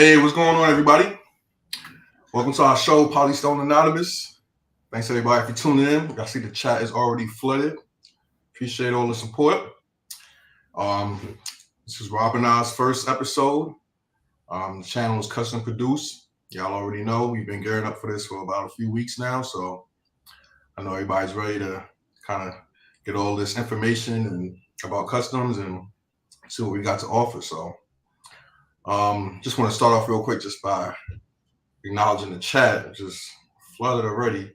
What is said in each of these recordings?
Hey, what's going on, everybody? Welcome to our show, Polystone Anonymous. Thanks, everybody, for tuning in. I see the chat is already flooded. Appreciate all the support. This is Rob and I's first episode. The channel is custom produced. Y'all already know we've been gearing up for this for about a few weeks now, so I know everybody's ready to kind of get all this information and about customs and see what we got to offer. So just want to start off real quick just by acknowledging the chat, just flooded already.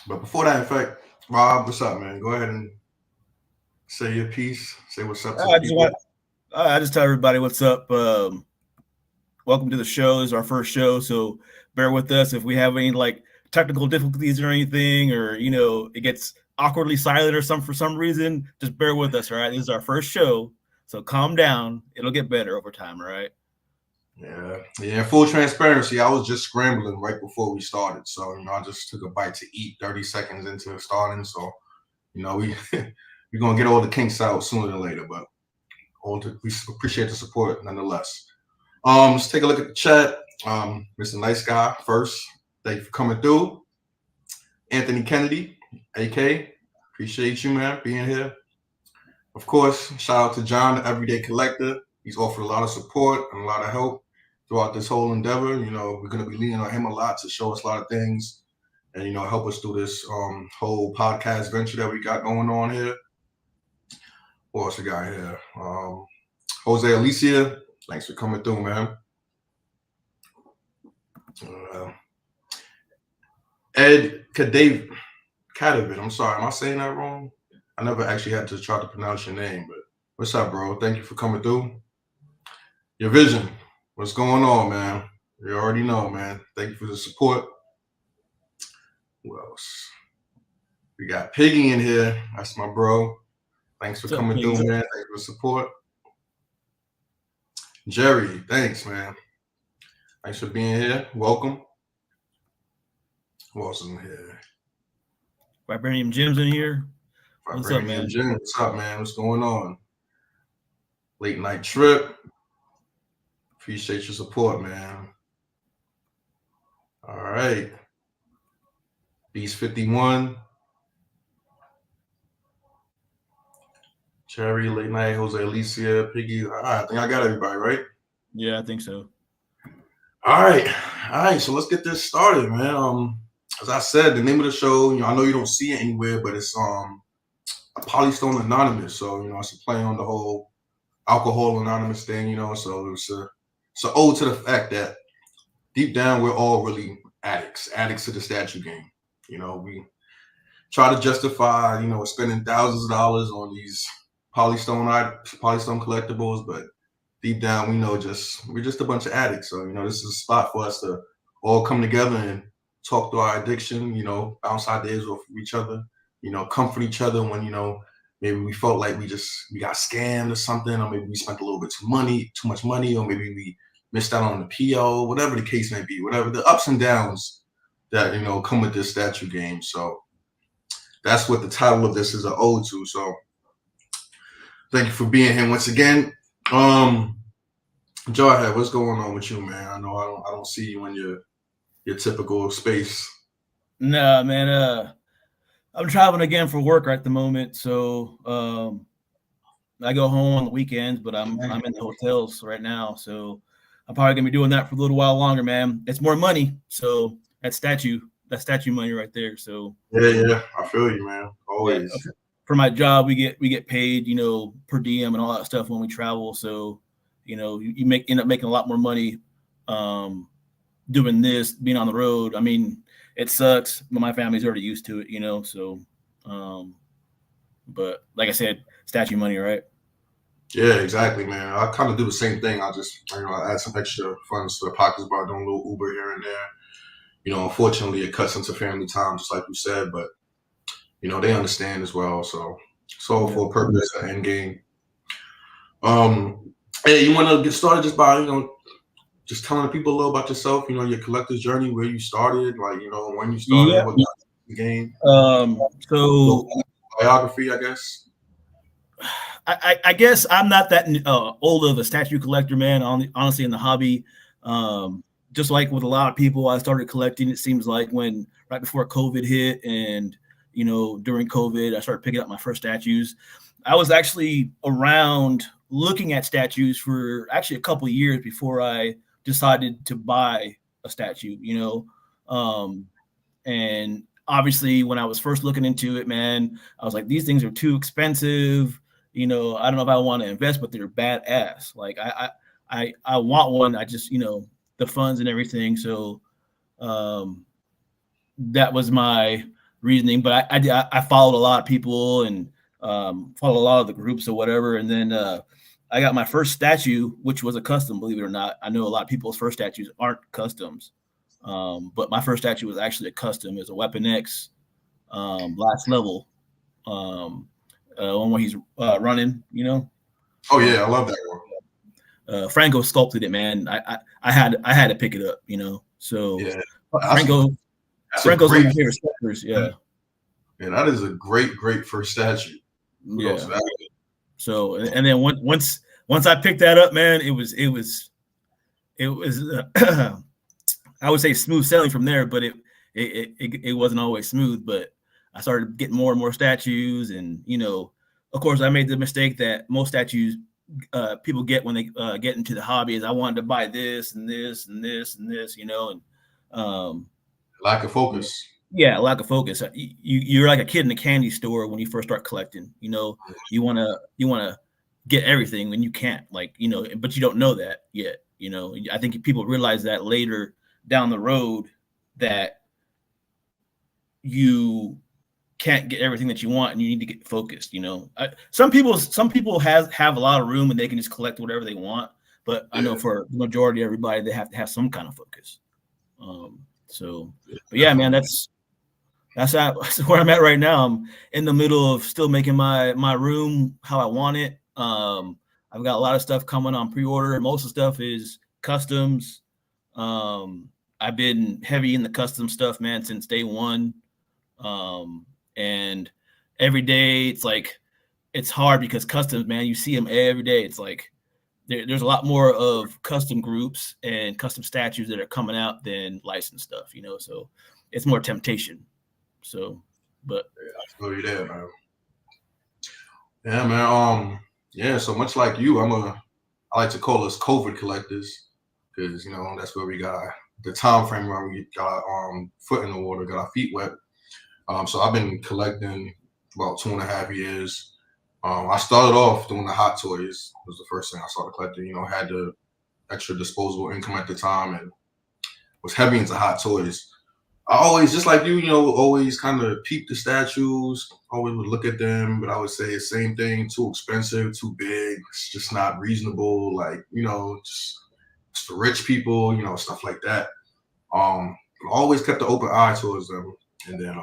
But before that, in fact, Rob, what's up, man? Go ahead and say your piece. Say what's up to the people. I just tell everybody what's up. Welcome to the show. This is our first show, so bear with us if we have any technical difficulties or anything, or it gets awkwardly silent or for some reason. Just bear with us, all right? This is our first show, so calm down. It'll get better over time, all right? Yeah. Full transparency, I was just scrambling right before we started, so I just took a bite to eat 30 seconds into starting. So we we're gonna get all the kinks out sooner than later, but we appreciate the support nonetheless. Let's take a look at the chat. Mr. Nice Guy first, thank you for coming through. Anthony Kennedy, AK, appreciate you, man, being here. Of course, shout out to John, the Everyday Collector. He's offered a lot of support and a lot of help throughout this whole endeavor. We're going to be leaning on him a lot to show us a lot of things and, help us through this whole podcast venture that we got going on here. What else we got here? Jose Alicia, thanks for coming through, man. Ed Kadavid, I'm sorry, am I saying that wrong? I never actually had to try to pronounce your name, but what's up, bro? Thank you for coming through. Your Vision, what's going on, man? You already know, man. Thank you for the support. Who else? We got Piggy in here. That's my bro. Thanks for coming through, man. Thanks for the support. Jerry, thanks, man. Thanks for being here. Welcome. Who else is in here? Vibranium Jim's in here. What's up, man? Jim, what's up, man? What's going on? Late Night Trip. Appreciate your support, man. All right. Beast 51. Cherry, Late Night, Jose Alicia, Piggy. All right, I think I got everybody, right? Yeah, I think so. All right. So let's get this started, man. As I said, the name of the show, I know you don't see it anywhere, but it's a Polystone Anonymous. So, it's a play on the whole Alcohol Anonymous thing, so it's an ode to the fact that deep down we're all really addicts to the statue game. We try to justify, spending thousands of dollars on these Polystone collectibles, but deep down we know we're just a bunch of addicts. So, this is a spot for us to all come together and talk through our addiction, bounce ideas off of each other, comfort each other when, maybe we felt like we got scammed or something, or maybe we spent a little bit too much money, or maybe we missed out on the PO, whatever the case may be, whatever the ups and downs that, come with this statue game. So that's what the title of this is an ode to. So thank you for being here once again. Jarhead, what's going on with you, man? I know I don't see you in your typical space. Nah, man. I'm traveling again for work at the moment, so I go home on the weekends, but I'm in the hotels right now, so I'm probably gonna be doing that for a little while longer, man. It's more money, so that's statue money right there. So yeah, I feel you, man. Always. Yeah, for my job, we get paid, per diem and all that stuff when we travel. So, you end up making a lot more money doing this, being on the road. I mean, it sucks, but my family's already used to it, so but like I said, statue money, right? Yeah, exactly, man. I kind of do the same thing. I just, I add some extra funds to the pockets by doing a little Uber here and there. Unfortunately, it cuts into family time, just like you said, but, they understand as well. So for a purpose, an end game. Hey, you want to get started just by, just telling people a little about yourself, your collector's journey, where you started, when you started, what the game. So biography, I guess. I guess I'm not that old of a statue collector, man. Honestly, in the hobby, just like with a lot of people, I started collecting. It seems like when right before COVID hit, and during COVID, I started picking up my first statues. I was actually around looking at statues for actually a couple of years before I decided to buy a statue. And obviously, when I was first looking into it, man, I was like, these things are too expensive. I don't know if I want to invest, but they're badass. Like I want one. I just, the funds and everything. So that was my reasoning. But I followed a lot of people and followed a lot of the groups or whatever. And then I got my first statue, which was a custom, believe it or not. I know a lot of people's first statues aren't customs. But my first statue was actually a custom. It was a Weapon X last level. One where he's running, Oh yeah, I love that one. Franco sculpted it, man. I had to pick it up, So yeah, Franco's one of my favorite sculptors. Yeah. Yeah, that is a great first statue. Yeah. So and then once I picked that up, man, it was I would say smooth sailing from there, but it wasn't always smooth. But I started getting more and more statues, and of course, I made the mistake that most statues people get when they get into the hobby is I wanted to buy this and this and this and this, and lack of focus. Yeah, lack of focus. You're like a kid in a candy store when you first start collecting. You wanna get everything when you can't, but you don't know that yet. I think people realize that later down the road that you can't get everything that you want and you need to get focused. Some people have a lot of room and they can just collect whatever they want, but I know for the majority of everybody, they have to have some kind of focus. But yeah, man, that's where I'm at right now. I'm in the middle of still making my room how I want it. I've got a lot of stuff coming on pre-order. Most of the stuff is customs. I've been heavy in the custom stuff, man, since day one. And every day it's hard because customs, man, you see them every day. It's like there's a lot more of custom groups and custom statues that are coming out than licensed stuff, so it's more temptation. So, but I feel you there, man. Yeah, man. Yeah, so much like you, I like to call us COVID collectors because that's where we got the time frame where we got our foot in the water, got our feet wet. So I've been collecting about 2.5 years. I started off doing the hot toys. Was the first thing I started collecting. Had the extra disposable income at the time and was heavy into hot toys. I always, just like you, always kind of peep the statues, always would look at them, but I would say the same thing, too expensive, too big, it's just not reasonable, just it's for rich people, stuff like that. Always kept an open eye towards them. And then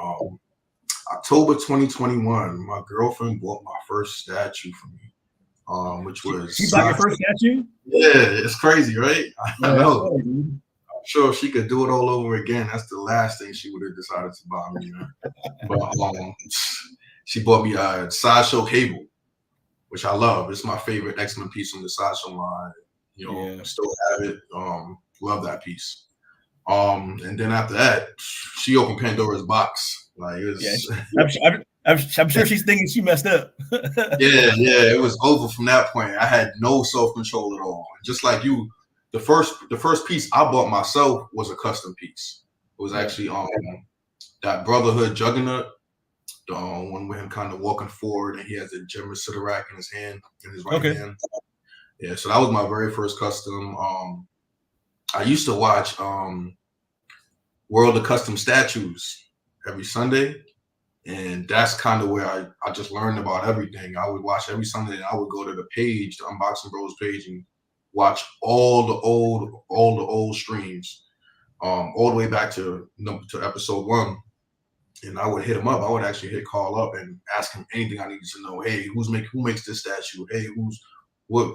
October 2021, my girlfriend bought my first statue for me, which was... She bought your first statue? Yeah, it's crazy, right? I know. I'm sure if she could do it all over again, that's the last thing she would have decided to buy me. But she bought me a Sideshow Cable, which I love. It's my favorite X-Men piece on the Sideshow line. Still have it. Love that piece. And then after that, she opened Pandora's box. I'm sure she's thinking she messed up. yeah, it was over from that point. I had no self-control at all. Just like you, the first piece I bought myself was a custom piece. It was actually that Brotherhood Juggernaut, the one with him kind of walking forward and he has a Gem of Sidorak in his hand, in his right hand. Yeah, so that was my very first custom. I used to watch World of Custom Statues every Sunday, and that's kind of where I just learned about everything. I would watch every Sunday, and I would go to the page, the Unboxing Bros page, and watch all the old streams, all the way back to episode 1. And I would hit him up. I would actually hit Carl up and ask him anything I needed to know. Hey, who makes this statue? Hey, what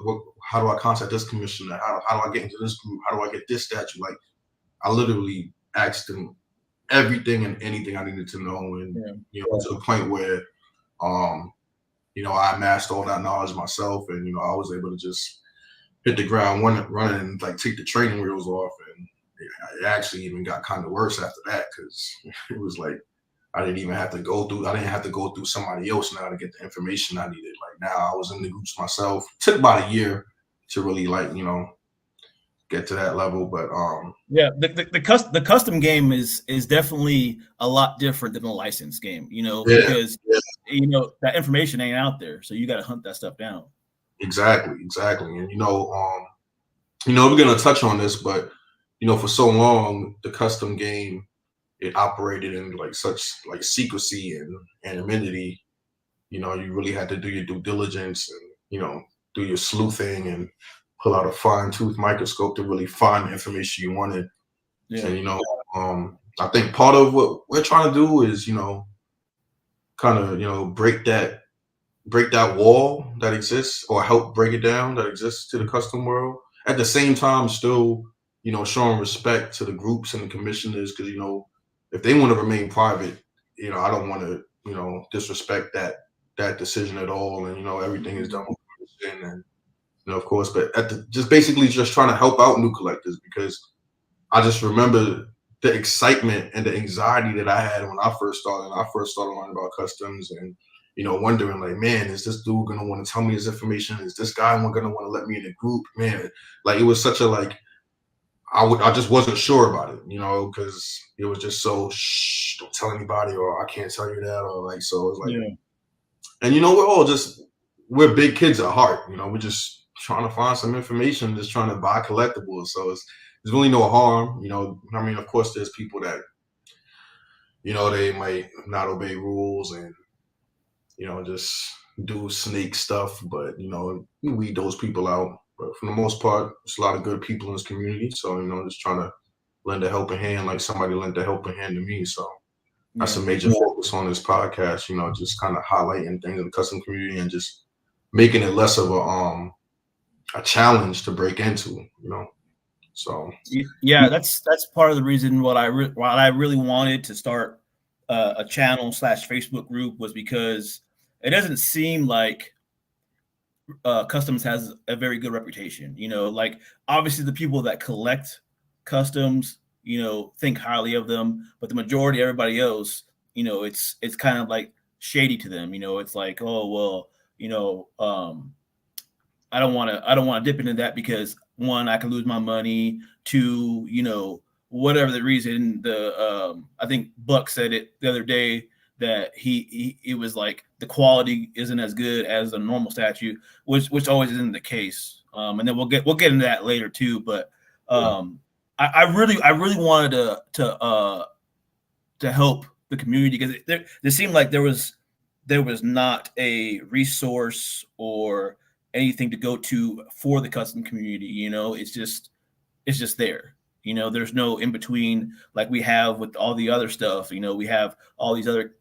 how do I contact this commissioner? How do I get into this group? How do I get this statue? Like, I literally asked him everything and anything I needed to know, and to the point where I amassed all that knowledge myself, and I was able to just hit the ground running and like take the training wheels off. And it actually even got kind of worse after that, because it was like I didn't have to go through somebody else now to get the information I needed. Like now I was in the groups myself. It took about a year to really get to that level. But yeah, the custom game is definitely a lot different than the licensed game, because that information ain't out there, so you got to hunt that stuff down. Exactly. And we're gonna touch on this, but for so long the custom game, it operated in like such like secrecy and anonymity. You really had to do your due diligence and do your sleuthing and pull out a fine-tooth microscope to really find the information you wanted. Yeah. And I think part of what we're trying to do is kind of break that wall that exists, or help break it down, that exists to the custom world. At the same time, still showing respect to the groups and the commissioners, because if they want to remain private, I don't want to disrespect that decision at all, and everything is done with permission, and of course, but just basically just trying to help out new collectors, because I just remember the excitement and the anxiety that I had when I first started learning about customs, and wondering like, man, is this dude gonna want to tell me his information? Is this guy gonna want to let me in the group? Man, like it was such a like I just wasn't sure about it, because it was just so shh, don't tell anybody, or I can't tell you that, or like, so it's like, yeah. And we're big kids at heart, we're just trying to find some information, just trying to buy collectibles. So there's really no harm, I mean, of course there's people that they might not obey rules and just do snake stuff, but we weed those people out. But for the most part, there's a lot of good people in this community. So just trying to lend a helping hand, like somebody lent a helping hand to me. So that's a major focus on this podcast. Just kind of highlighting things in the custom community and just making it less of a challenge to break into. So yeah, that's part of the reason why I really wanted to start a channel / Facebook group, was because it doesn't seem like customs has a very good reputation. Like obviously the people that collect customs, think highly of them, but the majority, everybody else, it's kind of like shady to them. It's like, oh well, I don't want to dip into that because one, I can lose my money. Two, whatever the reason. I think Buck said it the other day that it was like the quality isn't as good as a normal statue, which always isn't the case. And then we'll get into that later too. But I really wanted to help the community, because there seemed like there was not a resource or anything to go to for the custom community. It's just there. There's no in between like we have with all the other stuff. We have all these other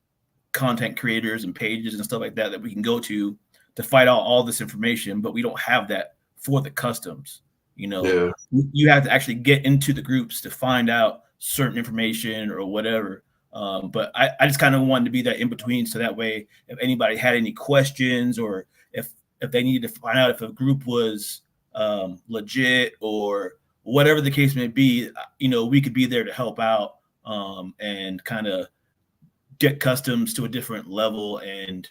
content creators and pages and stuff like that we can go to fight out all this information, but we don't have that for the customs. You have to actually get into the groups to find out certain information or whatever. But I just kind of wanted to be that in between, so that way if anybody had any questions, or if they needed to find out if a group was legit or whatever the case may be, we could be there to help out and kind of get customs to a different level and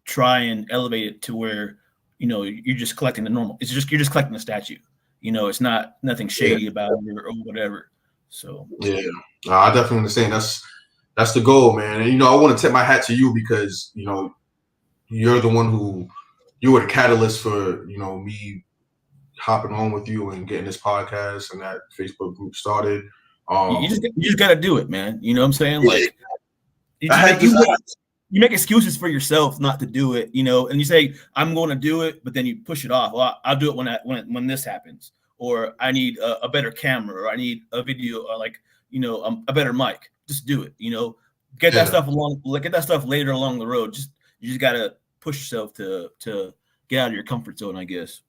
try and elevate it to where you're just collecting you're just collecting a statue. It's nothing shady about it or whatever. So yeah, I definitely understand. That's the goal, man. And I want to tip my hat to you, because you're the one you were the catalyst for me hopping on with you and getting this podcast and that Facebook group started. You just got to do it, man. You know what I'm saying? Like, you make excuses for yourself not to do it, and you say, I'm going to do it, but then you push it off. Well, I'll do it when this happens, or I need a better camera, or I need a video, or like, a better mic. Just do it, get that stuff later along the road. You just got to push yourself to get out of your comfort zone, I guess.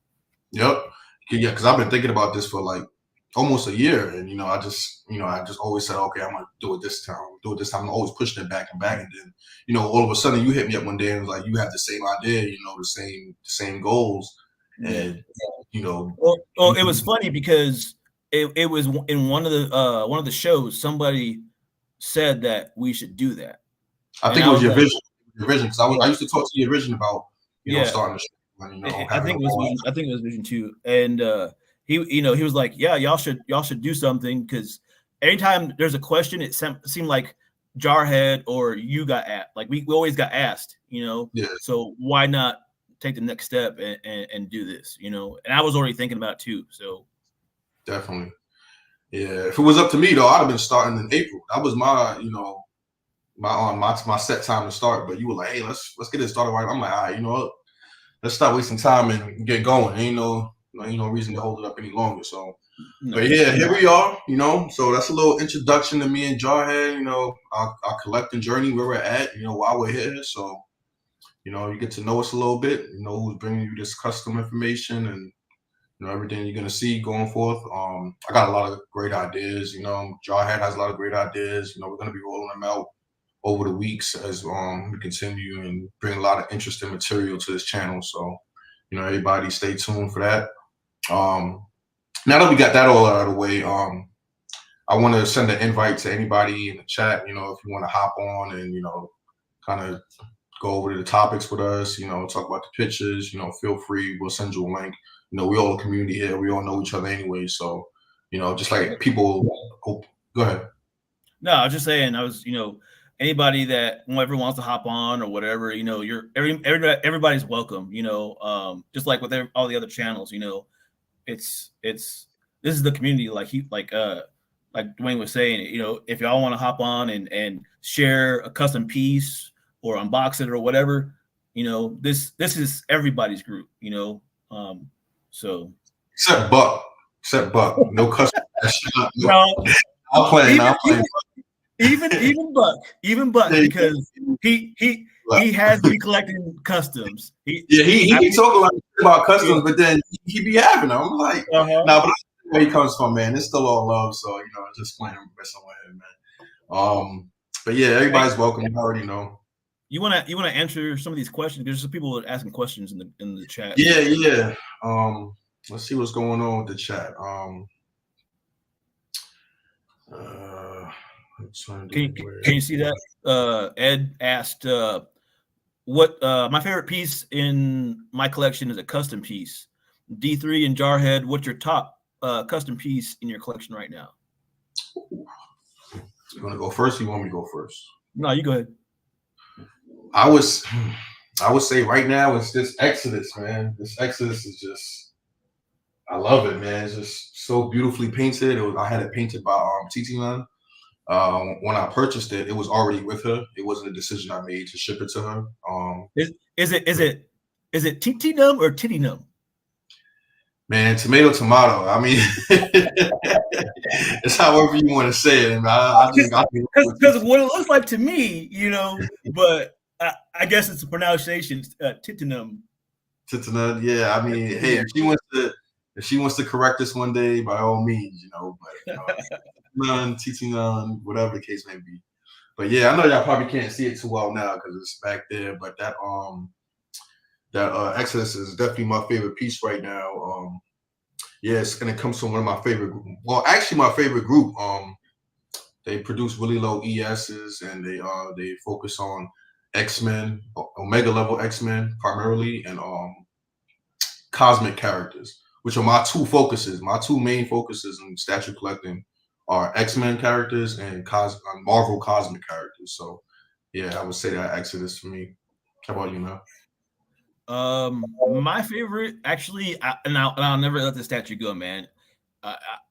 Yep. Yeah, because I've been thinking about this for like almost a year, and I just always said, okay, I'm gonna do it this time. I'm always pushing it back and back, and then all of a sudden you hit me up one day and was like, you have the same idea, the same goals, and Well, it was funny because it was in one of the shows somebody said that we should do that. I think it was your vision. Because I used to talk to your vision about starting the show. I think it was vision too, and he was like, yeah, y'all should do something, because anytime there's a question, it seemed like Jarhead or you got asked. Like we always got asked, Yeah. So why not take the next step and do this, And I was already thinking about it too. So definitely, yeah. If it was up to me though, I'd have been starting in April. That was my my set time to start. But you were like, hey, let's get it started right. I'm like, all right, let's stop wasting time and get going. Ain't no reason to hold it up any longer. So, but yeah, here we are. So that's a little introduction to me and Jarhead. Our collecting journey, where we're at. While we're here. So, you get to know us a little bit. Who's bringing you this custom information and everything you're gonna see going forth. I got a lot of great ideas. Jarhead has a lot of great ideas. We're gonna be rolling them out over the weeks as we continue and bring a lot of interesting material to this channel. So, everybody stay tuned for that. Now that we got that all out of the way, I want to send an invite to anybody in the chat. If you want to hop on and kind of go over to the topics with us, talk about the pictures, feel free. We'll send you a link. We all a community here. We all know each other anyway. So, just like people. Oh, go ahead. No, I was just saying. I was, anybody that whoever wants to hop on or whatever, everybody's welcome. Just like with all the other channels, it's this is the community. Like Dwayne was saying, if y'all want to hop on and share a custom piece or unbox it or whatever, this is everybody's group. So except Buck, no custom. No, I'm playing. Even Buck, because he has to be collecting customs. He be talking about customs, but then he be having them. I'm like, nah, but that's where he comes from, man. It's still all love, so just playing messing with him, man. But yeah, everybody's welcome. You already know. You wanna answer some of these questions? There's some people asking questions in the chat. Yeah. Let's see what's going on with the chat. Can you see that? Ed asked, what my favorite piece in my collection is a custom piece. D3 and Jarhead, what's your top custom piece in your collection right now? You want to go first? Or you want me to go first? No, you go ahead. I would say right now it's this Exodus, man. This Exodus is just, I love it, man. It's just so beautifully painted. I had it painted by TT9. When I purchased it, it was already with her. It wasn't a decision I made to ship it to her. Is it TT Num or Titty Num? Man, tomato. I mean, it's however you want to say it. Because what it looks like to me, but I guess it's a pronunciation, Titanum. Titanum, yeah. I mean, hey, if she wants to correct us one day, by all means, but Titanum, whatever the case may be. But yeah, I know y'all probably can't see it too well now because it's back there. But that Exodus is definitely my favorite piece right now. Yes, and it comes from one of my favorite. Well, actually, my favorite group. They produce really low ESs, and they focus on X-Men, Omega level X-Men primarily, and cosmic characters, which are my two focuses. My two main focuses in statue collecting are X-Men characters and Marvel cosmic characters. So, yeah, I would say that Exodus for me. How about you, man? My favorite, actually, I'll never let the statue go, man.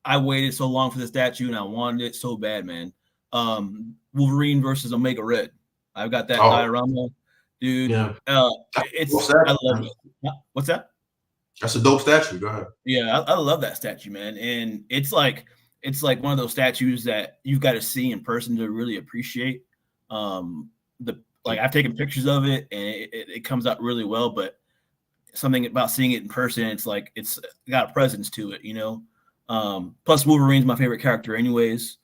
I waited so long for the statue, and I wanted it so bad, man. Wolverine versus Omega Red. I've got that diorama, dude. Yeah. I love it. What's that? That's a dope statue. Go ahead. Yeah, I love that statue, man. And it's like one of those statues that you've got to see in person to really appreciate. I've taken pictures of it, and it comes out really well. But something about seeing it in person, it's got a presence to it, Plus Wolverine's my favorite character anyways.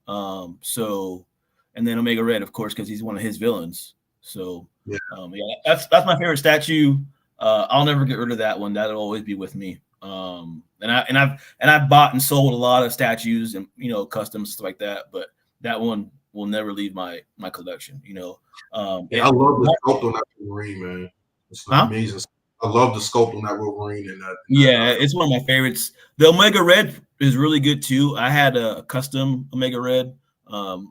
So, and then Omega Red, of course, because he's one of his villains. So Yeah. That's my favorite statue. I'll never get rid of that one. That'll always be with me. And I've bought and sold a lot of statues and customs stuff like that, but that one will never leave my collection. I love the sculpt on that Wolverine, man. It's amazing. I love the sculpt on that Wolverine and that. It's one of my favorites. The Omega Red is really good too. I had a custom Omega Red, the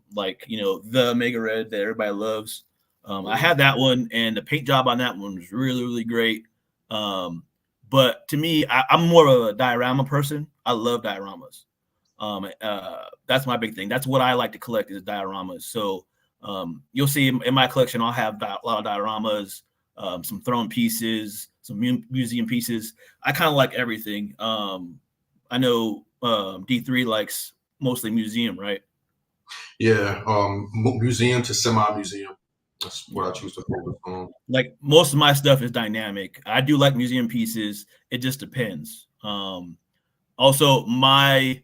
Omega Red that everybody loves. I had that one, and the paint job on that one was really, really great. But to me, I'm more of a diorama person. I love dioramas. That's my big thing. That's what I like to collect is dioramas. So you'll see in my collection, I'll have a lot of dioramas, some thrown pieces, some museum pieces. I kind of like everything. I know D3 likes mostly museum, right? Yeah, museum to semi-museum. That's what I choose to focus on. Like most of my stuff is dynamic. I do like museum pieces. It just depends. Also, my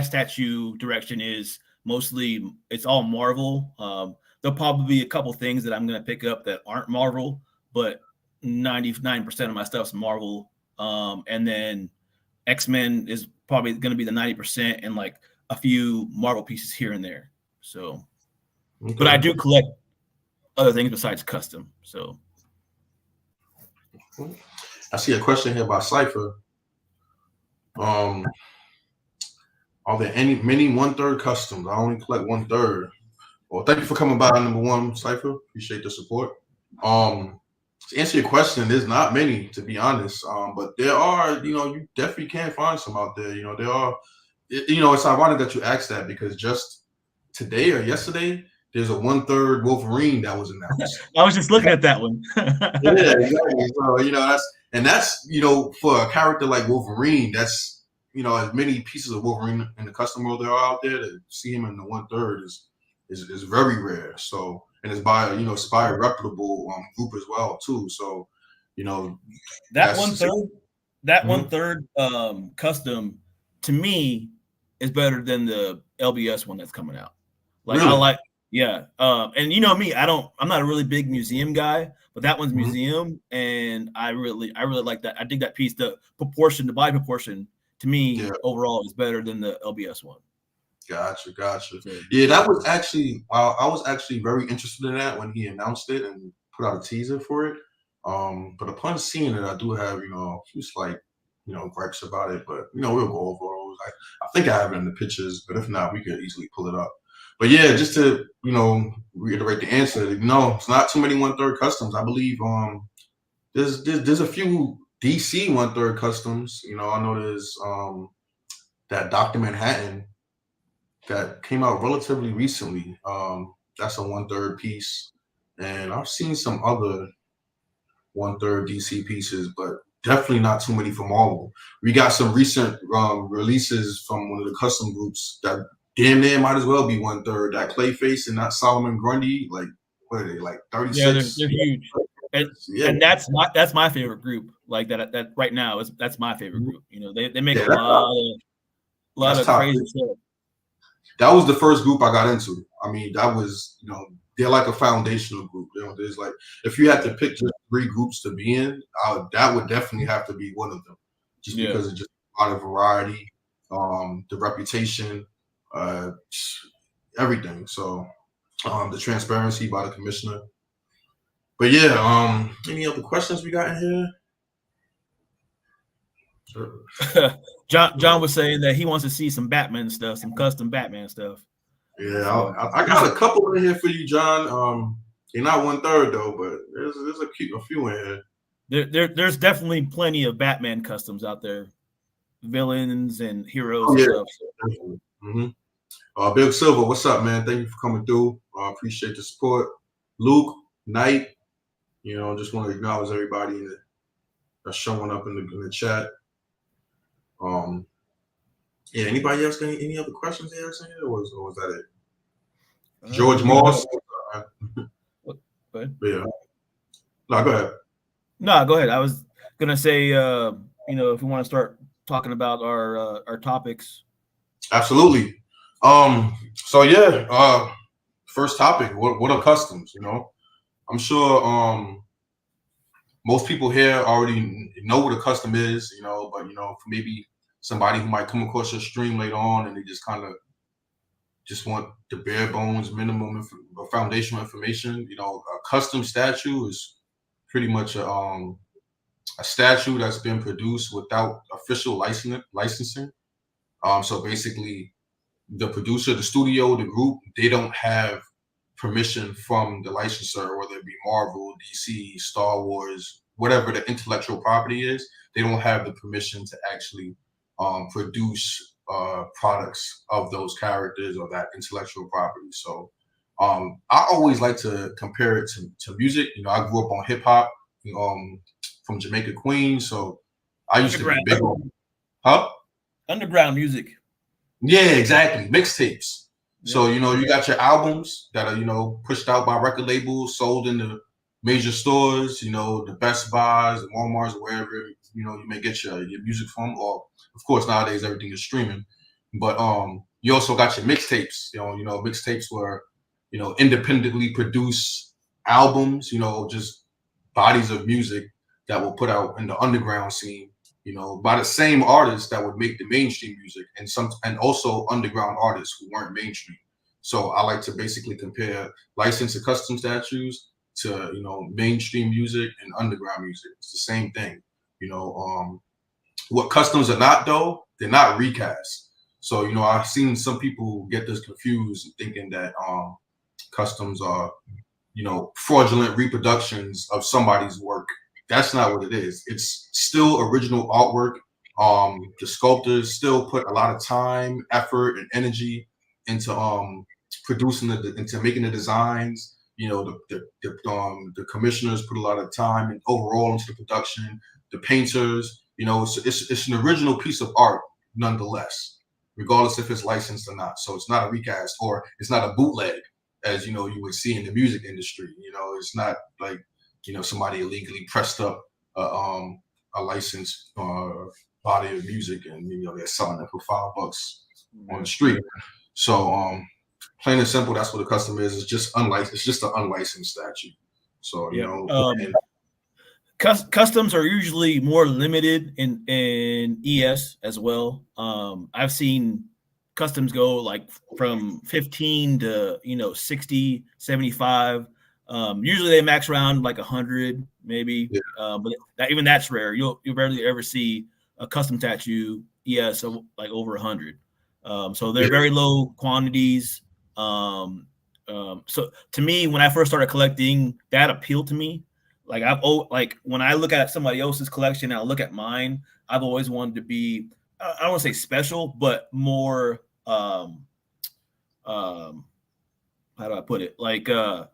statue direction is mostly it's all Marvel. There'll probably be a couple things that I'm going to pick up that aren't Marvel, but 99% of my stuff's Marvel. And then X-Men is probably going to be the 90% and like a few Marvel pieces here and there. So, okay. But I do collect other things besides custom. So I see a question here by Cypher. Are there many 1/3 customs? I only collect 1/3. Well, thank you for coming by, number one, Cypher. Appreciate the support. To answer your question, there's not many, to be honest. But there are, you definitely can find some out there. There are, it's ironic that you asked that because just today or yesterday, there's a 1/3 Wolverine that was announced. I was just looking at that one. Yeah, exactly. So, that's for a character like Wolverine, that's, as many pieces of Wolverine in the custom world there are out there, to see him in the 1/3 is very rare. So, and it's by Spire reputable group as well too. So, that 1/3, that 1/3 custom to me is better than the LBS one that's coming out. Like really? I like, yeah. And me, I'm not a really big museum guy, but that one's museum, and I really like that. I think that piece, the body proportion to me overall is better than the LBS one. Gotcha. Yeah, that was actually I was actually very interested in that when he announced it and put out a teaser for it. But upon seeing it, I do have a few slight gripes about it. But we'll go over those. I think I have it in the pictures, but if not, we could easily pull it up. But yeah, just to reiterate the answer, no, it's not too many 1/3 customs. I believe there's a few DC 1/3 customs. I know there's that Dr. Manhattan that came out relatively recently. That's a 1/3 piece, and I've seen some other 1/3 DC pieces, but definitely not too many from Marvel. We got some recent releases from one of the custom groups that damn near might as well be 1/3. That Clayface and that Solomon Grundy, like what are they, like 36? Yeah, they're huge. And that's my favorite group. Like that right now that's my favorite group. They make a lot of crazy stuff. That was the first group I got into. I mean, that was, they're like a foundational group. There's like, if you had to pick just 3 groups to be in, that would definitely have to be one of them. Just because of just a lot of variety, the reputation, everything. So, the transparency by the commissioner. But yeah, any other questions we got in here? Sure. John was saying that he wants to see some Batman stuff, some custom Batman stuff. Yeah, I got a couple in here for you, John. They're not 1/3 though, but there's a few in here. There's definitely plenty of Batman customs out there, villains and heroes and stuff. Mm-hmm. Bill Silver, what's up, man? Thank you for coming through. Appreciate the support. Luke Knight, just want to acknowledge everybody that's showing up in the chat. Yeah, anybody else got any other questions they asked here, or was that it? George Moss. Yeah. No, go ahead. No, go ahead. I was gonna say, if we want to start talking about our topics. Absolutely. So yeah, first topic, what are customs? You know, I'm sure most people here already know what a custom is, you know, but you know, for maybe somebody who might come across your stream later on and they just kind of just want the bare bones minimum foundational information, you know, a custom statue is pretty much a statue that's been produced without official licensing. So basically, the producer, the studio, the group, they don't have permission from the licensor, whether it be Marvel, DC, Star Wars, whatever the intellectual property is. They don't have the permission to actually produce products of those characters or that intellectual property. So I always like to compare it to music. You know, I grew up on hip hop, from Jamaica, Queens. So I used to be big on, huh? Underground music. Yeah, exactly. Mixtapes. Yeah. So, you know, you got your albums that are, you know, pushed out by record labels, sold in the major stores, you know, the Best Buys, the Walmarts, wherever, you know, you may get your music from. Or, of course, nowadays everything is streaming. But you also got your mixtapes. You know, mixtapes were, you know, independently produced albums, you know, just bodies of music that were put out in the underground scene, you know, by the same artists that would make the mainstream music, and also underground artists who weren't mainstream. So I like to basically compare licensed and custom statues to, you know, mainstream music and underground music. It's the same thing. You know, what customs are not, though, they're not recast. So, you know, I've seen some people get this confused thinking that customs are, you know, fraudulent reproductions of somebody's work. That's not what it is. It's still original artwork. The sculptors still put a lot of time, effort, and energy into producing into making the designs. You know, the commissioners put a lot of time and overall into the production. The painters, you know, it's an original piece of art nonetheless, regardless if it's licensed or not. So it's not a recast, or it's not a bootleg, as you know you would see in the music industry. You know, it's not like, you know, somebody illegally pressed up a licensed body of music and, you know, they're selling it for $5 on the street. So plain and simple, that's what a custom is. It's just unlicensed. It's just an unlicensed statue. So, you know, customs are usually more limited in ES as well. I've seen customs go like from 15 to, you know, 60, 75. Usually they max around like 100, maybe. Yeah. But even that's rare. You'll rarely ever see a custom tattoo ES of like over 100. So they're very low quantities. So to me, when I first started collecting, that appealed to me. Like when I look at somebody else's collection and I look at mine, I've always wanted to be, I don't want to say special, but more how do I put it? Like I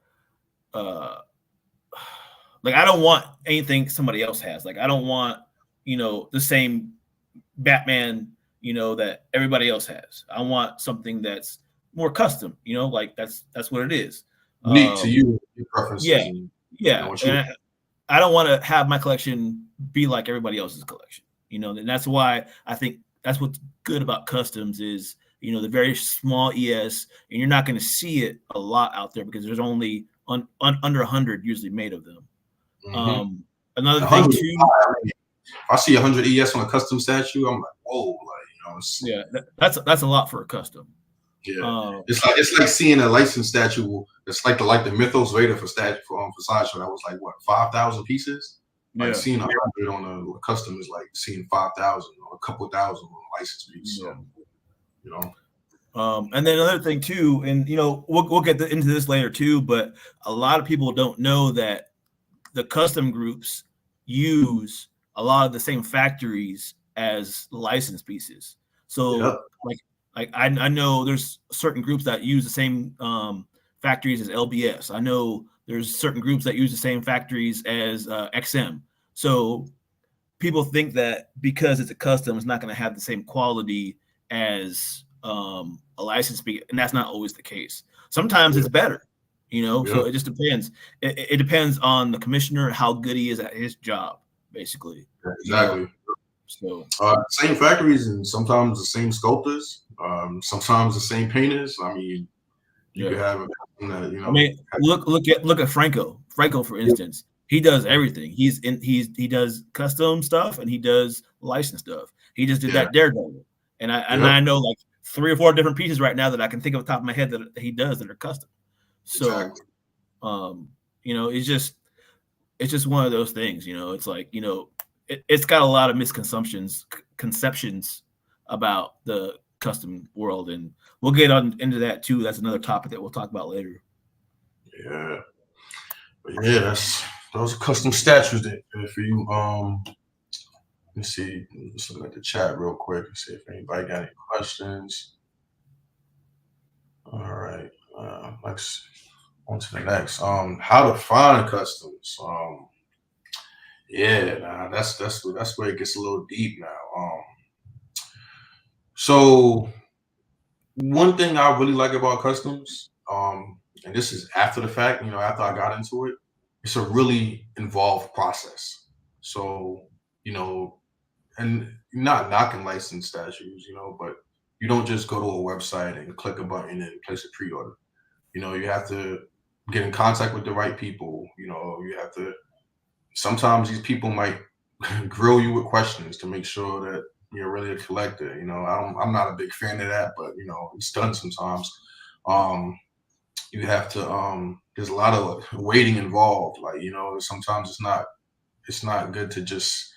don't want anything somebody else has. Like I don't want, you know, the same Batman, you know, that everybody else has. I want something that's more custom, you know, like that's what it is. Unique to you, your preferences. Yeah. You know, and I don't want to have my collection be like everybody else's collection, you know, and that's why I think that's what's good about customs is, you know, the very small ES, and you're not going to see it a lot out there because there's only under 100 usually made of them. Mm-hmm. Another thing too, if I see 100 ES on a custom statue, I'm like, whoa, like, you know, that's a lot for a custom. Yeah, it's like seeing a licensed statue. It's like the Mythos Vader for Sideshow. That was like what, 5,000 pieces. Like seeing 100 on a custom is like seeing 5,000 or a couple thousand on a licensed piece. So, you know. And then another thing too, and you know, we'll get into this later too, but a lot of people don't know that the custom groups use a lot of the same factories as licensed pieces. So like I know there's certain groups that use the same factories as LBS. I know there's certain groups that use the same factories as XM. So people think that because it's a custom, it's not going to have the same quality as a licensed piece, and that's not always the case. Sometimes it's better, you know. So it just depends. It depends on the commissioner, how good he is at his job, basically. Exactly. So same factories and sometimes the same sculptors, sometimes the same painters. I mean, you could have a custom that, you know. I mean, look at Franco. Franco, for instance, he does everything. He does custom stuff and he does licensed stuff. He just did that Daredevil, and I know like 3 or 4 different pieces right now that I can think of off the top of my head that he does that are custom. So, you know, it's just one of those things. You know, it's like, you know, it's got a lot of conceptions about the custom world, and we'll get into that too. That's another topic that we'll talk about later. Yeah, but yeah, those are custom statues that for you. Let me see. Let's look at the chat real quick and see if anybody got any questions. All right, let's on to the next. How to find customs. Yeah, that's where it gets a little deep now. So one thing I really like about customs, and this is after the fact, you know, after I got into it, it's a really involved process. So, you know, and not knocking licensed statues, you know, but you don't just go to a website and click a button and place a pre-order. You know, you have to get in contact with the right people. You know, you have to. Sometimes these people might grill you with questions to make sure that you're really a collector. You know, I'm not a big fan of that, but you know, it's done sometimes. You have to. There's a lot of waiting involved. Like, you know, sometimes it's not good to just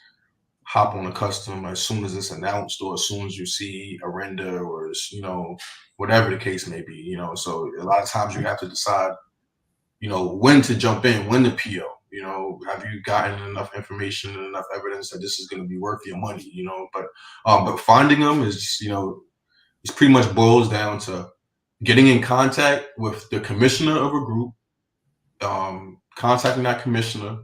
hop on a custom as soon as it's announced or as soon as you see a render or, you know, whatever the case may be. You know, so a lot of times you have to decide, you know, when to jump in, when to PO. You know, have you gotten enough information and enough evidence that this is going to be worth your money? You know, but finding them is, you know, it's pretty much boils down to getting in contact with the commissioner of a group, contacting that commissioner,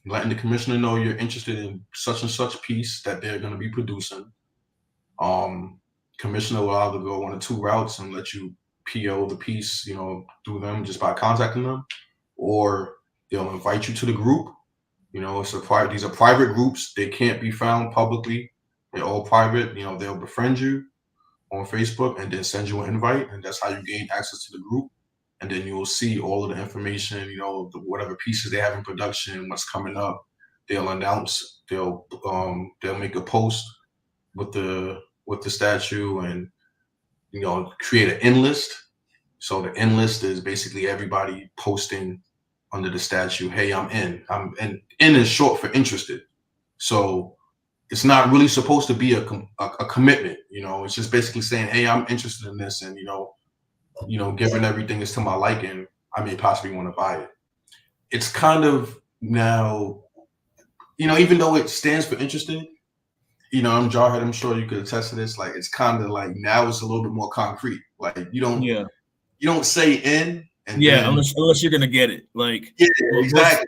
letting the commissioner know you're interested in such and such piece that they're going to be producing. Commissioner will either go 1 or 2 routes and let you PO the piece, you know, through them just by contacting them, or they'll invite you to the group. You know, these are private groups. They can't be found publicly. They're all private. You know, they'll befriend you on Facebook and then send you an invite, and that's how you gain access to the group. And then you will see all of the information, you know, whatever pieces they have in production, what's coming up. They'll announce. They'll make a post with the statue, and you know, create an in list. So the in list is basically everybody posting under the statue, hey, I'm in. And in is short for interested. So it's not really supposed to be a commitment. You know, it's just basically saying, hey, I'm interested in this, and you know, given everything is to my liking, I may possibly want to buy it. It's kind of now, you know, even though it stands for interested, you know, I'm Jarhead, I'm sure you could attest to this. Like, it's kind of like now it's a little bit more concrete. Like, you don't say in. And unless you're gonna get it, like exactly.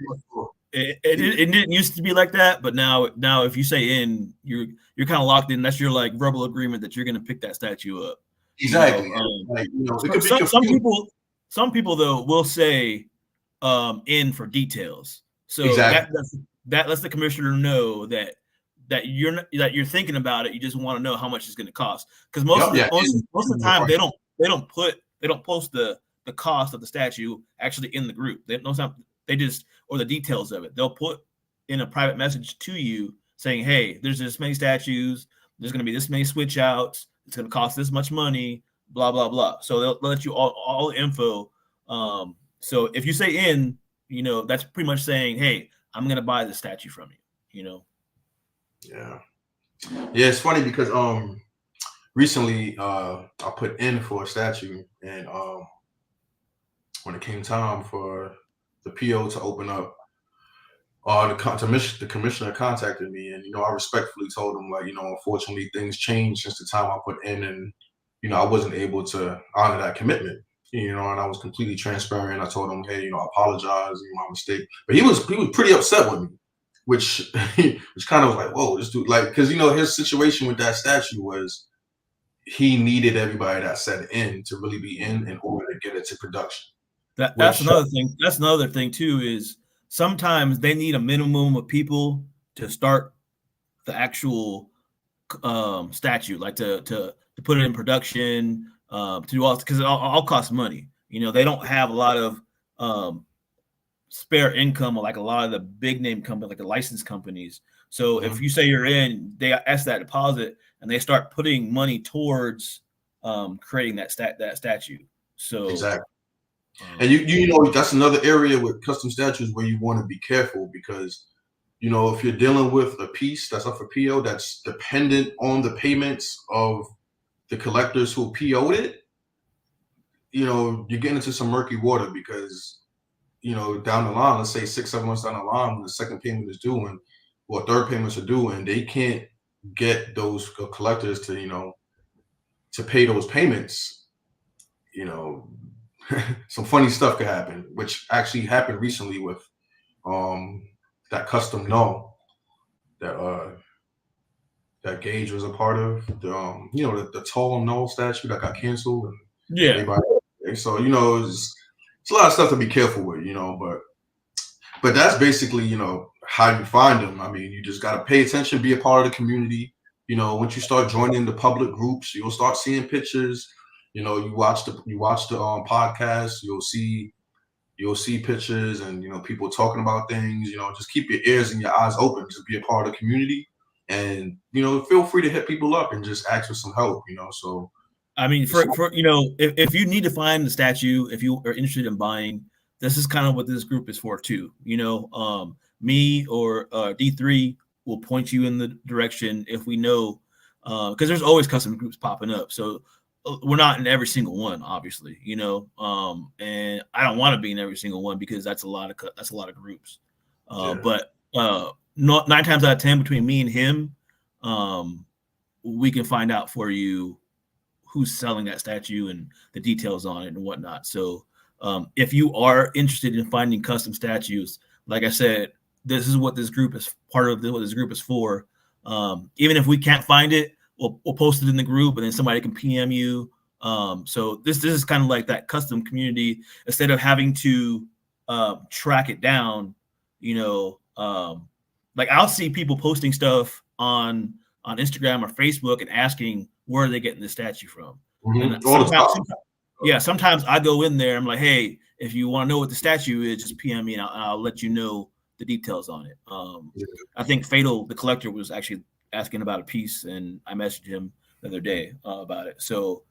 It didn't used to be like that, but now if you say in, you're kind of locked in. That's your like verbal agreement that you're gonna pick that statue up. Exactly. Some people though will say in for details. So that lets the commissioner know that you're thinking about it. You just want to know how much it's going to cost, because most of the time they don't post the cost of the statue actually in the group. They just, or the details of it. They'll put in a private message to you saying, hey, there's this many statues. There's going to be this many switch outs. It's going to cost this much money, blah, blah, blah. So they'll let you all the info. So if you say in, you know, that's pretty much saying, hey, I'm going to buy the statue from you, you know? Yeah. Yeah, it's funny because recently I put in for a statue, and when it came time for the PO to open up, the commissioner contacted me, and you know, I respectfully told him, like, you know, unfortunately things changed since the time I put in, and you know, I wasn't able to honor that commitment. You know, and I was completely transparent. I told him, hey, you know, I apologize, you know, my mistake. But he was pretty upset with me, which kind of was like, whoa, this dude, like, because you know, his situation with that statue was he needed everybody that said in to really be in order to get it to production. That's another thing. That's another thing too, is sometimes they need a minimum of people to start the actual statue, like to put it in production, to do all, because it all costs money. You know, they don't have a lot of spare income like a lot of the big name companies, like the license companies. So if you say you're in, they ask that deposit and they start putting money towards creating that statue. So exactly. And you know, that's another area with custom statues where you want to be careful, because you know, if you're dealing with a piece that's up for PO that's dependent on the payments of the collectors who PO'd it, you know, you're getting into some murky water, because you know, down the line, let's say 6-7 months down the line, when the second payment is due and or third payments are due, and they can't get those collectors to, you know, to pay those payments, you know, some funny stuff could happen, which actually happened recently with that custom no that that Gage was a part of, the you know, the tall no statue that got canceled, and yeah, everybody, so you know, it's a lot of stuff to be careful with, you know, but that's basically, you know, how you find them. I mean, you just got to pay attention, be a part of the community. You know, once you start joining the public groups, you'll start seeing pictures. You know, you watch the podcast, you'll see pictures, and you know, people talking about things. You know, just keep your ears and your eyes open. Just be a part of the community, and you know, feel free to hit people up and just ask for some help. You know, so I mean, for you know, if you need to find the statue, if you are interested in buying, this is kind of what this group is for too. You know, me or D3 will point you in the direction if we know, because there's always custom groups popping up. So we're not in every single one, obviously, you know, and I don't want to be in every single one because that's a lot of groups. But 9 times out of 10 between me and him, we can find out for you who's selling that statue and the details on it and whatnot. So if you are interested in finding custom statues, like I said, this is what this group is part of. What this group is for. Even if we can't find it, we'll post it in the group, and then somebody can PM you. So this is kind of like that custom community. Instead of having to track it down, you know, like I'll see people posting stuff on Instagram or Facebook and asking where are they getting the statue from. And sometimes I go in there. I'm like, hey, if you want to know what the statue is, just PM me and I'll let you know the details on it. I think Fatal, the collector, was actually asking about a piece, and I messaged him the other day about it. So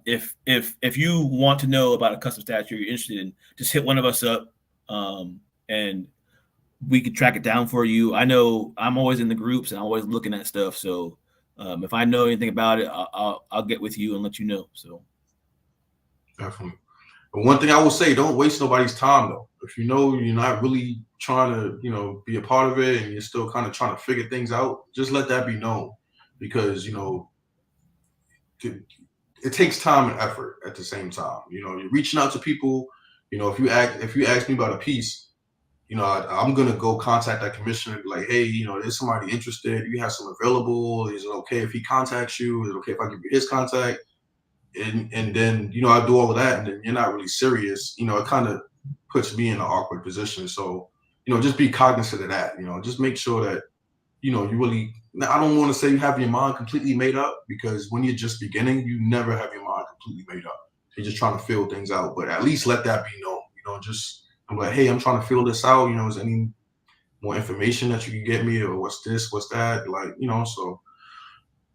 if you want to know about a custom statue you're interested in, just hit one of us up, and we could track it down for you. I know I'm always in the groups and I'm always looking at stuff. So if I know anything about it, I'll get with you and let you know. So definitely. But one thing I will say, don't waste nobody's time though. If you know you're not really trying to, you know, be a part of it and you're still kind of trying to figure things out, just let that be known, because, you know, it takes time and effort at the same time. You know, you're reaching out to people. You know, if you ask me about a piece, you know, I'm gonna go contact that commissioner and be like, hey, you know, there's somebody interested. You have some available. Is it okay if he contacts you? Is it okay if I give you his contact? And then, you know, I do all of that, and then you're not really serious. You know, it kind of puts me in an awkward position. So, you know, just be cognizant of that. You know, just make sure that, you know, you really, I don't want to say you have your mind completely made up, because when you're just beginning, you never have your mind completely made up. You're just trying to feel things out, but at least let that be known. You know, just, I'm like, hey, I'm trying to feel this out. You know, is there any more information that you can get me, or what's this, what's that? Like, you know, so.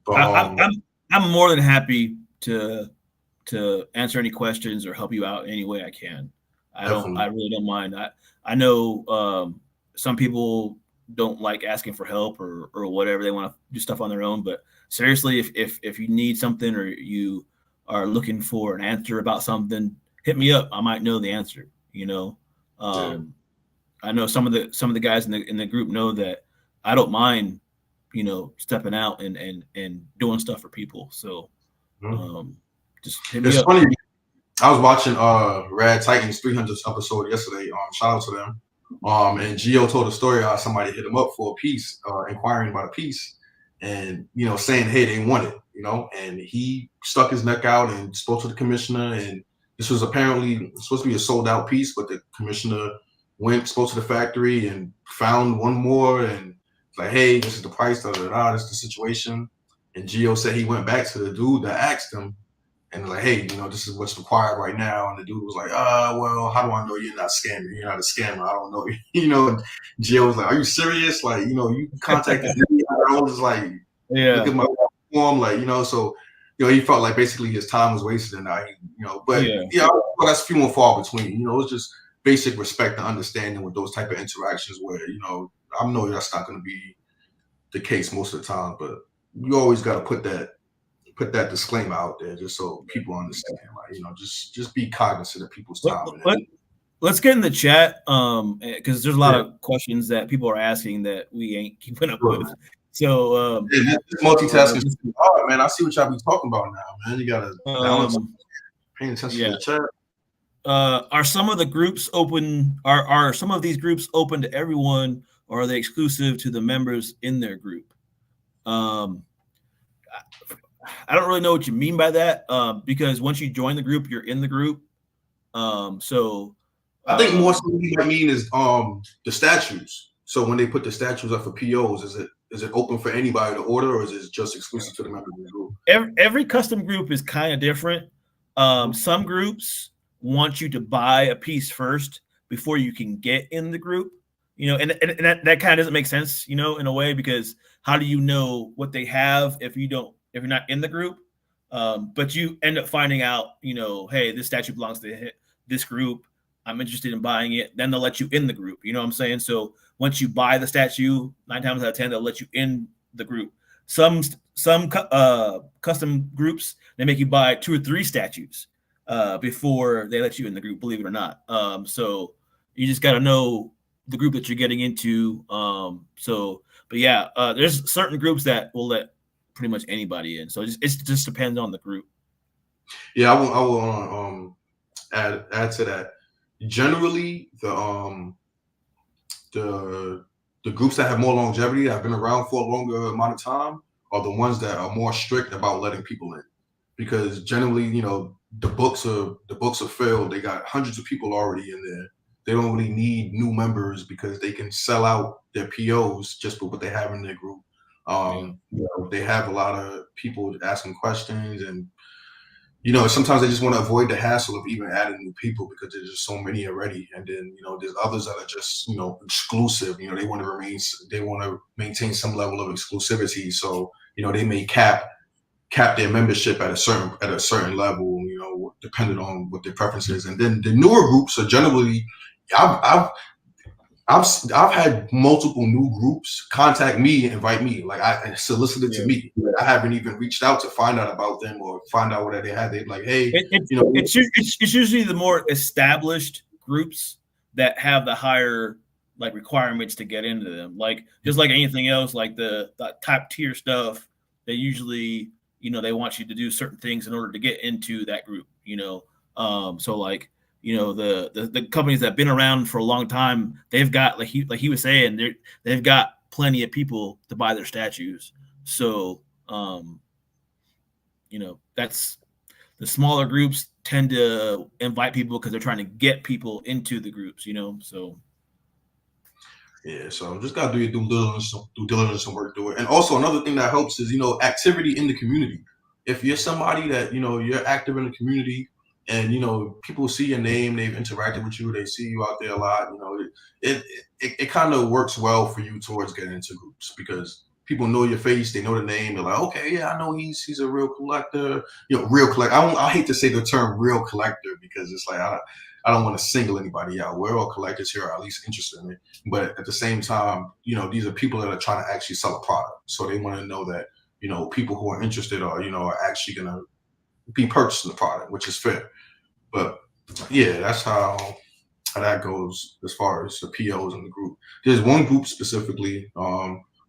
But, I'm more than happy to answer any questions or help you out any way I can. I really don't mind. I know some people don't like asking for help or whatever. They want to do stuff on their own. But seriously, if you need something or you are looking for an answer about something, hit me up. I might know the answer. You know, I know some of the guys in the group know that I don't mind, you know, stepping out and doing stuff for people. So just hit me up. Funny. I was watching Rad Titans 300th episode yesterday. Shout out to them. And Gio told a story how somebody hit him up for a piece, inquiring about a piece, and, you know, saying, hey, they want it, you know, and he stuck his neck out and spoke to the commissioner, and this was apparently supposed to be a sold out piece, but the commissioner spoke to the factory and found one more, and like, hey, this is the price, this is the situation. And Gio said he went back to the dude that asked him and like, hey, this is what's required right now. And the dude was like, well, how do I know you're not scamming? You're not a scammer. I don't know. And Gio was like, are you serious? Like, you contacted me. I was like, look at my form, like, so he felt like basically his time was wasted and now that's few and far between. It's just basic respect and understanding with those type of interactions where, I know that's not going to be the case most of the time, but you always got to put that disclaimer out there just so people understand, like, just be cognizant of people's time. Let's get in the chat because there's a lot of questions that people are asking that we ain't keeping up with. So this multitasking is hard, man. I see what y'all be talking about now, man. You gotta balance paying attention to the chat. Are some of the groups open? Are some of these groups open to everyone, or are they exclusive to the members in their group? I don't really know what you mean by that because once you join the group, you're in the group. So I think more so what you might mean is the statues. So when they put the statues up for POs, is it open for anybody to order, or is it just exclusive to the members of the group? Every custom group is kind of different. Some groups want you to buy a piece first before you can get in the group, and that kind of doesn't make sense, in a way, because how do you know what they have if you're not in the group? But you end up finding out, hey, this statue belongs to this group. I'm interested in buying it. Then they'll let you in the group. You know what I'm saying? So once you buy the statue, 9 times out of 10, they'll let you in the group. Some custom groups, they make you buy 2 or 3 statues before they let you in the group, believe it or not. So you just got to know the group that you're getting into. But yeah, there's certain groups that will let pretty much anybody in. So it just depends on the group. Yeah, I will add to that. Generally, the groups that have more longevity, that have been around for a longer amount of time, are the ones that are more strict about letting people in, because generally, the books are filled. They got hundreds of people already in there. They don't really need new members because they can sell out their POs just for what they have in their group. They have a lot of people asking questions, and sometimes they just want to avoid the hassle of even adding new people because there's just so many already. And then there's others that are just exclusive. They want to maintain some level of exclusivity. So they may cap their membership at a certain level, depending on what their preference is. And then the newer groups are generally, I've had multiple new groups contact me and invite me, like I solicited to me. I haven't even reached out to find out about them or find out what they had. They're like, hey, it's usually the more established groups that have the higher like requirements to get into them. Like just like anything else, like the top tier stuff, they usually they want you to do certain things in order to get into that group. So like. The companies that have been around for a long time, they've got like he was saying, they've got plenty of people to buy their statues. So that's the smaller groups tend to invite people because they're trying to get people into the groups. So yeah, so just gotta do your due diligence and work through it. And also another thing that helps is activity in the community. If you're somebody that you're active in the community, and people see your name, they've interacted with you, they see you out there a lot, it kind of works well for you towards getting into groups because people know your face, they know the name, they're like, okay, yeah, I know he's a real collector, real collector. I hate to say the term real collector because it's like I don't want to single anybody out. We're all collectors here, or at least interested in it. But at the same time, these are people that are trying to actually sell a product, so they want to know that people who are interested are actually gonna be purchasing the product, which is fair. But yeah, that's how that goes as far as the POs in the group. There's one group specifically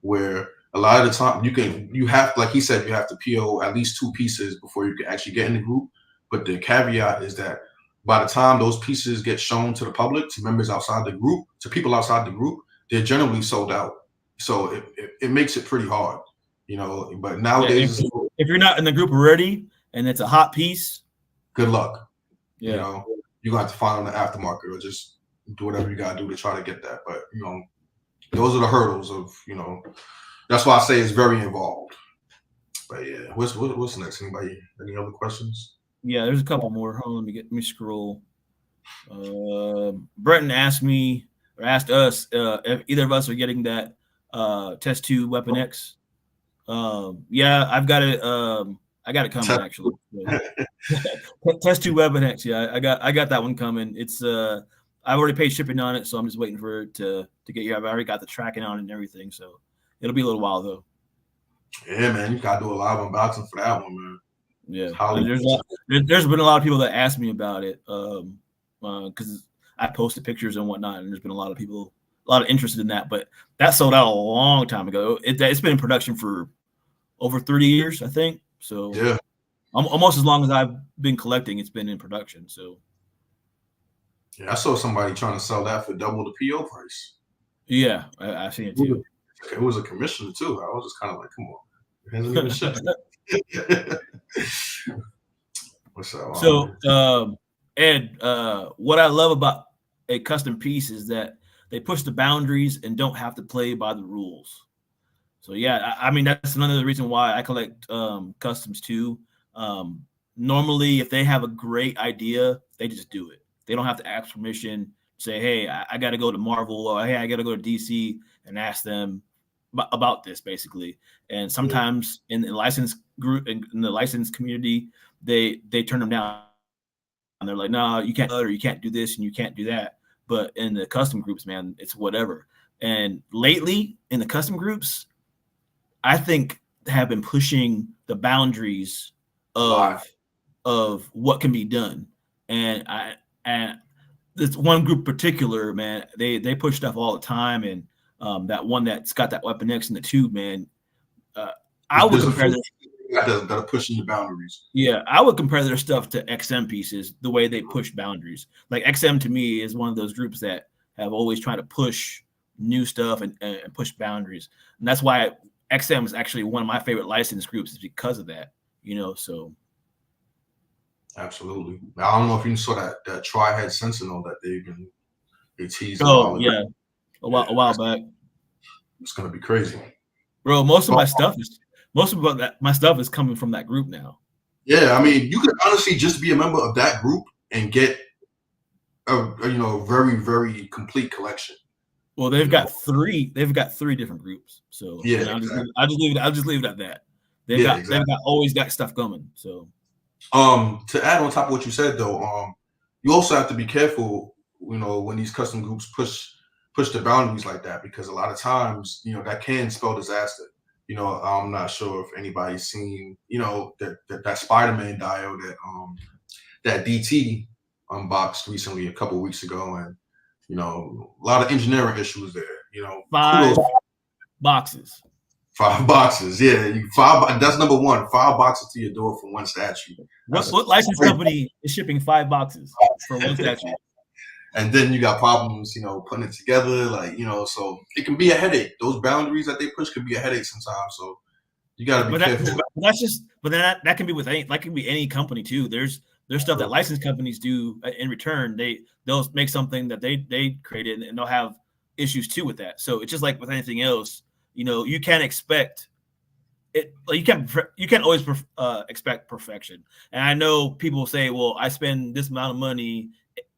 where a lot of the time you have, like he said, you have to PO at least 2 pieces before you can actually get in the group. But the caveat is that by the time those pieces get shown to the public, to members outside the group, to people outside the group, they're generally sold out. So it makes it pretty hard, But nowadays, if you're not in the group already and it's a hot piece, good luck. Yeah. You're gonna have to find on the aftermarket or just do whatever you gotta do to try to get that. But those are the hurdles of, you know, that's why I say it's very involved. But yeah, what's next? Anybody? Any other questions? Yeah, there's a couple more. Hold on, let me scroll. Breton asked me or asked us if either of us are getting that Test 2 Weapon X. Yeah, I've got it. I got it coming actually. Test 2 Weapon X. Yeah, I got that one coming. It's I've already paid shipping on it, so I'm just waiting for it to get here. I've already got the tracking on it and everything, so it'll be a little while though. Yeah, man, you gotta do a live unboxing for that one, man. Yeah, there's been a lot of people that asked me about it because I posted pictures and whatnot, and there's been a lot of people, a lot of interested in that. But that sold out a long time ago. It's been in production for over 30 years, I think. So yeah, almost as long as I've been collecting, it's been in production. So yeah, I saw somebody trying to sell that for double the PO price. Yeah, I've seen it too. It was a commissioner too. I was just kind of like, come on, it hasn't even shipped. What's up? So, Ed, what I love about a custom piece is that they push the boundaries and don't have to play by the rules. So yeah, I mean that's another reason why I collect customs too. Normally, if they have a great idea, they just do it. They don't have to ask permission. Say, hey, I got to go to Marvel, or hey, I got to go to DC and ask them about this, basically. And sometimes in the license group, in the license community, they turn them down. And they're like, no, you can't, or you can't do this and you can't do that. But in the custom groups, man, it's whatever. And lately in the custom groups, I think have been pushing the boundaries of what can be done. And this one group in particular, man, they push stuff all the time. And that one that's got that Weapon X in the tube, man, I would compare this that are pushing the boundaries. Yeah, I would compare their stuff to XM pieces, the way they push boundaries. Like XM to me is one of those groups that have always tried to push new stuff and push boundaries. And that's why XM is actually one of my favorite license groups, is because of that, so. Absolutely. I don't know if you saw that Tri-Head Sentinel that they teased. Oh, yeah. A while back. It's going to be crazy. Bro, most of my stuff is coming from that group now. Yeah, I mean, you could honestly just be a member of that group and get a very, very complete collection. Well, they've got three different groups. So yeah, I'll just leave it at that. They've always got stuff coming. So to add on top of what you said though, you also have to be careful, when these custom groups push the boundaries like that, because a lot of times, that can spell disaster. I'm not sure if anybody's seen, that Spider-Man dial that DT unboxed recently a couple of weeks ago, and a lot of engineering issues there. 5 boxes. 5 boxes, yeah. That's number one. 5 boxes to your door for one statue. What license company is shipping 5 boxes for one statue? And then you got problems, putting it together, so it can be a headache. Those boundaries that they push can be a headache sometimes. So you got to be careful. But that can be with any company too. There's stuff that license companies do in return. They'll make something that they created, and they'll have issues too with that. So it's just like with anything else. You can't expect it. You can't always expect perfection. And I know people say, well, I spend this amount of money,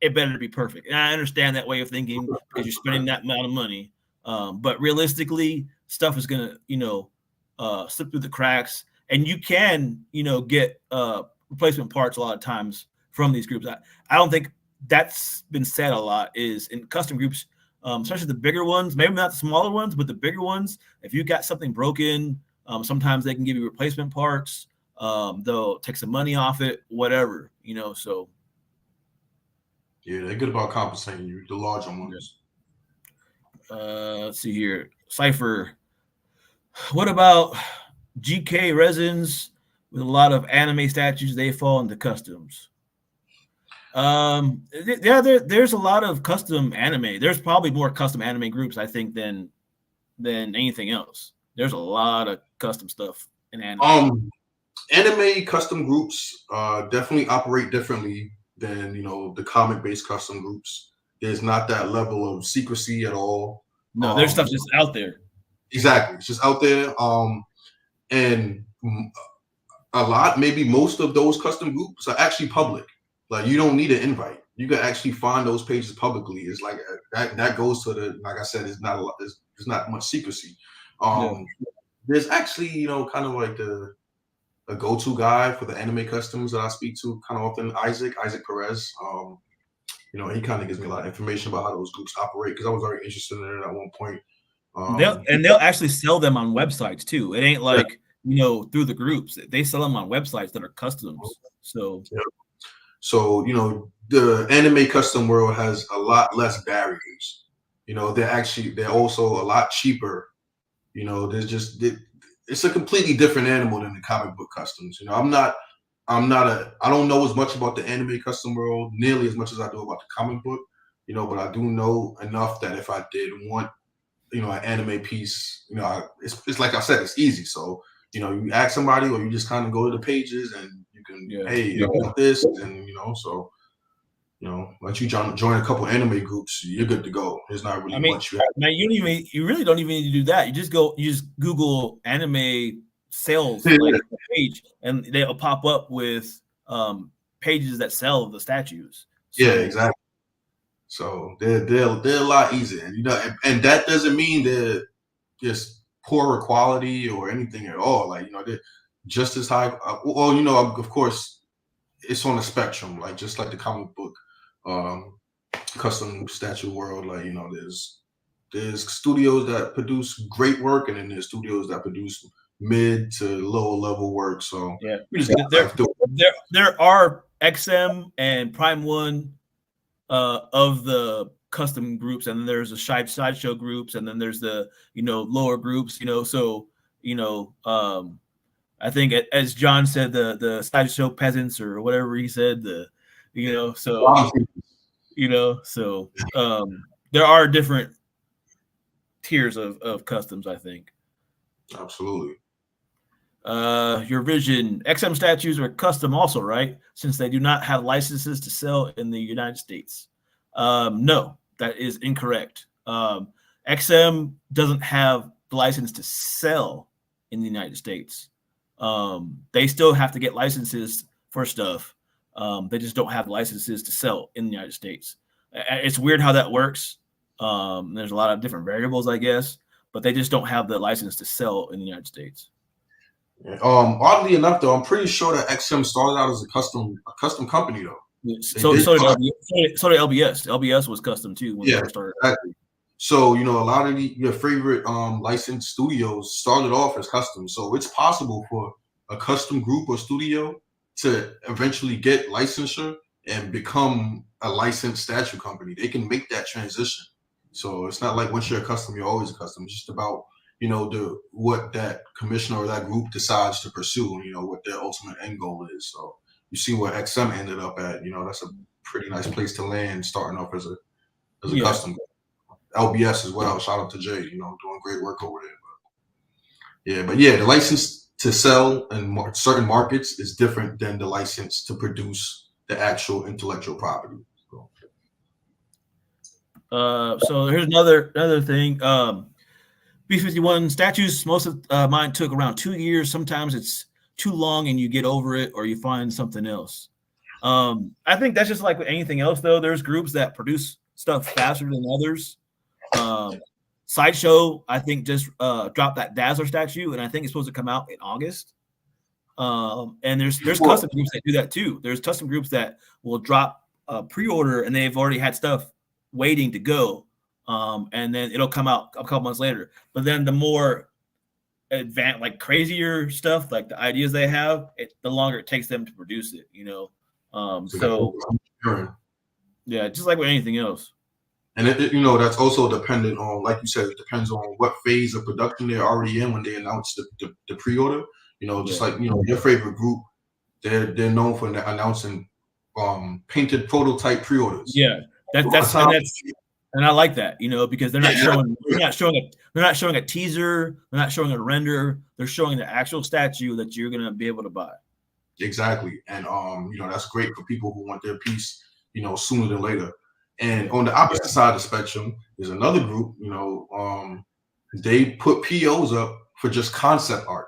it better be perfect. And I understand that way of thinking because you're spending that amount of money. But realistically, stuff is gonna, slip through the cracks, and you can, get replacement parts a lot of times from these groups. I don't think that's been said a lot. Is in custom groups, especially the bigger ones, maybe not the smaller ones, but the bigger ones. If you got something broken, sometimes they can give you replacement parts. They'll take some money off it, whatever, So. Yeah, they're good about compensating you, the larger ones. Let's see here. Cypher. What about GK resins with a lot of anime statues? They fall into customs. Yeah, there's a lot of custom anime. There's probably more custom anime groups, I think, than anything else. There's a lot of custom stuff in anime. Anime custom groups definitely operate differently than the comic-based custom groups. There's not that level of secrecy at all. No, there's stuff just out there. Exactly, it's just out there. And a lot, maybe most of those custom groups are actually public. Like you don't need an invite. You can actually find those pages publicly. It's like that goes to the, like I said, it's not a lot. There's not much secrecy. There's actually, kind of like a go-to guy for the anime customs that I speak to kind of often, Isaac Perez. He kind of gives me a lot of information about how those groups operate because I was very interested in it at one point. They'll actually sell them on websites too. It ain't like through the groups. They sell them on websites that are customs. So the anime custom world has a lot less barriers. They're also a lot cheaper. It's a completely different animal than the comic book customs. I don't know as much about the anime custom world nearly as much as I do about the comic book, but I do know enough that if I did want, an anime piece, it's like I said, it's easy. So, you ask somebody or you just kind of go to the pages and you can, I want this, and, so, once you join a couple anime groups, you're good to go. There's not really much. You really don't even need to do that. You just Google anime sales page, and they'll pop up with pages that sell the statues. So, yeah, exactly. So they're a lot easier, and that doesn't mean they're just poorer quality or anything at all. Like they're just as high. Of course, it's on a spectrum, like just like the comic book custom statue world. Like there's studios that produce great work, and then there's studios that produce mid to low level work. So there are XM and Prime One of the custom groups, and then there's the sideshow groups, and then there's the lower groups. So I think as John said, the sideshow peasants or whatever he said, there are different tiers of customs, I think. Absolutely. Your Vision XM statues are custom also, right? Since they do not have licenses to sell in the United States. No, that is incorrect. XM doesn't have the license to sell in the United States. They still have to get licenses for stuff. They just don't have licenses to sell in the United States. It's weird how that works. There's a lot of different variables, I guess, but they just don't have the license to sell in the United States. Oddly enough, though, I'm pretty sure that XM started out as a custom company, though. So did LBS. LBS was custom too when they first started. Exactly. So a lot of your favorite licensed studios started off as custom. So it's possible for a custom group or studio to eventually get licensure and become a licensed statue company. They can make that transition. So it's not like once you're a custom, you're always a custom. It's just about what that commissioner or that group decides to pursue, what their ultimate end goal is. So you see where XM ended up at, that's a pretty nice place to land, starting off as a custom. LBS as well. Shout out to Jay, doing great work over there. But the license to sell in certain markets is different than the license to produce the actual intellectual property. So here's another thing. B51 statues, most of mine took around 2 years. Sometimes it's too long and you get over it or you find something else. I think that's just like with anything else, though. There's groups that produce stuff faster than others. Sideshow, I think, just dropped that Dazzler statue, and I think it's supposed to come out in August. And there's custom groups that do that too. There's custom groups that will drop a pre-order and they've already had stuff waiting to go. And then it'll come out a couple months later. But then the more advanced, like crazier stuff, like the ideas they have, the longer it takes them to produce it, just like with anything else. And that's also dependent on, like you said, it depends on what phase of production they're already in when they announce the pre-order. Like your favorite group, they're known for announcing painted prototype pre-orders. Yeah, and I like that, because they're not showing a teaser, they're not showing a render, they're showing the actual statue that you're gonna be able to buy. Exactly, and that's great for people who want their piece, sooner than later. And on the opposite side of the spectrum, there's another group, they put POs up for just concept art.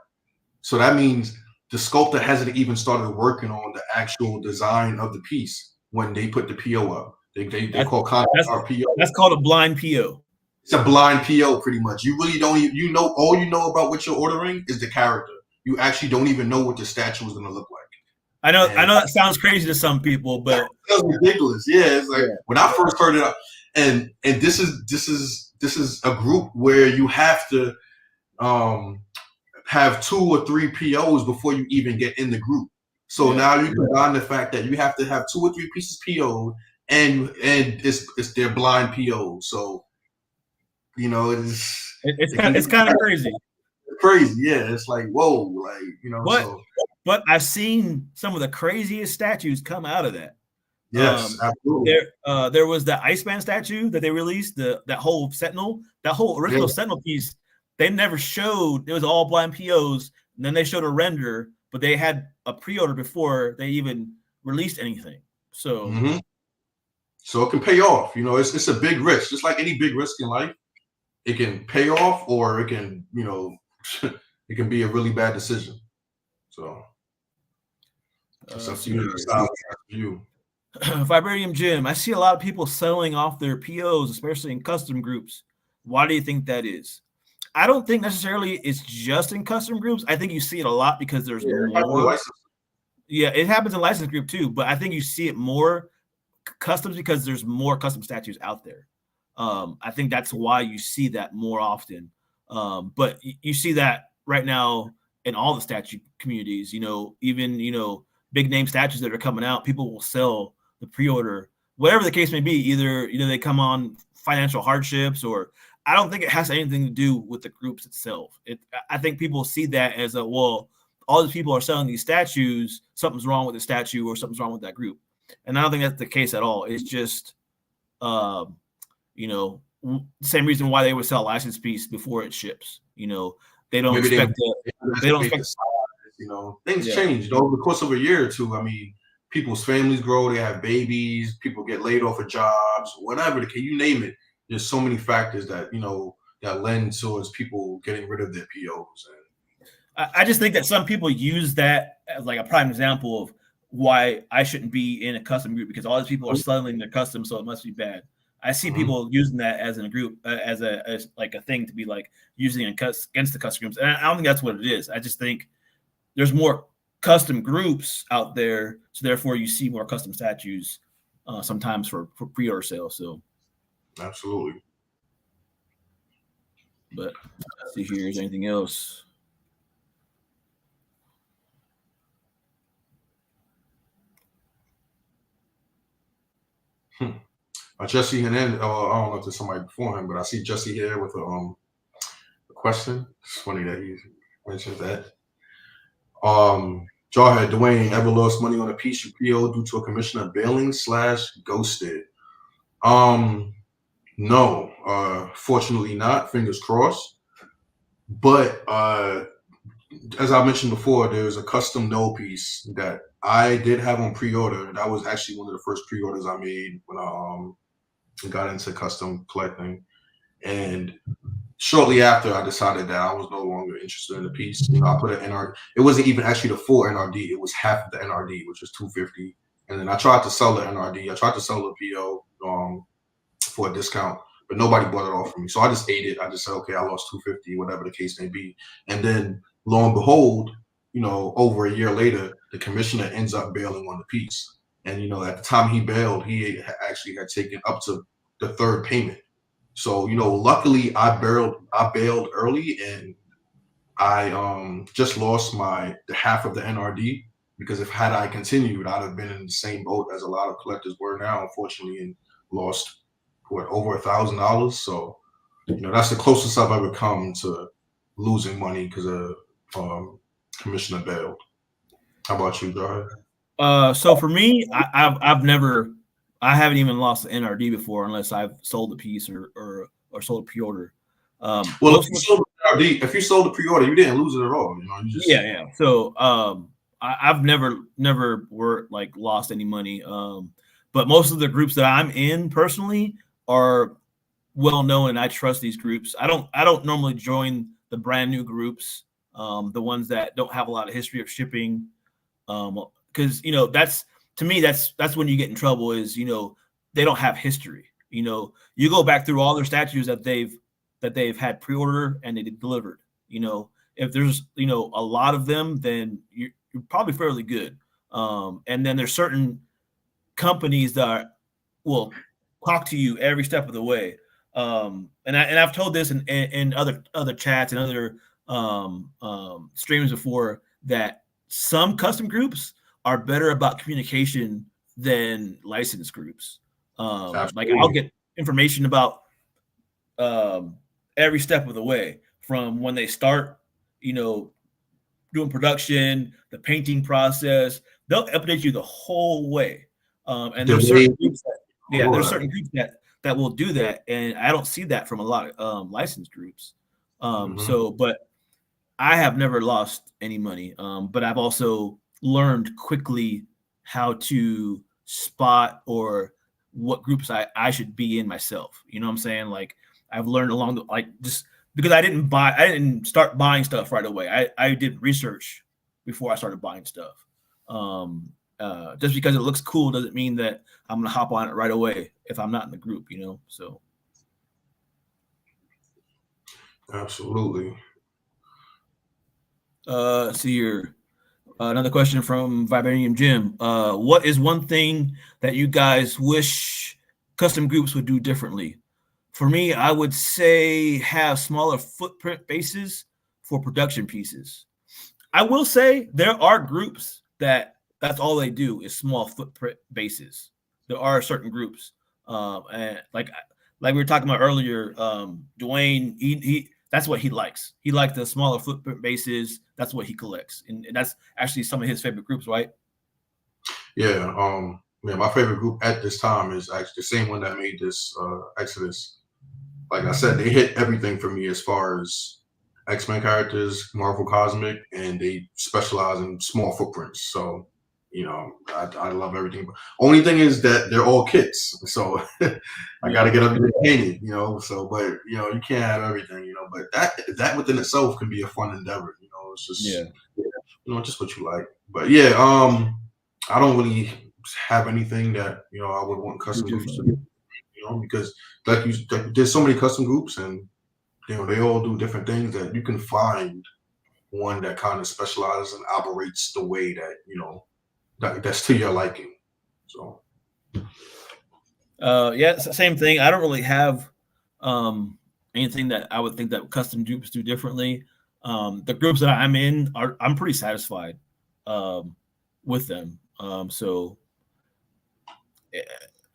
So that means the sculptor hasn't even started working on the actual design of the piece when they put the PO up. They call concept art PO. That's called a blind PO. It's a blind PO, pretty much. You really don't even, all you know about what you're ordering is the character. You actually don't even know what the statue is going to look like. I know that sounds crazy to some people, but that's ridiculous. Yeah, it's like when I first heard it, and this is a group where you have to have 2 or 3 POs before you even get in the group. So now you combine the fact that you have to have 2 or 3 pieces PO, and it's their blind PO. So it's kind of crazy. Crazy, yeah. It's like whoa, like But I've seen some of the craziest statues come out of that. Yes, absolutely. There was the Iceman statue that they released, that whole Sentinel, that whole original Sentinel piece. They never showed. It was all blind POs, and then they showed a render, but they had a pre-order before they even released anything. So, so it can pay off. It's a big risk, just like any big risk in life. It can pay off, or it can, it can be a really bad decision. So. It's up to you. Vibranium Jim, I see a lot of people selling off their POs, especially in custom groups. Why do you think that is? I don't think necessarily it's just in custom groups. I think you see it a lot because there's more. Yeah, it happens in license group too, but I think you see it more customs because there's more custom statues out there. I think that's why you see that more often. But you see that right now in all the statue communities, even big name statues that are coming out, people will sell the pre-order, whatever the case may be. Either they come on financial hardships, or I don't think it has anything to do with the groups itself. I think people see that as all these people are selling these statues, something's wrong with the statue or something's wrong with that group. And I don't think that's the case at all. It's just same reason why they would sell a license piece before it ships. They don't expect things change over the course of a year or two. I mean, people's families grow, they have babies, people get laid off of jobs, whatever. You name it. There's so many factors that that lend towards people getting rid of their POs. I just think that some people use that as like a prime example of why I shouldn't be in a custom group, because all these people are selling their custom, so it must be bad. I see people using that as in a group, as like a thing to be like using against the custom groups. And I don't think that's what it is. I just think there's more custom groups out there, so therefore you see more custom statues sometimes for pre-order sales. So absolutely. But let's see here, is anything else? Jesse, and then I don't know if there's somebody before him, but I see Jesse here with a question. It's funny that he mentioned that. Jawhead, Dwayne, ever lost money on a piece you PO due to a commissioner bailing / ghosted? No, fortunately not. Fingers crossed. But as I mentioned before, there's a custom no piece that I did have on pre-order. That was actually one of the first pre-orders I made when I got into custom collecting. And shortly after, I decided that I was no longer interested in the piece. I put an NRD. It wasn't even actually the full NRD. It was half of the NRD, which was $250. And then I tried to sell the NRD. I tried to sell the PO for a discount, but nobody bought it off of me. So I just ate it. I just said, okay, I lost $250, whatever the case may be. And then lo and behold, over a year later, the commissioner ends up bailing on the piece. And, at the time he bailed, he actually had taken up to the 3rd payment. So, luckily I bailed early, and I just lost the half of the NRD, because had I continued, I'd have been in the same boat as a lot of collectors were now, unfortunately, and lost over $1,000. So, that's the closest I've ever come to losing money because of commissioner bailed. How about you, Jawhead? So for me, I haven't even lost the NRD before, unless I've sold a piece or sold a pre-order. Well, if you sold the pre-order, you didn't lose it at all. So I've never lost any money. But most of the groups that I'm in personally are well known, and I trust these groups. I don't normally join the brand new groups, the ones that don't have a lot of history of shipping, because that's, to me, that's when you get in trouble. Is they don't have history. You go back through all their statues that they've had pre-order and they delivered. If there's a lot of them, then you're probably fairly good. And then there's certain companies that will talk to you every step of the way. And I've told this in other chats and other streams before, that some custom groups are better about communication than licensed groups. Like I'll get information about every step of the way, from when they start, doing production, the painting process. They'll update you the whole way. And there's certain groups that will do that, and I don't see that from a lot of licensed groups. So, but I have never lost any money. But I've also learned quickly how to spot or what groups I should be in myself. You know what I'm saying? Like, I've learned along the, just because I didn't start buying stuff right away. I did research before I started buying stuff. Just because it looks cool doesn't mean that I'm gonna hop on it right away if I'm not in the group, So absolutely. See here. Another question from Vibranium Jim. What is one thing that you guys wish custom groups would do differently? For me, I would say have smaller footprint bases for production pieces. I will say there are groups that's all they do is small footprint bases. There are certain groups, and like we were talking about earlier, Dwayne, he that's what he likes. He likes the smaller footprint bases. That's what he collects, and that's actually some of his favorite groups, right? Yeah. My favorite group at this time is actually the same one that made this Exodus. Like I said, they hit everything for me as far as X-Men characters, Marvel Cosmic, and they specialize in small footprints. So, I love everything. Only thing is that they're all kits. So I got to get up to the painted, So, but, you can't have everything, But that within itself can be a fun endeavor, It's just, just what you like. But yeah, I don't really have anything that, I would want custom groups to do, because there's so many custom groups, and they all do different things, that you can find one that kind of specializes and operates the way that that's to your liking. So it's the same thing. I don't really have anything that I would think that custom groups do differently. The groups that I'm in I'm pretty satisfied with them. So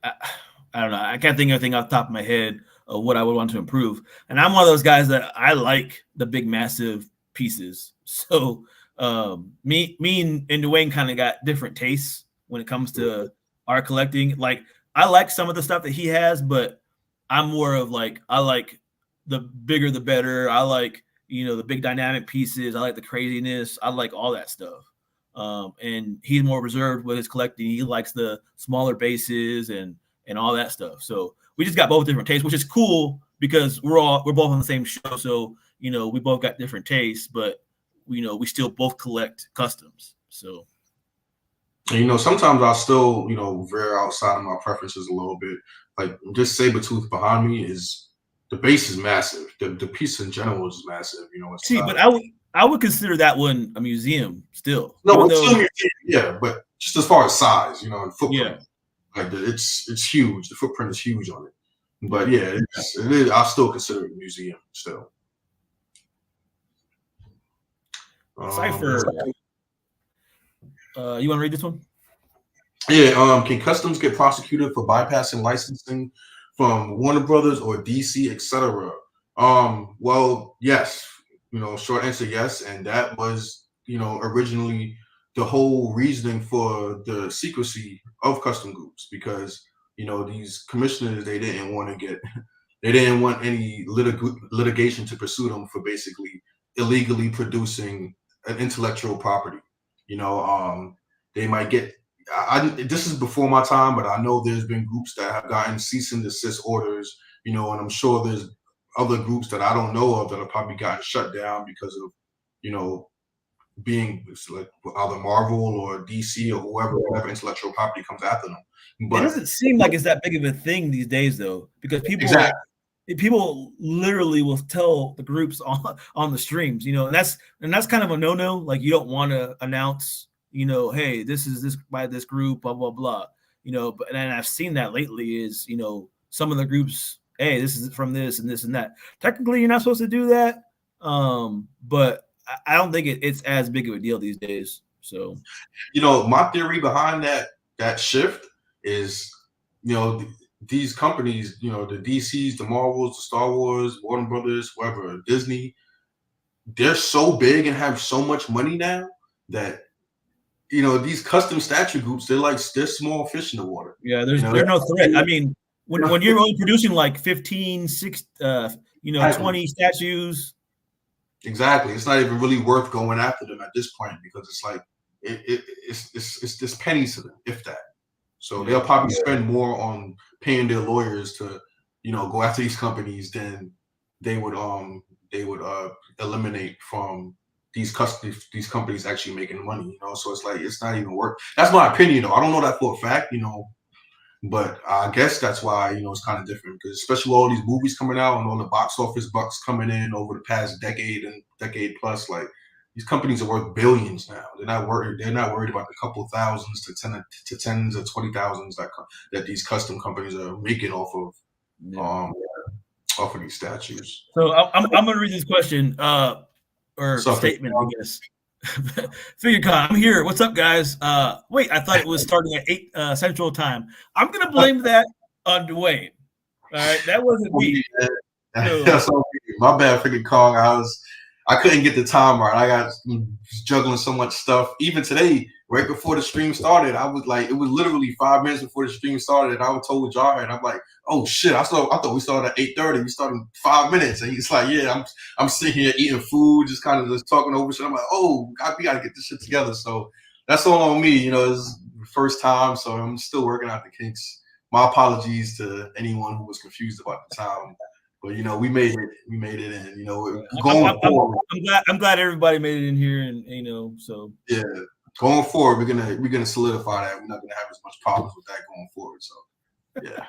I don't know. I can't think of anything off the top of my head of what I would want to improve. And I'm one of those guys that I like the big, massive pieces. So me and Dwayne kind of got different tastes when it comes to our collecting. Like, I like some of the stuff that he has, but I'm more of like, I like the bigger the better. I like, the big dynamic pieces. I like the craziness. I like all that stuff. And he's more reserved with his collecting. He likes the smaller bases and all that stuff. So we just got both different tastes, which is cool because we're both on the same show. So, we both got different tastes, but we still both collect customs. So, and, sometimes I'll still, veer outside of my preferences a little bit. Like, just Sabretooth behind me the base is massive. The piece in general is massive, but I would consider that one a museum still. No, it's still a museum, yeah, but just as far as size, and footprint. Yeah. Like, it's huge. The footprint is huge on it. But yeah, it is. I still consider it a museum still. Cypher, you want to read this one? Yeah. Can customs get prosecuted for bypassing licensing from Warner Brothers or DC, etc.? Well, yes. Short answer, yes. And that was, originally the whole reasoning for the secrecy of custom groups, because these commissioners, they didn't want any litigation to pursue them for basically illegally producing an intellectual property. They might get this is before my time, but I know there's been groups that have gotten cease and desist orders, and I'm sure there's other groups that I don't know of that have probably gotten shut down because of, you know, being like either Marvel or DC or whoever intellectual property comes after them. But it doesn't seem like it's that big of a thing these days, though, because people literally will tell the groups on the streams, and that's kind of a no-no. Like, you don't want to announce, hey, this is this by this group, blah blah blah. But and I've seen that lately is some of the groups, hey, this is from this and this and that. Technically, you're not supposed to do that, but I don't think it's as big of a deal these days. So, my theory behind that shift is, these companies, the DCs, the Marvels, the Star Wars, Warner Brothers, whoever, Disney, they're so big and have so much money now that, these custom statue groups, they're small fish in the water. Yeah, there's no threat. I mean, when you're only producing like 15, 6, 20 statues. Exactly. It's not even really worth going after them at this point, because it's like it's just pennies to them, if that. So they'll probably spend more on paying their lawyers to, go after these companies than they would eliminate from these companies actually making money. So it's like it's not even worth. That's my opinion, though. I don't know that for a fact, but I guess that's why it's kind of different, because especially with all these movies coming out and all the box office bucks coming in over the past decade and decade plus, like, these companies are worth billions now. They're not worried about the couple thousands to tens of 20,000s that these custom companies are making off of these statues. So I'm gonna read this question or statement, I guess. FigureCon, I'm here. What's up, guys? Wait, I thought it was starting at 8 Central Time. I'm gonna blame that on Dwayne. All right, that wasn't me. My bad, FigureCon. I couldn't get the time right. I got juggling so much stuff. Even today, right before the stream started, I was like, it was literally 5 minutes before the stream started. I was told Jar, and I'm like, oh shit! I thought we started at 8:30. We started in 5 minutes, and he's like, yeah, I'm sitting here eating food, just kind of just talking over shit. I'm like, oh, we gotta get this shit together. So that's all on me. It's the first time, so I'm still working out the kinks. My apologies to anyone who was confused about the time. But we made it. We made it in. Going forward, I'm glad everybody made it in here, and so yeah. Going forward, we're gonna solidify that. We're not gonna have as much problems with that going forward. So yeah.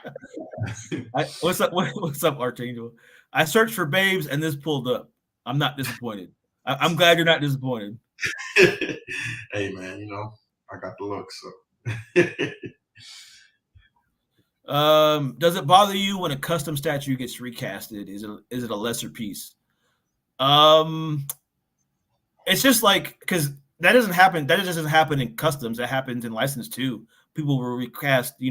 What's up? What's up, Archangel? I searched for babes, and this pulled up. I'm not disappointed. I'm glad you're not disappointed. Hey man, I got the look. So. Does it bother you when a custom statue gets recasted? Is it a lesser piece? It's just like, because that doesn't happen. That doesn't happen in customs. That happens in license too. People will recast,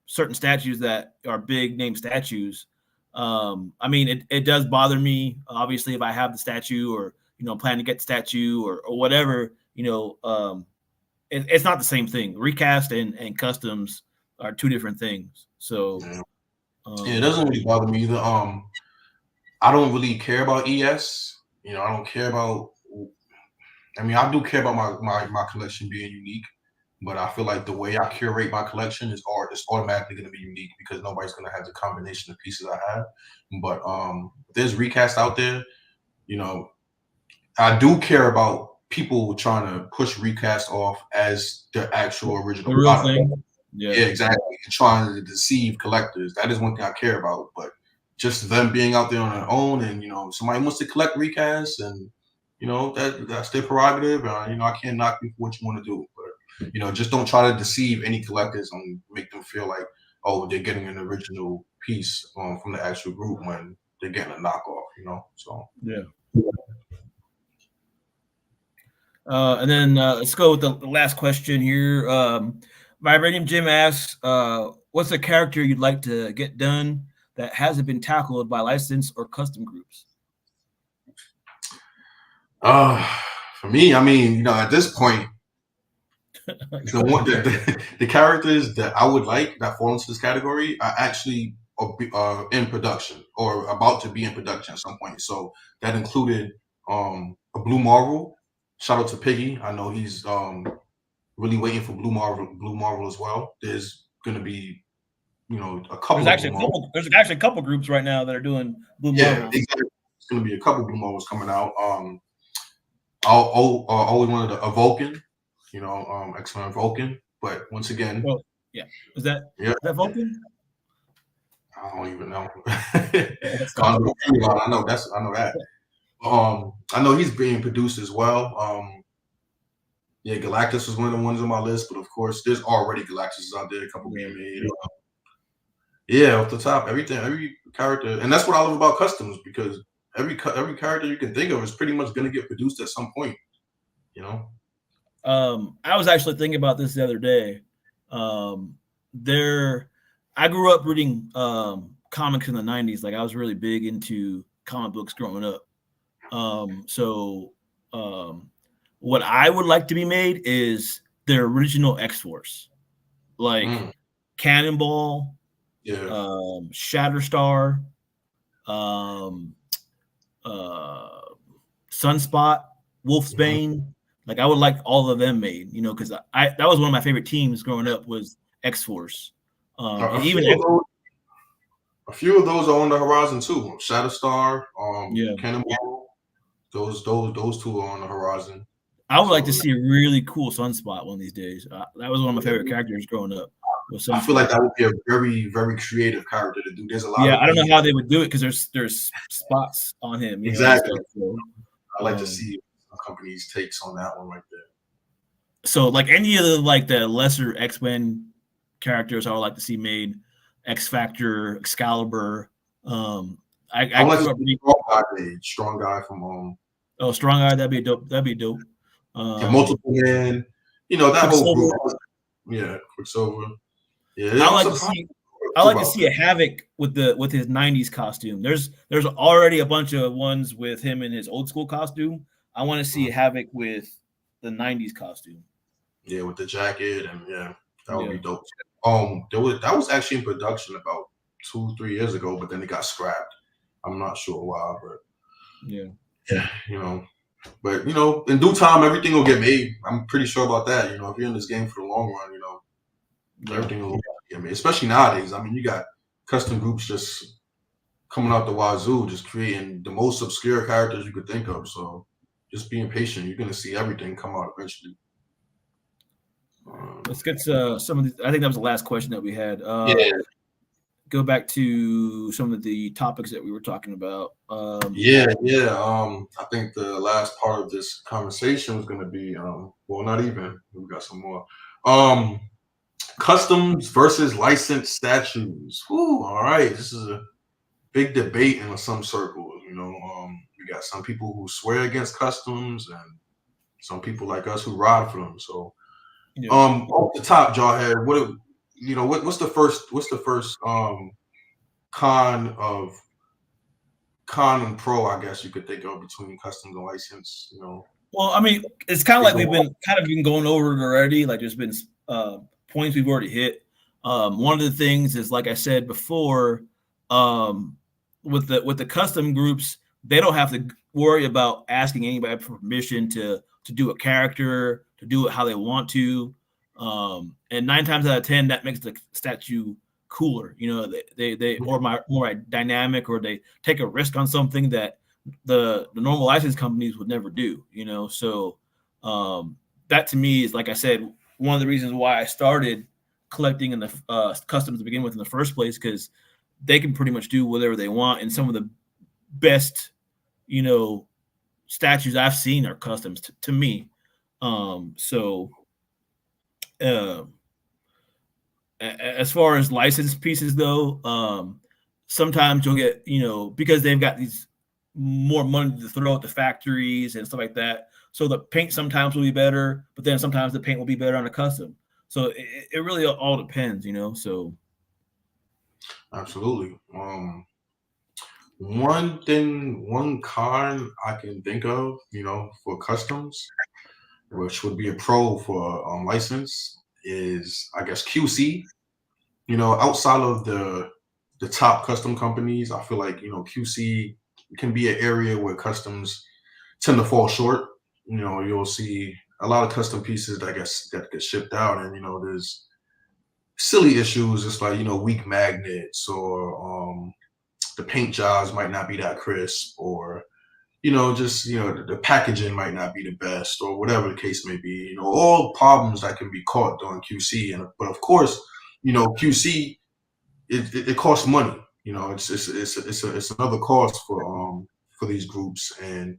certain statues that are big name statues. I mean, it does bother me, obviously, if I have the statue or plan to get the statue or whatever. It's not the same thing. Recast and customs are two different things. So it doesn't really bother me either. I don't really care about ES. I don't care about. I mean, I do care about my collection being unique, but I feel like the way I curate my collection is automatically going to be unique, because nobody's going to have the combination of pieces I have. But if there's recast out there, I do care about people trying to push recast off as the actual original the real thing. Yeah, exactly. And trying to deceive collectors. That is one thing I care about. But just them being out there on their own, and somebody wants to collect recasts, and that's their prerogative. I can't knock you for what you want to do. But just don't try to deceive any collectors and make them feel like, oh, they're getting an original piece from the actual group when they're getting a knockoff. So yeah. And then let's go with the last question here. Vibranium Jim asks, what's a character you'd like to get done that hasn't been tackled by license or custom groups? For me, I mean, at this point, the characters that I would like that fall into this category are actually in production or about to be in production at some point. So that included a Blue Marvel. Shout out to Piggy. I know he's really waiting for Blue Marvel as well. There's going to be, a couple There's of actually Blue Marvel. there's actually a couple groups right now that are doing Blue Yeah, Marvels. exactly. It's going to be a couple Blue Marvels coming out. I always wanted a Vulcan, X-Men Vulcan. But once again, Well, yeah, is that Vulcan? I don't even know. That's not Congo, I know that. I know he's being produced as well. Yeah, Galactus was one of the ones on my list, but of course, there's already Galactus out there, a couple being made. Yeah, off the top, every character, and that's what I love about customs because every character you can think of is pretty much going to get produced at some point. I was actually thinking about this the other day. I grew up reading comics in the 90s. Like I was really big into comic books growing up. What I would like to be made is the original X-Force, like Cannonball, Shatterstar, Sunspot, Wolfsbane. Like I would like all of them made, because that was one of my favorite teams growing up was X-Force. A few of those are on the horizon too. Shatterstar, Cannonball. Those two are on the horizon. I would like to see a really cool Sunspot one of these days. That was one of my favorite characters growing up. I feel like that would be a very, very creative character to do. There's a lot. Yeah, I don't know how they would do it because there's spots on him. Exactly. I like to see a company's takes on that one right there. So, like any of the lesser X-Men characters, I would like to see made. X Factor, Excalibur. I like to see Strong Guy from home. Oh, Strong Guy, that'd be dope. Multiple Man, that whole group. Yeah, Quicksilver. Yeah, I like to see a Havoc with his 90s costume. There's already a bunch of ones with him in his old school costume. I want to see a Havoc with the 90s costume. Yeah, with the jacket and that would be dope. That was actually in production about 2-3 years ago, but then it got scrapped. I'm not sure why, but but in due time everything will get made. I'm pretty sure about that. If you're in this game for the long run, everything will get made. Especially nowadays. I mean, you got custom groups just coming out the wazoo, just creating the most obscure characters you could think of. So just being patient, you're gonna see everything come out eventually. Let's get some of these. I think that was the last question that we had. Go back to some of the topics that we were talking about. I think the last part of this conversation was going to be, not even. We got some more. Customs versus licensed statues. All right. This is a big debate in some circles. We got some people who swear against customs and some people like us who ride for them. So, off the top, Jawhead, what's the first con and pro, I guess you could think of, between customs and license? Well, I mean, it's kind of like we've been going over it already. Like there's been points we've already hit. One of the things is, like I said before, with the custom groups, they don't have to worry about asking anybody for permission to do a character, to do it how they want to. And 9 times out of 10, that makes the statue cooler. They more dynamic, or they take a risk on something that the normal license companies would never do. So that to me is, like I said, one of the reasons why I started collecting in the customs to begin with in the first place, because they can pretty much do whatever they want, and some of the best statues I've seen are customs to me. As far as licensed pieces though, sometimes you'll get, because they've got these more money to throw at the factories and stuff like that. So the paint sometimes will be better, but then sometimes the paint will be better on a custom. So it really all depends, so. Absolutely. One con I can think of, for customs, which would be a pro for license, is, I guess, QC. Outside of the top custom companies, I feel like QC can be an area where customs tend to fall short. You'll see a lot of custom pieces that get shipped out, and there's silly issues. It's like weak magnets, or the paint jobs might not be that crisp, or just the packaging might not be the best, or whatever the case may be. All problems that can be caught during QC, but of course, QC it costs money. It's another cost for these groups. And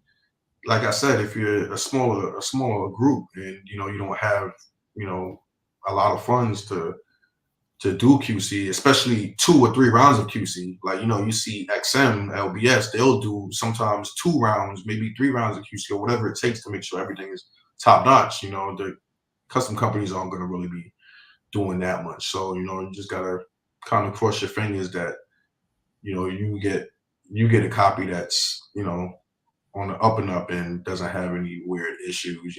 like I said, if you're a smaller group, and you don't have a lot of funds to do QC, especially 2 or 3 rounds of QC. Like, you see XM, LBS, they'll do sometimes 2 rounds, maybe 3 rounds of QC, or whatever it takes to make sure everything is top notch. The custom companies aren't going to really be doing that much. So, you just got to kind of cross your fingers that, you get a copy that's, on the up and up and doesn't have any weird issues.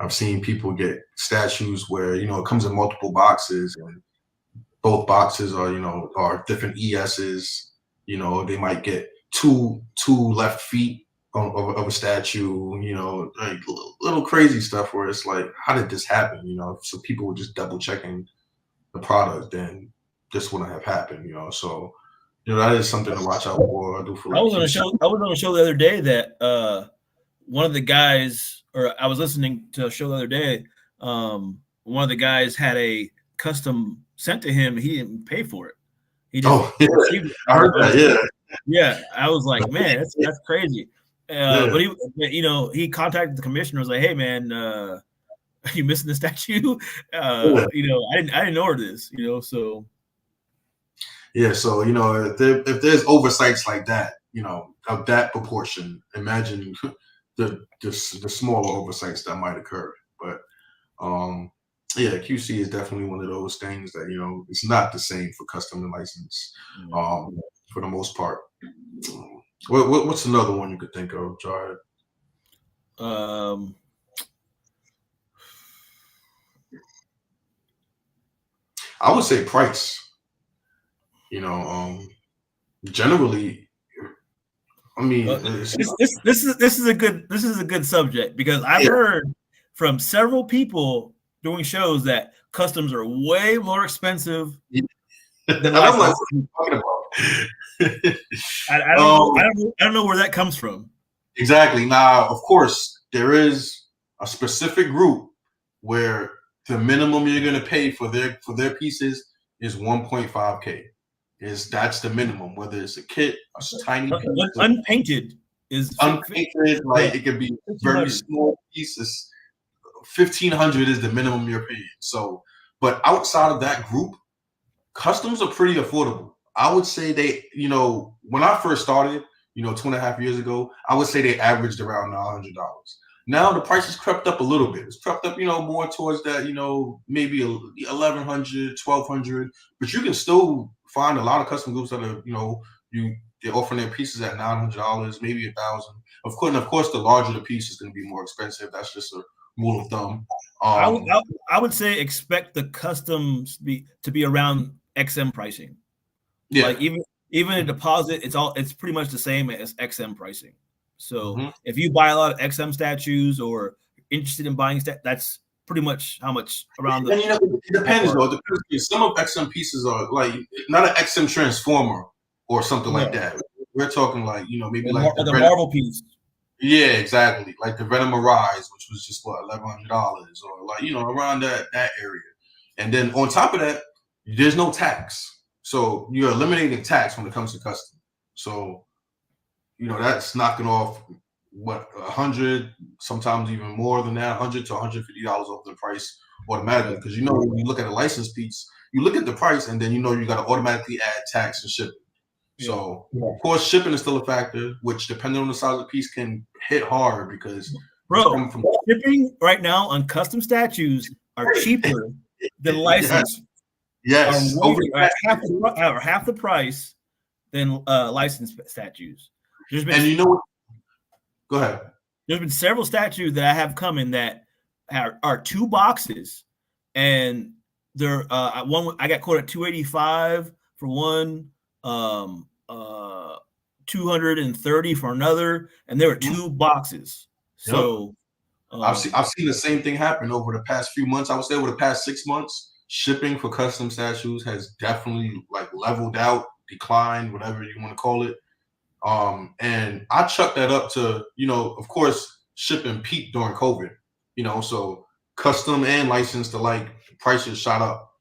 I've seen people get statues where it comes in multiple boxes, and both boxes are different ESs. They might get two left feet of a statue. Like little crazy stuff where it's like, how did this happen? So people were just double checking the product, and this wouldn't have happened. So that is something to watch out for. I was on a show the other day that one of the guys, or I was listening to a show the other day. One of the guys had a custom sent to him. He didn't pay for it. He just I heard that. Yeah. I was like, man, that's crazy. But he contacted the commissioner. Was like, hey, man, are you missing the statue? I didn't order this. So. Yeah, so if there's oversights like that, of that proportion, imagine the smaller oversights that might occur. But yeah, QC is definitely one of those things that it's not the same for custom and license, for the most part. What's another one you could think of, Jared? I would say price. Generally, I mean, this is a good subject, because I've heard from several people doing shows that customs are way more expensive than I'm like, what are you talking about? I don't know where that comes from. Exactly. Now, of course, there is a specific group where the minimum you're going to pay for their pieces is 1.5K. That's the minimum, whether it's a kit, a tiny piece, unpainted is unpainted. Like, it could be very small pieces. 1,500 is the minimum you're paying. So, but outside of that group, customs are pretty affordable. I would say they, when I first started, 2.5 years ago, I would say they averaged around $900. Now the prices crept up a little bit. It's crept up, more towards that, maybe 1,100, 1,200. But you can still find a lot of custom groups that are, they're offering their pieces at $900, maybe $1,000. Of course, the larger the piece is going to be more expensive. That's just a rule of thumb. I would say expect the customs to be around XM pricing. Yeah, like even a deposit, it's pretty much the same as XM pricing. So if you buy a lot of XM statues or interested in buying that's pretty much how much around the. And it depends though. It depends. Some of XM pieces are like not an XM transformer or something like that. We're talking like maybe like the Marvel piece. Yeah, exactly. Like the Venom Arise, which was just $1,100, or like around that area. And then on top of that, there's no tax, so you're eliminating tax when it comes to custom. So that's knocking off what, 100, sometimes even more than that, $100 to $150 off the price automatically. Because when you look at a license piece, you look at the price, and then you got to automatically add tax and shipping. So of course, shipping is still a factor, which depending on the size of the piece can hit hard, because shipping right now on custom statues are cheaper than license. Yes, half the price than licensed statues. Go ahead. There's been several statues that I have come in that are 2 boxes, and they're one. I got quoted $285 for one, 230 for another, and there were 2 boxes. Yep. So I've seen the same thing happen over the past few months. I would say over the past 6 months, shipping for custom statues has definitely like leveled out, declined, whatever you want to call it. And I chuck that up to, of course, shipping peaked during COVID, so custom and licensed alike, prices shot up.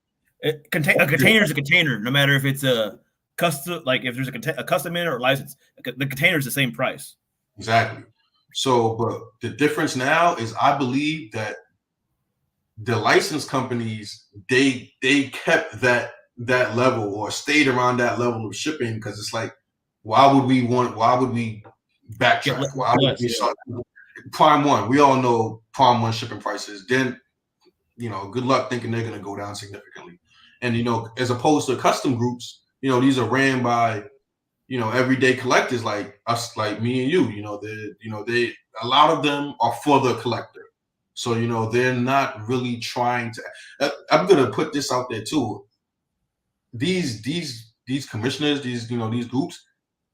a container is a container, no matter if it's a custom, like if there's a custom in or license, the container is the same price. Exactly. So, but the difference now is I believe that the license companies, they kept that level or stayed around that level of shipping because it's like, why would we backtrack? Why would we start Prime One? We all know Prime One shipping prices. Then, good luck thinking they're going to go down significantly. And as opposed to custom groups, these are ran by everyday collectors like us, like me and you. They a lot of them are for the collector. So, they're not really trying to. I'm gonna put this out there too. These commissioners, these groups,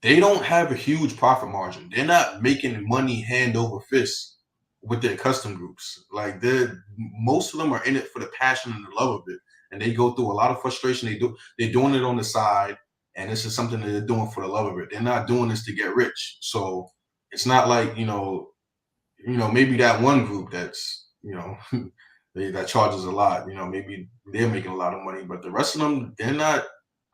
they don't have a huge profit margin. They're not making money hand over fist with their custom groups. Like most of them are in it for the passion and the love of it, and they go through a lot of frustration. They're doing it on the side, and this is something that they're doing for the love of it. They're not doing this to get rich. So it's not like maybe that one group that's that charges a lot, maybe they're making a lot of money, but the rest of them, they're not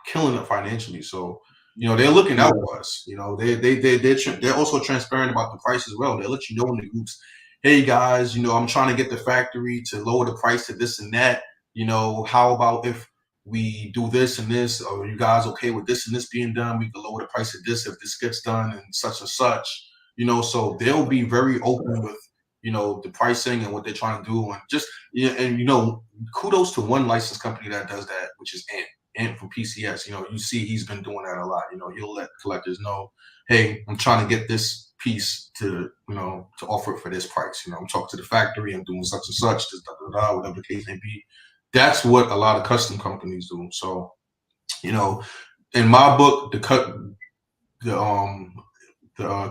killing it financially. So they're looking out for us. They're also transparent about the price as well. They let you know in the groups, hey guys, I'm trying to get the factory to lower the price to this and that. How about if we do this and this? Are you guys okay with this and this being done? We can lower the price of this if this gets done and such and such. So they'll be very open with the pricing and what they're trying to do, and just kudos to one license company that does that, which is Ant from PCS. You see he's been doing that a lot. He'll let collectors know, hey, I'm trying to get this piece to to offer it for this price. I'm talking to the factory, I'm doing such and such, just whatever the case may be. That's what a lot of custom companies do. So in my book, the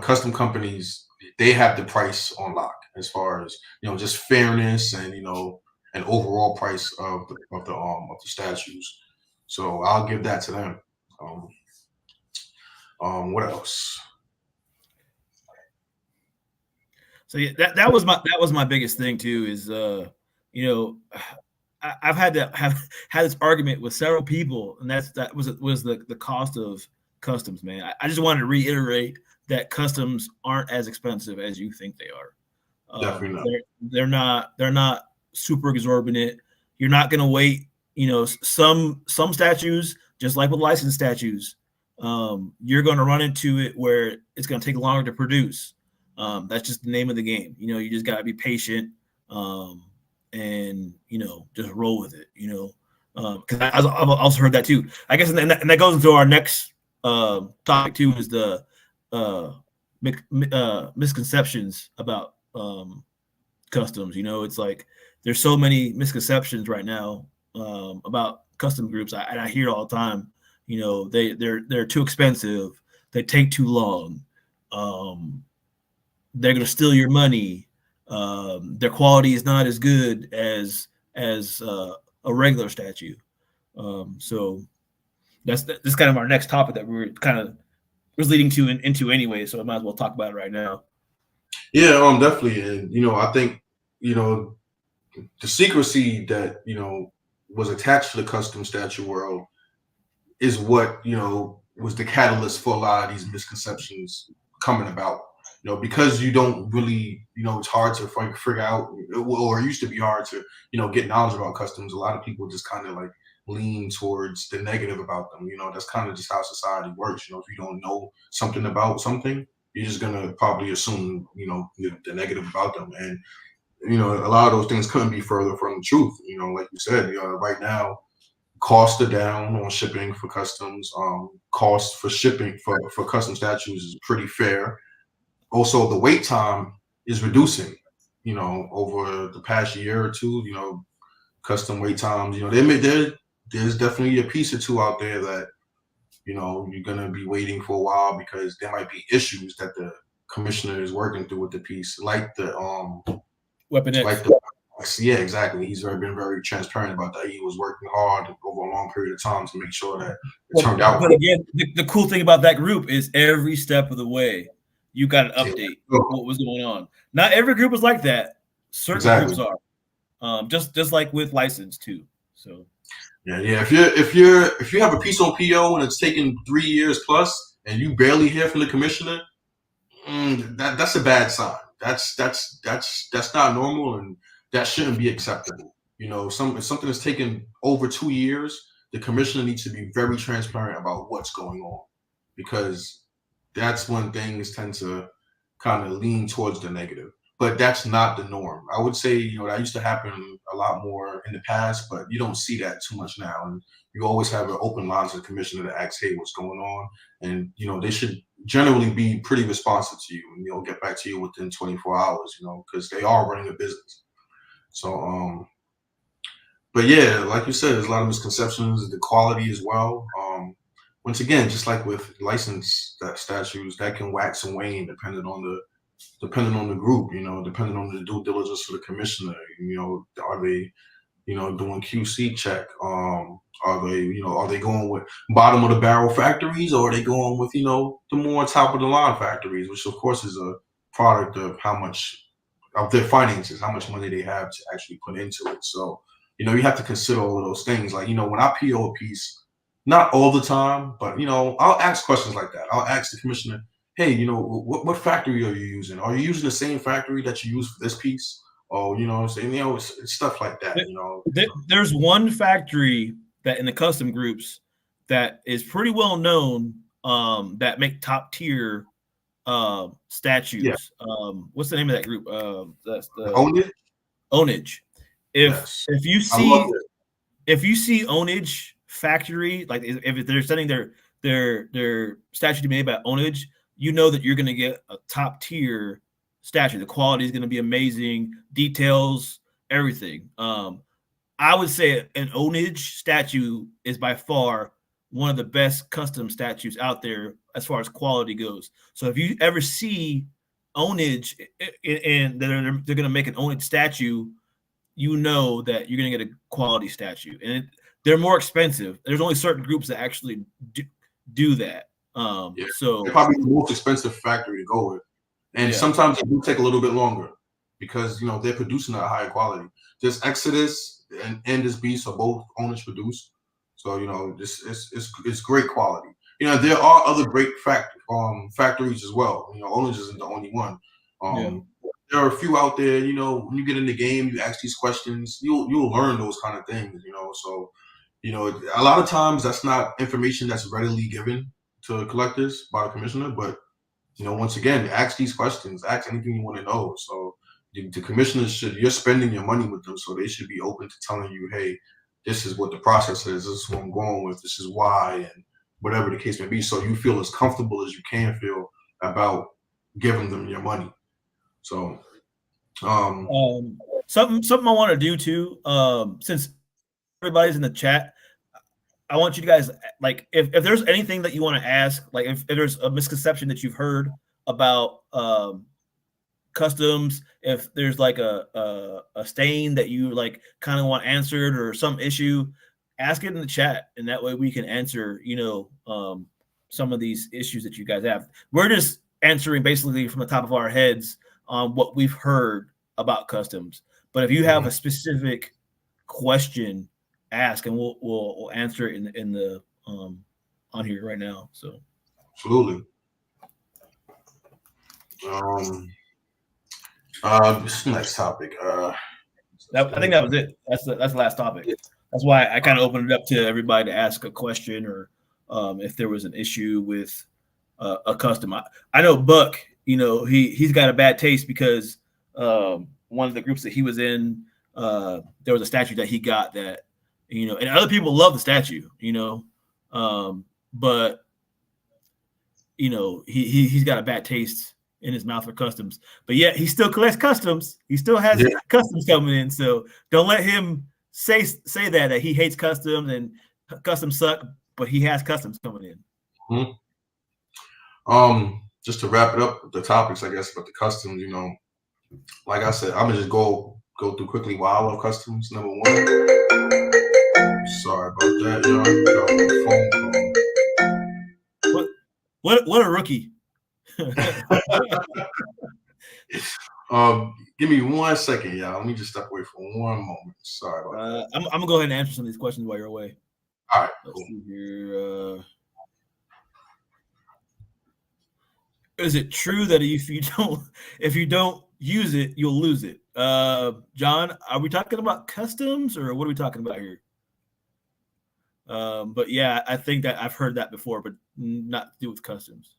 custom companies, they have the price on lock as far as just fairness and an overall price of the statues. So I'll give that to them. What else? So yeah, that was my biggest thing too. Is I've had to have this argument with several people, and that was the cost of customs, man. I just wanted to reiterate that customs aren't as expensive as you think they are. Definitely not. They're not super exorbitant. You're not going to wait. Some statues, just like with licensed statues, you're going to run into it where it's going to take longer to produce. That's just the name of the game. You just got to be patient, and just roll with it. Because I've also heard that too. I guess, and that goes into our next topic too, is the misconceptions about customs. It's like there's so many misconceptions right now about custom groups. I hear all the time. They're too expensive. They take too long. They're gonna steal your money. Their quality is not as good as a regular statue. So that's kind of our next topic that we're kind of was leading to into anyway. So I might as well talk about it right now. Yeah, definitely. And I think the secrecy that was attached to the custom statue world is what was the catalyst for a lot of these misconceptions coming about. Because you don't really, it's hard to figure out, or it used to be hard to, get knowledge about customs. A lot of people just kind of like lean towards the negative about them. That's kind of just how society works. If you don't know something about something, you're just gonna probably assume, the negative about them. And a lot of those things couldn't be further from the truth. Like you said, right now, costs are down on shipping for customs. Cost for shipping for custom statues is pretty fair. Also, the wait time is reducing. Over the past year or two, custom wait times. There's definitely a piece or two out there that you're gonna be waiting for a while because there might be issues that the commissioner is working through with the piece, like the Weapon X. like the yeah, exactly. He's been very transparent about that. He was working hard over a long period of time to make sure that it turned out. But again, the cool thing about that group is every step of the way, you got an update what was going on. Not every group is like that. Certain groups are. Just like with license too. So yeah. If you have a piece on PO and it's taken 3 years plus and you barely hear from the commissioner, that's a bad sign. That's not normal, and that shouldn't be acceptable. You know, if something is taken over 2 years, the commissioner needs to be very transparent about what's going on, because that's when things tend to kind of lean towards the negative. But that's not the norm. I would say, you know, that used to happen a lot more in the past, but you don't see that too much now. And you always have an open line to the commissioner to ask, hey, what's going on? And, you know, they should generally be pretty responsive to you, and, you know, get back to you within 24 hours, you know, because they are running a business. So, but yeah, like you said, there's a lot of misconceptions, the quality as well. Once again, just like with license statutes, that can wax and wane depending on the group, you know, depending on the due diligence for the commissioner. You know, are they, you know, doing QC check? Are they going with bottom of the barrel factories, or are they going with, you know, the more top of the line factories, which of course is a product of how much of their finances, how much money they have to actually put into it. So, you know, you have to consider all of those things. Like, you know, when I PO a piece, not all the time, but, you know, I'll ask questions like that. I'll ask the commissioner, hey, you know, what factory are you using? Are you using the same factory that you use for this piece? Or, you know what I'm saying? You know, it's stuff like that, you know. There's one factory that in the custom groups that is pretty well known, that make top tier statues. Yeah. What's the name of that group? That's the Ownage. If you see Ownage factory, like if they're sending their statue to be made by Ownage, you know that you're going to get a top tier statue. The quality is going to be amazing, details, everything. I would say an Ownage statue is by far one of the best custom statues out there as far as quality goes. So if you ever see Ownage and they're going to make an Ownage statue, you know that you're going to get a quality statue. And they're more expensive. There's only certain groups that actually do that. So they're probably the most expensive factory to go with. And sometimes it will take a little bit longer because, you know, they're producing at a higher quality. This Exodus and this Beast are both Ownage produced. So, you know, it's great quality. You know, there are other great factories as well. You know, Ownage isn't the only one. There are a few out there. You know, when you get in the game, you ask these questions, you'll learn those kind of things. You know, so, you know, a lot of times that's not information that's readily given to collectors by the commissioner. But, you know, once again, ask these questions, ask anything you want to know. So the commissioners you're spending your money with them, so they should be open to telling you, hey, this is what the process is. This is what I'm going with. This is why, and whatever the case may be. So you feel as comfortable as you can feel about giving them your money. So, something I want to do too, since everybody's in the chat, I want you guys, like, if there's anything that you want to ask, like if there's a misconception that you've heard about customs, if there's like a stain that you like kind of want answered or some issue, ask it in the chat, and that way we can answer, you know, some of these issues that you guys have. We're just answering basically from the top of our heads on what we've heard about customs. But if you have a specific question, ask, and we'll answer it in the on here right now. So absolutely. This next topic. I think that was it. That's the last topic. That's why I kind of opened it up to everybody to ask a question, or if there was an issue with a custom. I know Buck, you know, he's got a bad taste because one of the groups that he was in, there was a statue that he got that, you know, and other people love the statue, you know, but you know, he's got a bad taste in his mouth for customs, but yet he still collects customs. He still has customs coming in. So don't let him say that he hates customs and customs suck, but he has customs coming in. just to wrap it up, the topics, I guess, but the customs, like I said, I'm gonna just go through quickly why I love customs. Number one, sorry about that, y'all. Got a phone call. What a rookie. Give me 1 second, y'all. Let me just step away for one moment. Sorry about that. I'm gonna go ahead and answer some of these questions while you're away. All right, let's see here. Is it true that if you don't use it, you'll lose it? John, are we talking about customs or what are we talking about here? But yeah, I think that I've heard that before, but not to do with customs.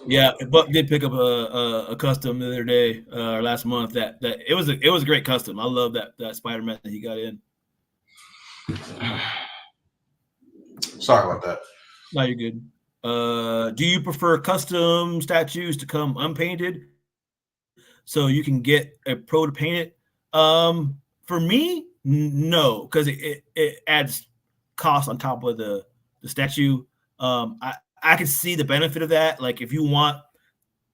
Yeah, Buck did pick up a custom the other day, or last month. That it was a great custom. I love that Spider-Man that he got in. Sorry about that. No, you're good. Do you prefer custom statues to come unpainted so you can get a pro to paint it? For me, no, because it adds cost on top of the statue. I can see the benefit of that. Like if you want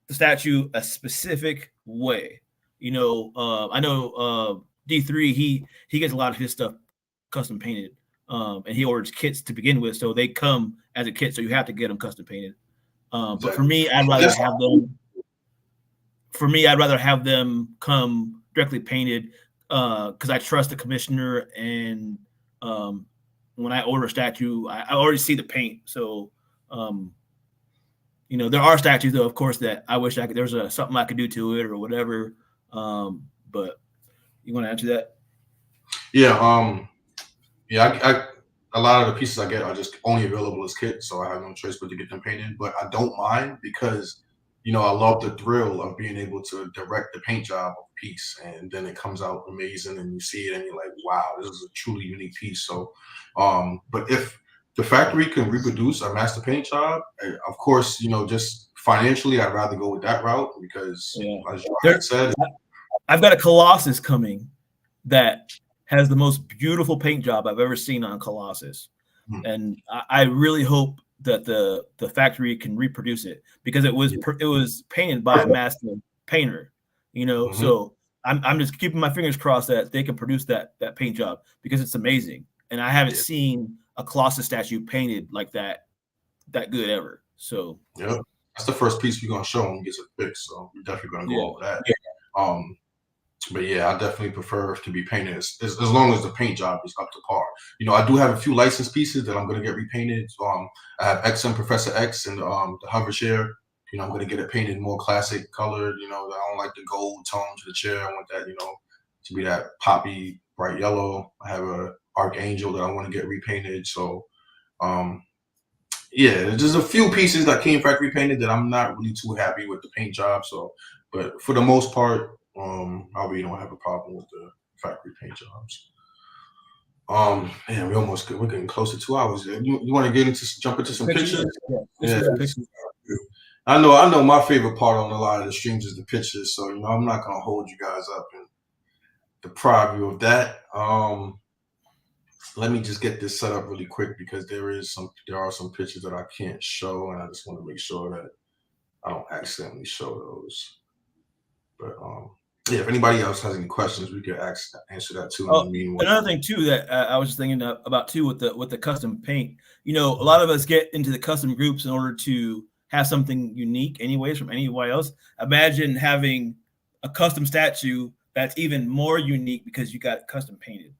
the statue a specific way, I know D3 he gets a lot of his stuff custom painted, and he orders kits to begin with, so they come as a kit, so you have to get them custom painted. Exactly. But for me, I'd rather have them come directly painted because I trust the commissioner, and when I order a statue, I already see the paint. So, there are statues though, of course, that I wish I could. There's something I could do to it or whatever. But you want to answer that? Yeah. Yeah. A lot of the pieces I get are just only available as kits, so I have no choice but to get them painted. But I don't mind because, I love the thrill of being able to direct the paint job of a piece, and then it comes out amazing, and you see it, and you're like, wow, this is a truly unique piece. So, but if the factory can reproduce a master paint job, of course, just financially, I'd rather go with that route because, as you said, I've got a Colossus coming that has the most beautiful paint job I've ever seen on Colossus. Mm-hmm. And I really hope that the factory can reproduce it because it was painted by a master painter, Mm-hmm. So I'm just keeping my fingers crossed that they can produce that paint job because it's amazing. And I haven't seen a Colossus statue painted like that good ever. So yeah, that's the first piece we're gonna show when we get it fixed. So we're definitely gonna go over that. Yeah. But yeah, I definitely prefer to be painted as long as the paint job is up to par. I do have a few licensed pieces that I'm going to get repainted. So, I have XM Professor X and the hover chair. I'm going to get it painted more classic colored. I don't like the gold tone to the chair. I want that, to be that poppy bright yellow. I have a Archangel that I want to get repainted. So, yeah, there's just a few pieces that came factory painted that I'm not really too happy with the paint job. So, but for the most part, I really don't have a problem with the factory paint jobs. Man, we're getting close to 2 hours. You want to jump into some pictures? Yeah. I know my favorite part on a lot of the streams is the pictures. So, I'm not going to hold you guys up and deprive you of that. Let me just get this set up really quick because there are some pictures that I can't show, and I just want to make sure that I don't accidentally show those. But yeah, if anybody else has any questions, we could answer that too. Another thing too that I was just thinking about too with the custom paint. A lot of us get into the custom groups in order to have something unique, anyways, from anybody else. Imagine having a custom statue that's even more unique because you got it custom painted.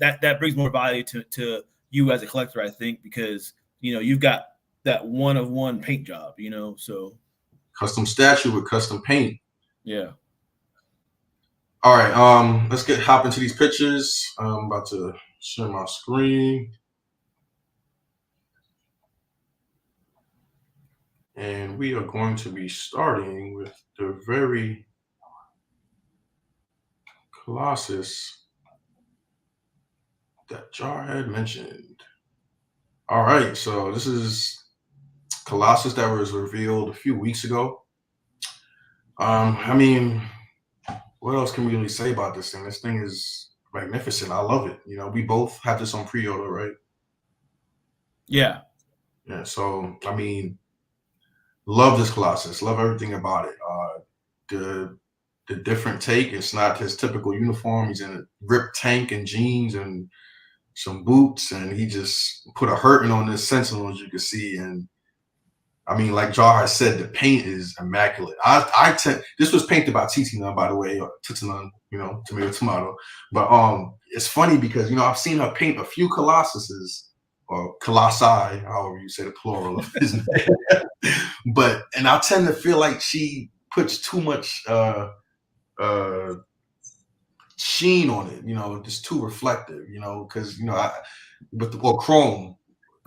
That brings more value to you as a collector, I think, because you've got that one of one paint job. So custom statue with custom paint. Yeah. All right. Let's hop into these pictures. I'm about to share my screen. And we are going to be starting with the very Colossus that Jar had mentioned. All right. So this is Colossus that was revealed a few weeks ago. I mean, what else can we really say about this thing? This thing is magnificent. I love it. You know, we both had this on pre-order, right? Yeah. Yeah. So I mean, love this Colossus. Love everything about it. The the different take. It's not his typical uniform. He's in a ripped tank and jeans and some boots, and he just put a hurting on this Sentinel, as you can see. And I mean, like Jar has said, the paint is immaculate. This was painted by TT Nunn, by the way, or Titinon, you know, tomato. But it's funny because I've seen her paint a few Colossuses or Colossi, however you say the plural of his name. And I tend to feel like she puts too much sheen on it, just too reflective, because or chrome.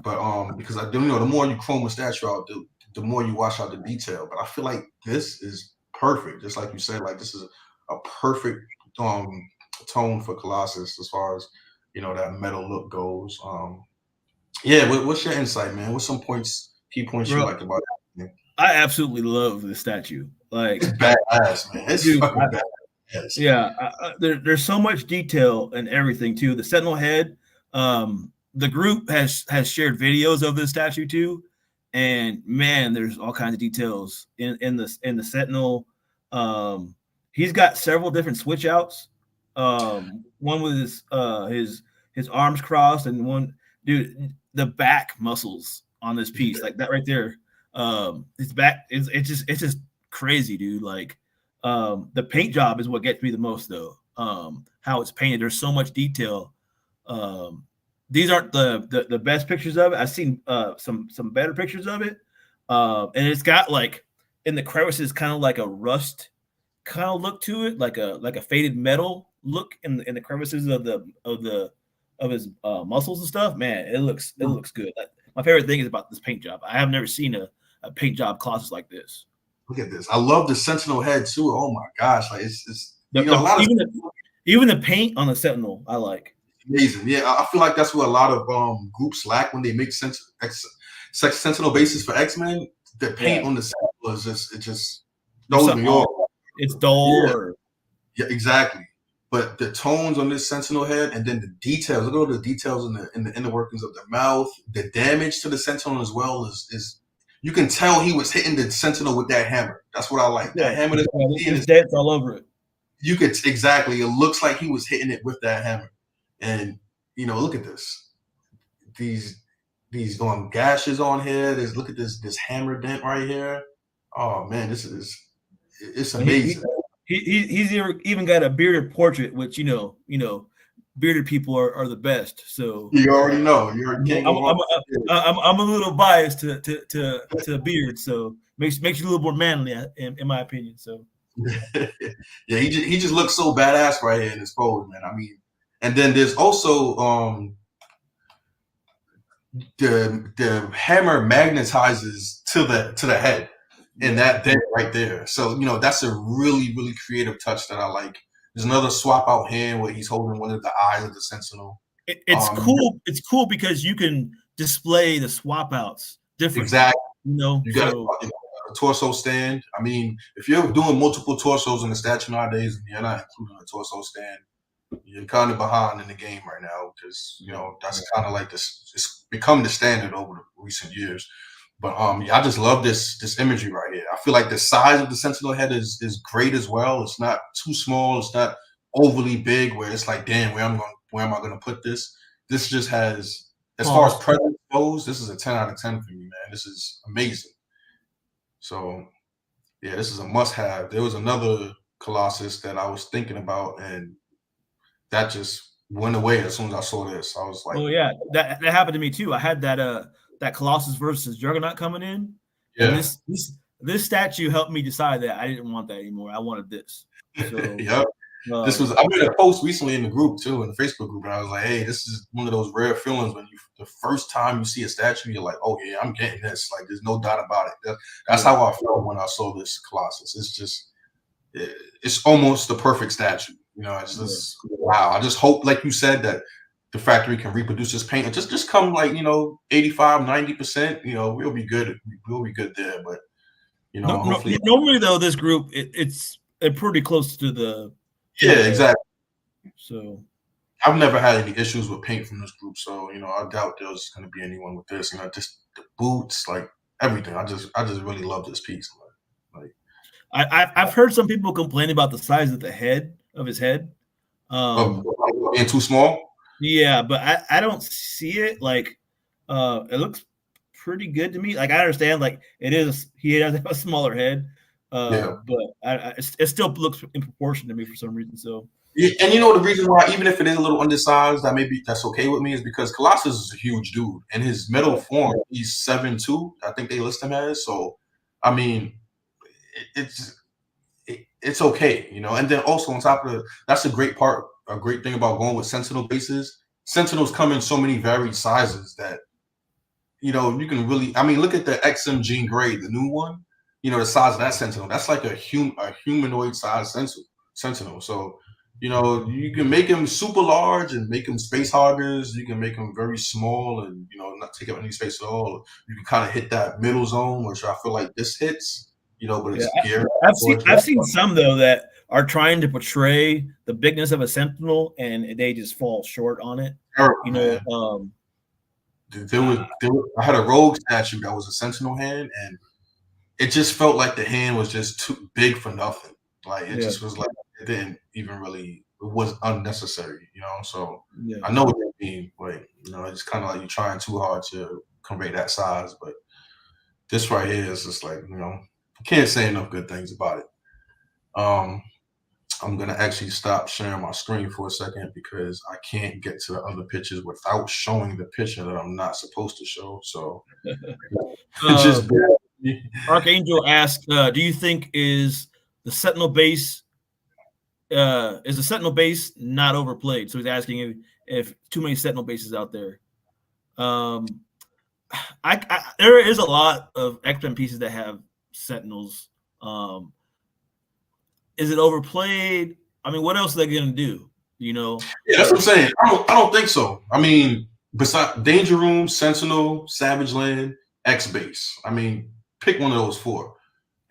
But because the more you chrome a statue out, the more you wash out the detail. But I feel like this is perfect, just like you said. Like this is a perfect tone for Colossus as far as that metal look goes. Yeah, what's your insight, man? What's some key points you like about it? I absolutely love the statue. Like it's badass, man. It's fucking badass. Yeah, there's so much detail and everything too. The Sentinel head. The group has shared videos of the statue too, and man, there's all kinds of details in the Sentinel. He's got several different switch outs. One with his arms crossed, and one the back muscles on this piece, like that right there. His back it's just crazy, dude. Like the paint job is what gets me the most, though. How it's painted. There's so much detail. These aren't the best pictures of it. I've seen some better pictures of it, and it's got like in the crevices kind of like a rust kind of look to it, like a faded metal look in the crevices of his muscles and stuff. Man, it looks good. My favorite thing is about this paint job. I have never seen a paint job Colossus like this. Look at this. I love the Sentinel head too. Oh my gosh, like it's even the paint on the Sentinel I like. Amazing. Yeah, I feel like that's what a lot of groups lack when they make Sentinel bases for X-Men. The paint on the Sentinel is just throws me off. It's dull. Yeah, exactly. But the tones on this Sentinel head, and then the details. Look at all the details in the inner workings of the mouth. The damage to the Sentinel as well is you can tell he was hitting the Sentinel with that hammer. That's what I like. Yeah, that hammer is dents all over it. You could exactly. It looks like he was hitting it with that hammer. And look at this. These gashes on here. Look at this hammer dent right here. Oh man, it's amazing. He's even got a bearded portrait, which bearded people are the best. So you already know. I'm a little biased to beard, so makes you a little more manly, in my opinion. So yeah, he just looks so badass right here in his pose, man. I mean. And then there's also the hammer magnetizes to the head in that dent right there. So that's a really, really creative touch that I like. There's another swap out hand where he's holding one of the eyes of the Sentinel. It's cool. It's cool because you can display the swap outs differently. Exactly. You got a torso stand. I mean, if you're doing multiple torsos in the statue nowadays, and you're not including a torso stand, you're kind of behind in the game right now because that's kind of like this. It's become the standard over the recent years. But I just love this imagery right here. I feel like the size of the Sentinel head is great as well. It's not too small. It's not overly big where it's like, damn, where am I gonna put this? This just has, as far as presence goes, this is a 10 out of 10 for me, man. This is amazing. So yeah, this is a must-have. There was another Colossus that I was thinking about, and that just went away as soon as I saw this. I was like, "Oh yeah, that happened to me too." I had that Colossus versus Juggernaut coming in. Yeah. And this statue helped me decide that I didn't want that anymore. I wanted this. So, yep. I made a post recently in the group too, in the Facebook group, and I was like, "Hey, this is one of those rare feelings when the first time you see a statue, you're like, oh yeah, I'm getting this. Like, there's no doubt about it." That's how I felt when I saw this Colossus. It's just, it's almost the perfect statue. It's just wow. I just hope, like you said, that the factory can reproduce this paint and just come like 85, 90%. We'll be good. We'll be good there. But hopefully. Normally though, this group it's pretty close to the exactly. So I've never had any issues with paint from this group, so I doubt there's going to be anyone with this. Just the boots, like everything. I just really love this piece. Like, I've heard some people complain about the size of the head of his head. Being too small. Yeah, but I don't see it like it looks pretty good to me. Like I understand, like he has a smaller head, Yeah. but it still looks in proportion to me for some reason. So Yeah, and the reason why, even if it is a little undersized, that's okay with me, is because Colossus is a huge dude. In his middle form, he's 7'2". I think they list him as. So, I mean, it's okay, And then also on top of that's a great thing about going with Sentinel bases. Sentinels come in so many varied sizes that you can really. I mean, look at the XM Jean Grey, the new one. The size of that Sentinel. That's like a humanoid size Sentinel. So. You can make them super large and make them space hoggers. You can make them very small and not take up any space at all. You can kind of hit that middle zone, which I feel like this hits. But it's geared. I've seen some though that are trying to portray the bigness of a Sentinel and they just fall short on it. Terrible, I had a Rogue statue that was a Sentinel hand, and it just felt like the hand was just too big for nothing. Like it just was like it didn't even really. It was unnecessary, So I know what you mean, but it's kind of like you're trying too hard to convey that size. But this right here is just like can't say enough good things about it. I'm gonna actually stop sharing my screen for a second because I can't get to the other pictures without showing the picture that I'm not supposed to show. So just Archangel asked, "Do you think is the Sentinel base not overplayed?" So he's asking if too many Sentinel bases out there. There is a lot of X-Men pieces that have Sentinels. Is it overplayed? I mean, what else are they going to do? Yeah, that's what I'm saying. I don't think so. I mean, besides Danger Room, Sentinel, Savage Land, X Base. I mean, pick one of those four.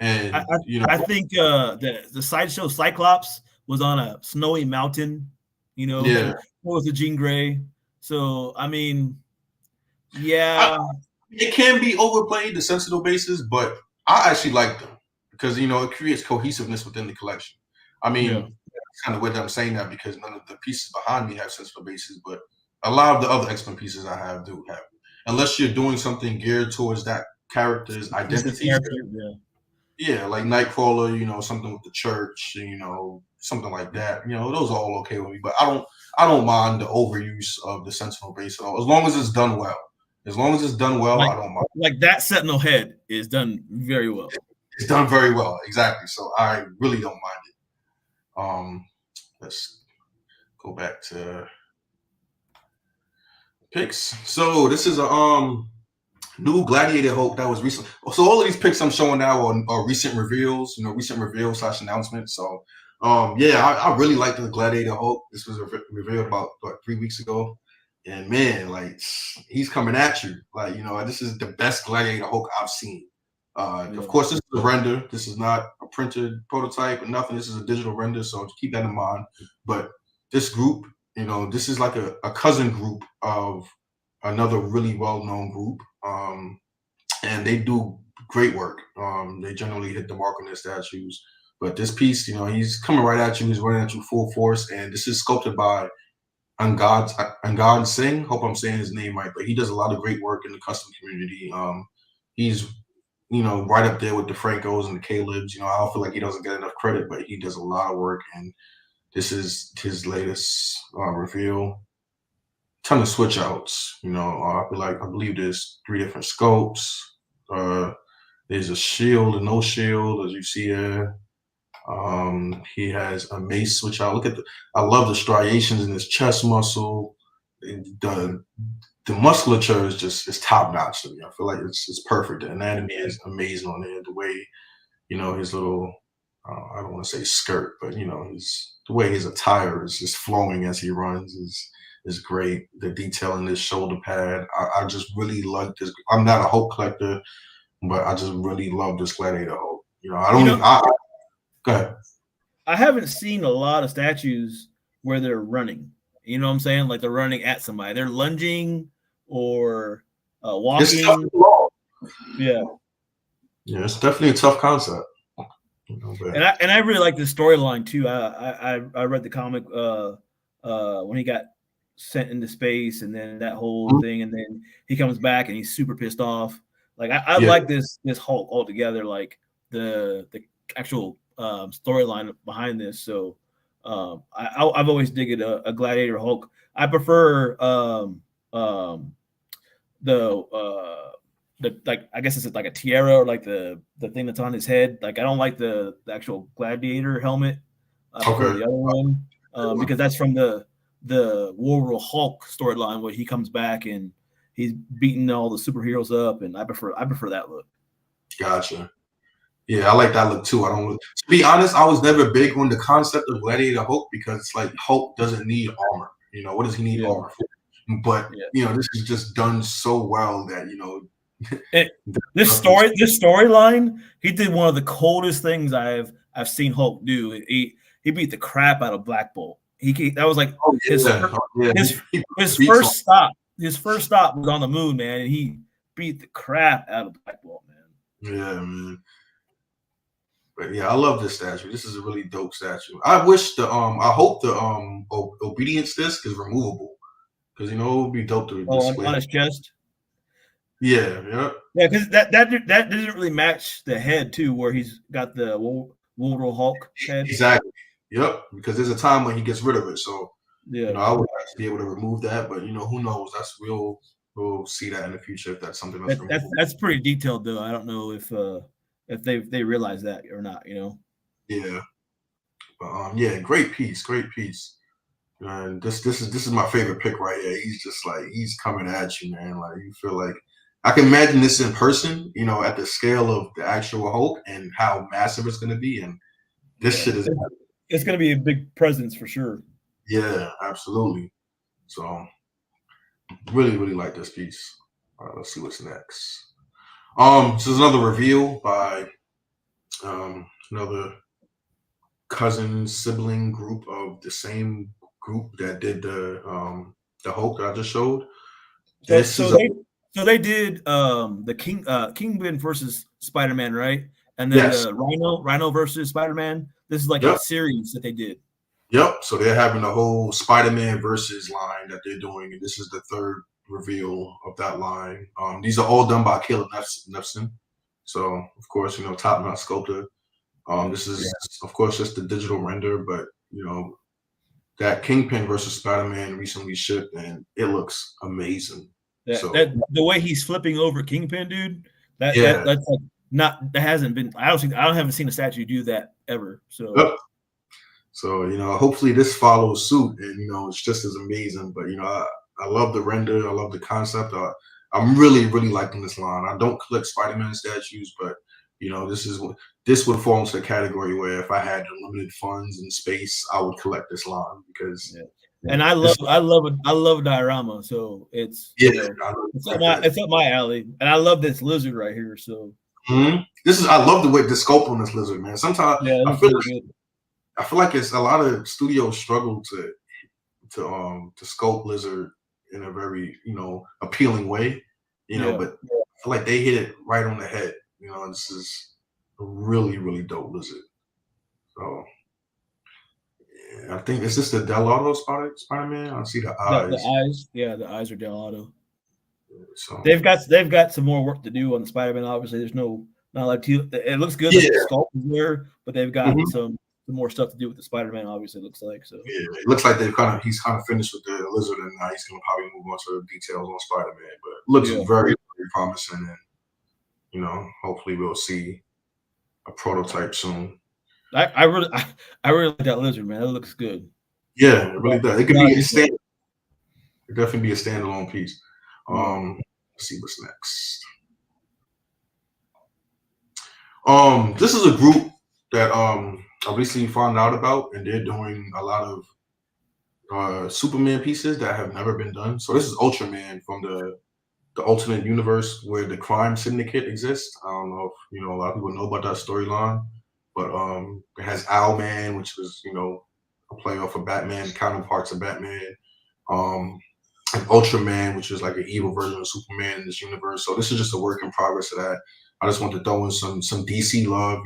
And I think the Sideshow Cyclops was on a snowy mountain. Yeah. What was the Jean Grey? So I mean, yeah, it can be overplayed, the Sentinel bases, but I actually like them because it creates cohesiveness within the collection. I mean, it's kind of weird that I'm saying that because none of the pieces behind me have Sentinel bases, but a lot of the other X-Men pieces I have do have. Unless you're doing something geared towards that character's identity. Yeah, like Nightcrawler, something with the church, something like that. Those are all okay with me. But I don't mind the overuse of the Sentinel base at all, as long as it's done well. As long as it's done well, I don't mind. Like that Sentinel head is done very well. It's done very well, exactly. So I really don't mind it. Let's go back to picks. So this is a new Gladiator Hulk that was recent. So all of these picks I'm showing now are recent reveals, recent reveals / announcements. So I really like the Gladiator Hulk. This was revealed about 3 weeks ago. And man, like he's coming at you. Like, this is the best Gladiator Hulk I've seen. Of course, this is a render. This is not a printed prototype or nothing. This is a digital render. So keep that in mind. But this group, this is like a cousin group of another really well-known group. And they do great work. They generally hit the mark on their statues. But this piece, he's coming right at you. He's running at you full force. And this is sculpted by Angad Singh. Hope I'm saying his name right. But he does a lot of great work in the custom community. He's, right up there with the Francos and the Calebs. I don't feel like he doesn't get enough credit, but he does a lot of work. And this is his latest reveal. Ton of switch outs. I believe there's 3 different scopes. There's a shield and no shield, as you see here. He has a mace switch out. I love the striations in his chest muscle. The musculature is top notch to me. I feel like it's perfect. The anatomy is amazing on there. The way, his little, I don't want to say skirt, but the way his attire is just flowing as he runs is great. The detail in this shoulder pad, I just really like this. I'm not a Hulk collector, but I just really love this Gladiator Hulk. Go ahead. I haven't seen a lot of statues where they're running. You know what I'm saying? Like they're running at somebody. They're lunging or It's tough walking. to draw. Yeah. Yeah, it's definitely a tough concept. You know, but And I really like the storyline too. I read the comic when he got sent into space, and then that whole thing, and then he comes back and he's super pissed off. Like I yeah, like this Hulk altogether. Like the actual storyline behind this. So I've always digged a Gladiator Hulk. I prefer the like I guess it's like a tiara or like the thing that's on his head. Like I don't like the actual gladiator helmet. I prefer okay. the other one because that's from the War Hulk storyline where he comes back and he's beating all the superheroes up, and I prefer that look. Gotcha. Yeah, I like that look too. I don't. To be honest, I was never big on the concept of Gladiator Hulk because it's like Hulk doesn't need armor. You know, what does he need armor for? But you know, this is just done so well that you know. This storyline, he did one of the coldest things I've seen Hulk do. He beat the crap out of Black Bolt. That was like his first stop. His first stop was on the moon, man, and he beat the crap out of Black Bolt, man. Yeah, man. But yeah, I love this statue. This is a really dope statue. I wish I hope the obedience disc is removable because you know it would be dope to display on his chest. Yeah, because that doesn't really match the head too, where he's got the Wolverine Hulk head. Exactly. Yep. Because there's a time when he gets rid of it. So yeah, you know, I would like to be able to remove that, but you know, who knows? We'll see that in the future if that's something that's pretty detailed though. I don't know if they realize that or not. You know. Yeah. But yeah, great piece. And this is my favorite pick right here. He's just like he's coming at you, man. Like you feel like I can imagine this in person, you know, at the scale of the actual Hulk and how massive it's gonna be. And this shit is it's gonna be a big presence for sure. Yeah, absolutely. So really, really like this piece. All right, let's see what's next. This is another reveal by another cousin sibling group of the same group that did the Hulk that I just showed. So they did the Kingpin versus Spider-Man, right? And then the Rhino versus Spider-Man. This is like a series that they did. Yep. So they're having the whole Spider-Man versus line that they're doing, and this is the third reveal of that line. These are all done by Caleb Nefson. So of course, you know, top-notch sculptor. This is of course just the digital render, but you know, that Kingpin versus Spider-Man recently shipped, and it looks amazing. The way he's flipping over Kingpin, dude. That's like not that hasn't been. I haven't seen a statue do that ever. So. So, you know, hopefully this follows suit and, you know, it's just as amazing. But, you know, I love the render. I love the concept. I'm really, really liking this line. I don't collect Spider-Man statues, but, you know, this would fall into the category where if I had unlimited funds and space, I would collect this line because. Yeah. And I love diorama. So it's it's up my alley. And I love this lizard right here. So. I love the way the sculpt on this lizard, man. Sometimes I feel like it's a lot of studios struggle to sculpt lizard in a very, you know, appealing way, you know, but I feel like they hit it right on the head. You know, this is a really, really dope lizard. So yeah, I think it's just the Dell'Otto Spider-Man. I see the eyes. The eyes are Dell'Otto. So they've got some more work to do on the Spider-Man. Obviously, there's not like it looks good. The sculpt is there, but they've got some more stuff to do with the Spider-Man. Obviously, it looks like so. Yeah, it looks like he's kind of finished with the lizard, and now he's gonna probably move on to the details on Spider-Man. But it looks very, very promising, and you know, hopefully we'll see a prototype soon. I really like that lizard, man. That looks good. Yeah, it really does. It could be a standard. It definitely be a standalone piece. Let's see what's next. This is a group that I recently found out about, and they're doing a lot of Superman pieces that have never been done. So this is Ultraman from the alternate universe where the crime syndicate exists. I don't know if you know a lot of people know about that storyline, but it has Owlman, which was, you know, a play off of Batman, counterparts of Batman. and Ultraman, which is like an evil version of Superman in this universe. So this is just a work in progress of that. I just want to throw in some DC love.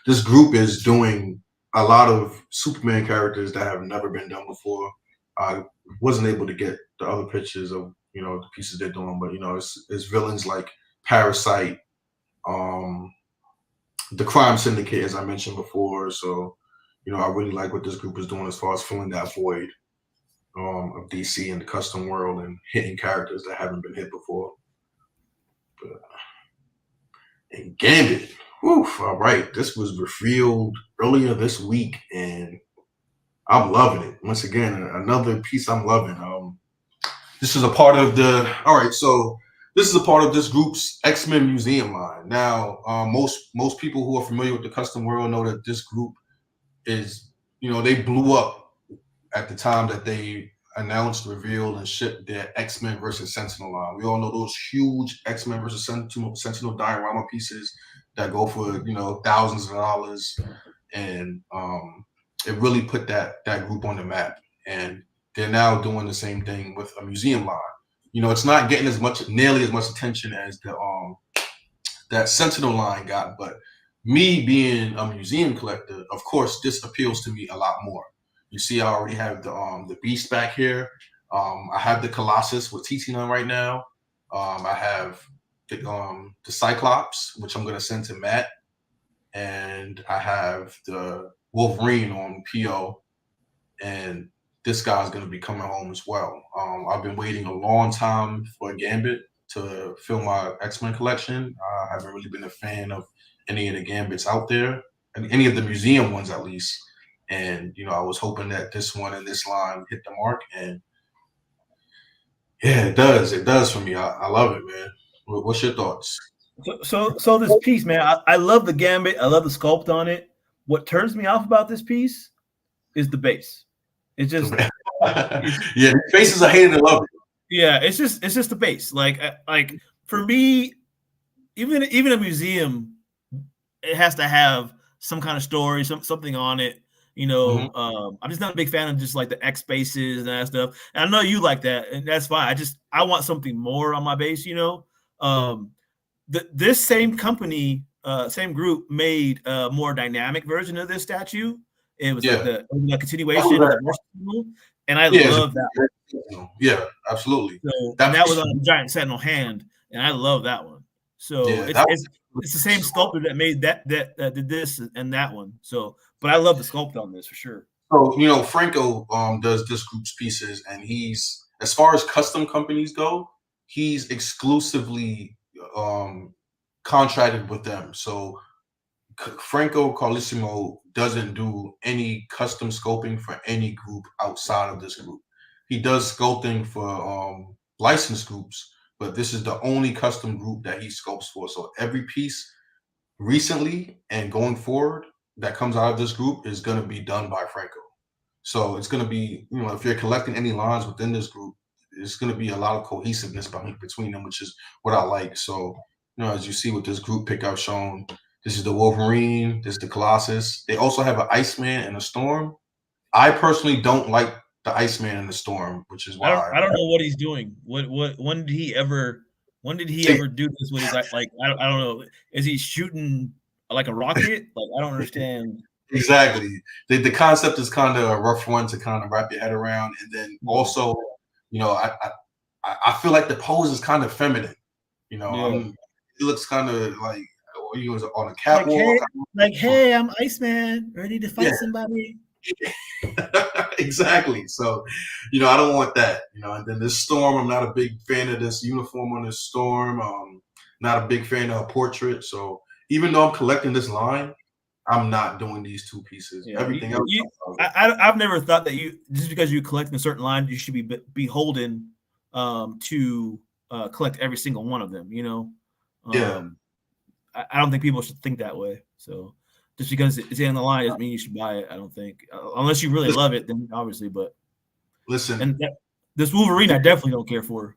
This group is doing a lot of Superman characters that have never been done before. I wasn't able to get the other pictures of the pieces they're doing, but it's villains like Parasite, the Crime Syndicate, as I mentioned before. So I really like what this group is doing as far as filling that void of DC and the custom world and hitting characters that haven't been hit before. And Gambit, all right, this was revealed earlier this week, and I'm loving it. Once again, another piece I'm loving. This is a part of this is a part of this group's X-Men Museum line. Now, most people who are familiar with the custom world know that this group is, they blew up at the time that they announced, revealed, and shipped their X-Men versus Sentinel line. We all know those huge X-Men versus Sentinel diorama pieces that go for thousands of dollars, and it really put that group on the map. And they're now doing the same thing with a museum line. It's not getting nearly as much attention as the that Sentinel line got, but me being a museum collector, of course, this appeals to me a lot more. You see, I already have the Beast back here. I have the Colossus with TT on right now. I have the Cyclops, which I'm going to send to Matt, and I have the Wolverine on PO, and this guy's going to be coming home as well. I've been waiting a long time for Gambit to fill my X-Men collection. I haven't really been a fan of any of the Gambits out there, and any of the museum ones at least. And I was hoping that this one and this line hit the mark, and yeah, it does. It does for me. I love it, man. What's your thoughts? So this piece, man, I love the Gambit. I love the sculpt on it. What turns me off about this piece is the base. It's just yeah, the faces are hating and love it. Yeah, it's just the base. Like for me, even a museum, it has to have some kind of story, something on it. I'm just not a big fan of just like the X bases and that stuff. And I know you like that, and that's fine. I want something more on my base. This same company, same group made a more dynamic version of this statue. It was like the continuation of the Marshall, and I love that. Yeah, absolutely. So that was on a giant Sentinel hand, and I love that one. So it's the same sculptor that made that did this and that one. So, but I love the sculpt on this for sure. So Franco does this group's pieces, and he's, as far as custom companies go, he's exclusively contracted with them. So Franco Carlissimo doesn't do any custom scoping for any group outside of this group. He does sculpting for licensed groups, but this is the only custom group that he sculpts for. So every piece recently and going forward that comes out of this group is going to be done by Franco. So it's going to be, if you're collecting any lines within this group, it's going to be a lot of cohesiveness between them, which is what I like. So, as you see with this group pick I've shown, this is the Wolverine, this is the Colossus. They also have an Iceman and a Storm. I personally don't like the Iceman and the Storm, which is why I don't know what he's doing. When did he ever do this with his, like I don't know. Is he shooting like a rocket? Like, I don't understand. Exactly. The concept is kind of a rough one to kind of wrap your head around. And then also, I feel like the pose is kind of feminine. It looks kind of like he was on a catwalk. Like, hey, I'm Iceman, ready to fight somebody. Exactly. So, I don't want that. And then this Storm, I'm not a big fan of this uniform on this Storm. Not a big fan of a portrait. So even though I'm collecting this line, I'm not doing these two pieces. Yeah, everything else. I've never thought that just because you collect a certain line, you should be beholden to collect every single one of them. I don't think people should think that way. So just because it's in the line doesn't mean you should buy it. I don't think, unless you really love it, then obviously. But listen, and this Wolverine, I definitely don't care for.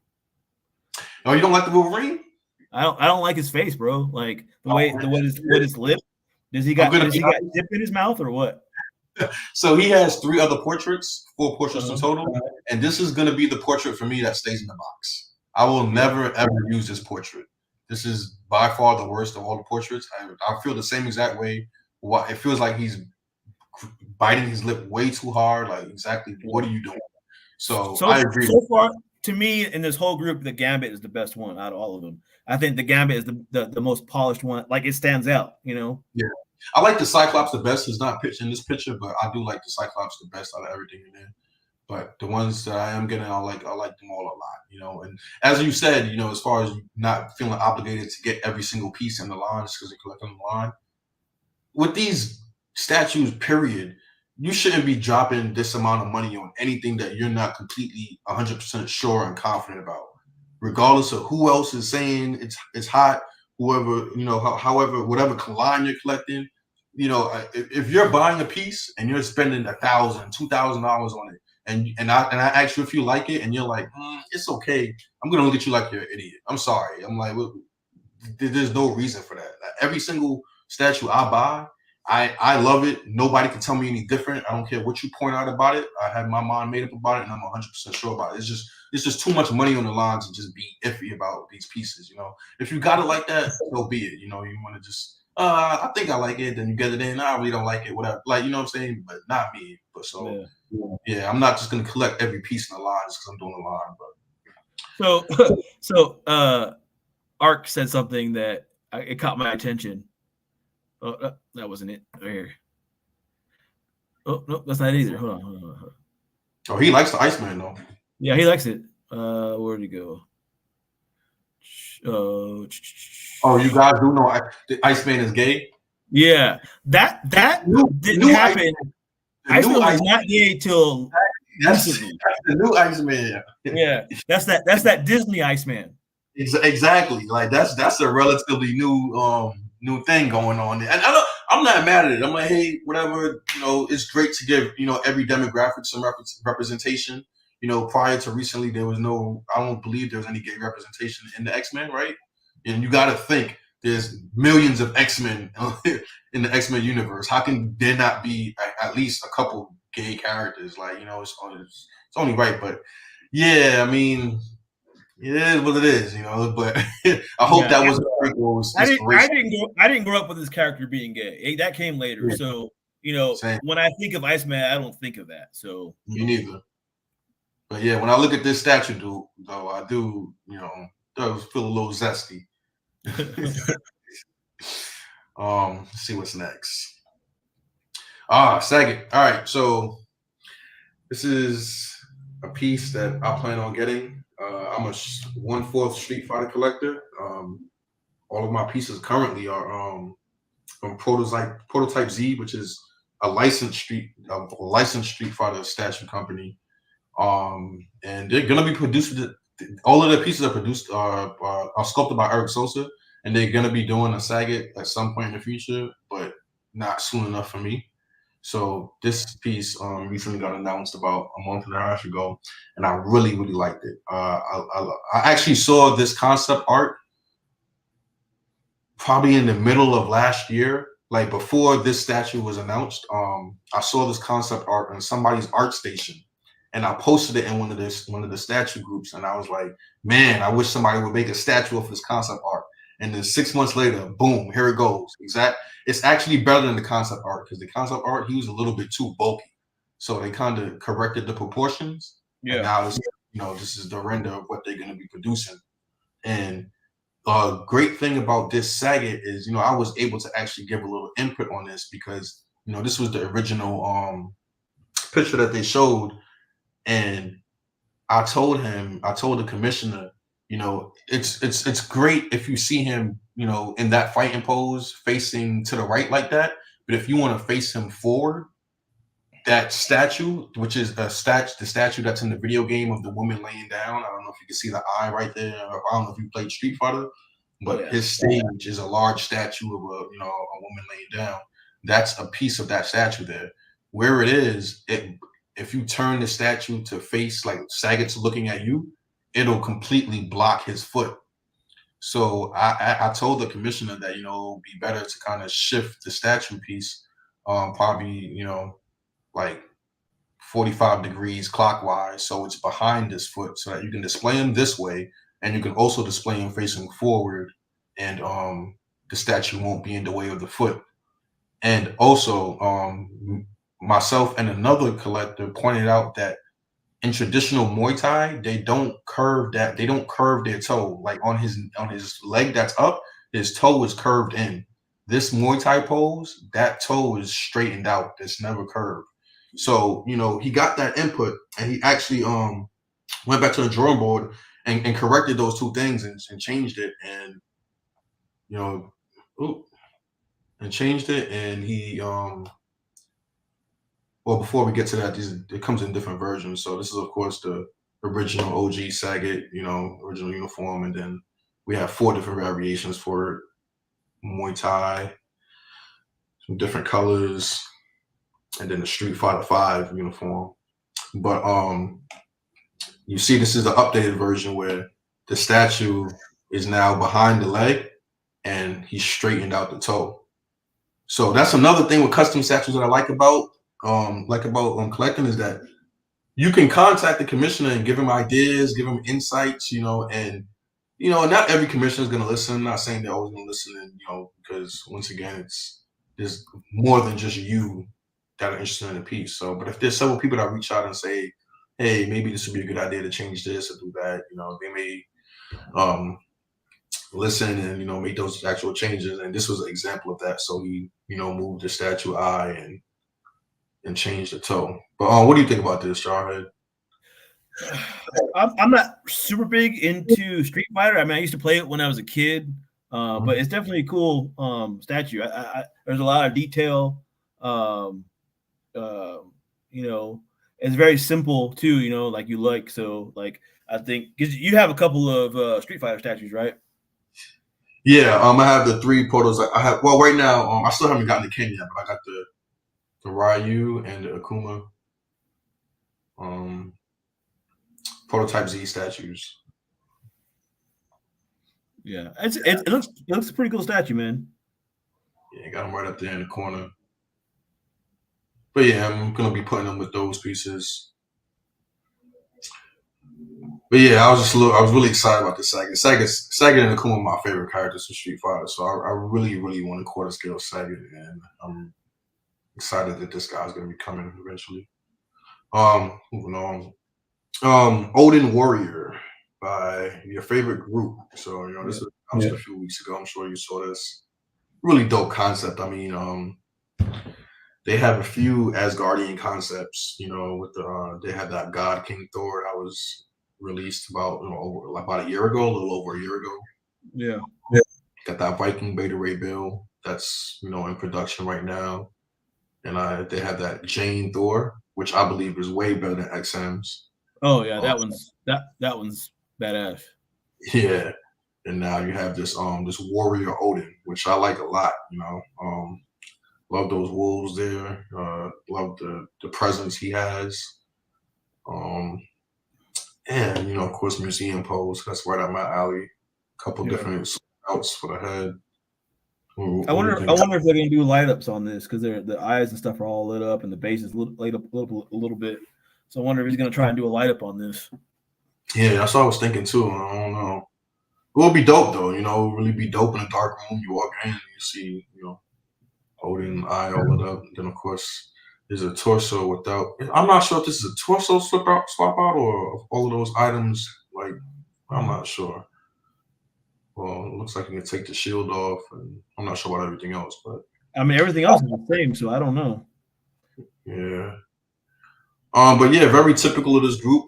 Oh, you don't like the Wolverine? I don't like his face, bro. Like the way his lip. Does he got dip in his mouth or what? So he has 3 other portraits, 4 portraits in Uh-huh. total, and this is gonna be the portrait for me that stays in the box. I will never ever use this portrait. This is by far the worst of all the portraits. I feel the same exact way. It feels like he's biting his lip way too hard. Like, exactly, what are you doing? So I agree. So far, to me, in this whole group, the Gambit is the best one out of all of them. I think the Gambit is the most polished one. Like, it stands out, you know? Yeah. I like the Cyclops the best. He's not pitched in this picture, but I do like the Cyclops the best out of everything in there. But the ones that I am getting, I like them all a lot, you know. And as you said, you know, as far as not feeling obligated to get every single piece in the line just because you're collecting the line, with these statues, period, you shouldn't be dropping this amount of money on anything that you're not completely 100% sure and confident about, regardless of who else is saying it's hot. Whoever, you know, however, whatever line you're collecting, you know, if you're buying a piece and you're spending $1,000, $2,000 on it, and I ask you if you like it, and you're like, it's okay, I'm gonna look at you like you're an idiot. I'm sorry. I'm like, well, there's no reason for that. Like, every single statue I buy, I love it. Nobody can tell me any different. I don't care what you point out about it. I have my mind made up about it, and I'm 100% sure about it. It's just too much money on the line to just be iffy about these pieces. You know, if you got it like that, so be it. You know, you want to just, I think I like it, then you get it in. I really don't like it, whatever. Like, you know what I'm saying? But not me. But so yeah, I'm not just gonna collect every piece in the line just because I'm doing the line. But So Ark said something that it caught my attention. Oh, that wasn't it. Right here. Oh, no, that's not it either. Hold on. Oh, he likes the Iceman, though. Yeah, he likes it. Where'd he go? Oh, you guys do know the Iceman is gay? Yeah, that didn't happen. Iceman was not gay till that's the new Iceman. Yeah, that's that Disney Iceman. Exactly. Like, that's a relatively new thing going on there. And I'm not mad at it. I'm like, hey, whatever, you know, it's great to give, you know, every demographic some representation. You know, prior to recently, I don't believe there was any gay representation in the X-Men, right? And you got to think, there's millions of X-Men in the X-Men universe. How can there not be at least a couple gay characters? Like, you know, it's only right. But yeah, I mean, it is what it is, you know. But I hope that was I didn't grow up with this character being gay. That came later. Yeah. So, you know, when I think of Iceman, I don't think of that. So me neither. But yeah, when I look at this statue, though, I do, you know, does feel a little zesty. Let's see what's next. Saget. All right, so this is a piece that I plan on getting. I'm a 1/4 Street Fighter collector. All of my pieces currently are from Prototype Z, which is a licensed Street Fighter statue company. And they're gonna be produced. All of the pieces are produced are sculpted by Eric Sosa, and they're gonna be doing a Saget at some point in the future, but not soon enough for me. So this piece recently got announced about a month and a half ago, and I really, really liked it. I actually saw this concept art probably in the middle of last year, like before this statue was announced. I saw this concept art on somebody's ArtStation, and I posted it in one of the statue groups, and I was like, man, I wish somebody would make a statue of this concept art. And then 6 months later, boom, here it goes. It's actually better than the concept art, because the concept art, he was a little bit too bulky. So they kind of corrected the proportions. Yeah. And now this is the render of what they're going to be producing. And the great thing about this Saget is, you know, I was able to actually give a little input on this because, you know, this was the original picture that they showed. And I told the commissioner, you know, it's great if you see him, you know, in that fighting pose facing to the right like that. But if you want to face him forward, that statue, which is the statue that's in the video game of the woman laying down. I don't know if you can see the eye right there. I don't know if you played Street Fighter, but his stage is a large statue of a woman laying down. That's a piece of that statue there. Where it is, if you turn the statue to face like Saget's looking at you, it'll completely block his foot. So I told the commissioner that, you know, it'd be better to kind of shift the statue piece, probably, you know, like 45 degrees clockwise, so it's behind this foot, so that you can display him this way, and you can also display him facing forward, and the statue won't be in the way of the foot. And also, myself and another collector pointed out that in traditional Muay Thai, they don't curve their toe. Like on his leg that's up, his toe is curved in. This Muay Thai pose, that toe is straightened out. It's never curved. So, he got that input, and he actually went back to the drawing board and corrected those two things, and changed it, and you know oop, and changed it, and he well, before we get to that, it comes in different versions. So this is, of course, the original OG Saget, original uniform, and then we have 4 different variations for Muay Thai, some different colors, and then the Street Fighter 5 uniform. But you see, this is the updated version where the statue is now behind the leg, and he straightened out the toe. So that's another thing with custom statues that I like about collecting, is that you can contact the commissioner and give him ideas, give him insights, and not every commissioner is going to listen. I'm not saying they're always going to listen, and because once again, there's more than just you that are interested in the piece. So, but if there's several people that reach out and say, hey, maybe this would be a good idea to change this or do that, they may listen and make those actual changes. And this was an example of that. So he moved the statue eye and changed the toe. But what do you think about this, Jarhead? I'm not super big into Street Fighter. I mean, I used to play it when I was a kid, but it's definitely a cool statue. There's a lot of detail. It's very simple too. Like you like. So like I think because you have a couple of Street Fighter statues, right? Yeah, I have the 3 portals. I have. Well, right now, I still haven't gotten the Ken yet, but I got the Ryu and the Akuma. Prototype Z statues. Yeah, it looks a pretty cool statue, man. Yeah, got them right up there in the corner. But yeah, I'm gonna be putting them with those pieces. But yeah, I was really excited about the Saget. Saget and Akuma are my favorite characters in Street Fighter, so I really, really want to quarter scale Saget, and I'm excited that this guy's gonna be coming eventually. Moving on. Odin Warrior by your favorite group. So this was announced a few weeks ago. I'm sure you saw this. Really dope concept. I mean, they have a few Asgardian concepts. With they had that God King Thor that was released about a year ago, a little over a year ago. Yeah. Got that Viking Beta Ray Bill that's in production right now, and they have that Jane Thor, which I believe is way better than XM's. Oh yeah, that one's badass. Yeah, and now you have this Warrior Odin, which I like a lot. Love those wolves there. Love the presence he has. And of course, museum pose. That's right up my alley. A couple different outs for the head. I wonder if they're gonna do light ups on this, because the eyes and stuff are all lit up and the base is lit up a little bit. So I wonder if he's gonna try and do a light up on this. Yeah, that's what I was thinking too. I don't know. It will be dope though. It will really be dope in a dark room. You walk in and you see Odin eye all lit up. And then of course there's a torso without. I'm not sure if this is a torso swap out, or all of those items. Like, I'm not sure. Well, it looks like you can take the shield off, and I'm not sure about everything else, but I mean everything else is the same, so I don't know. Yeah. But yeah, very typical of this group.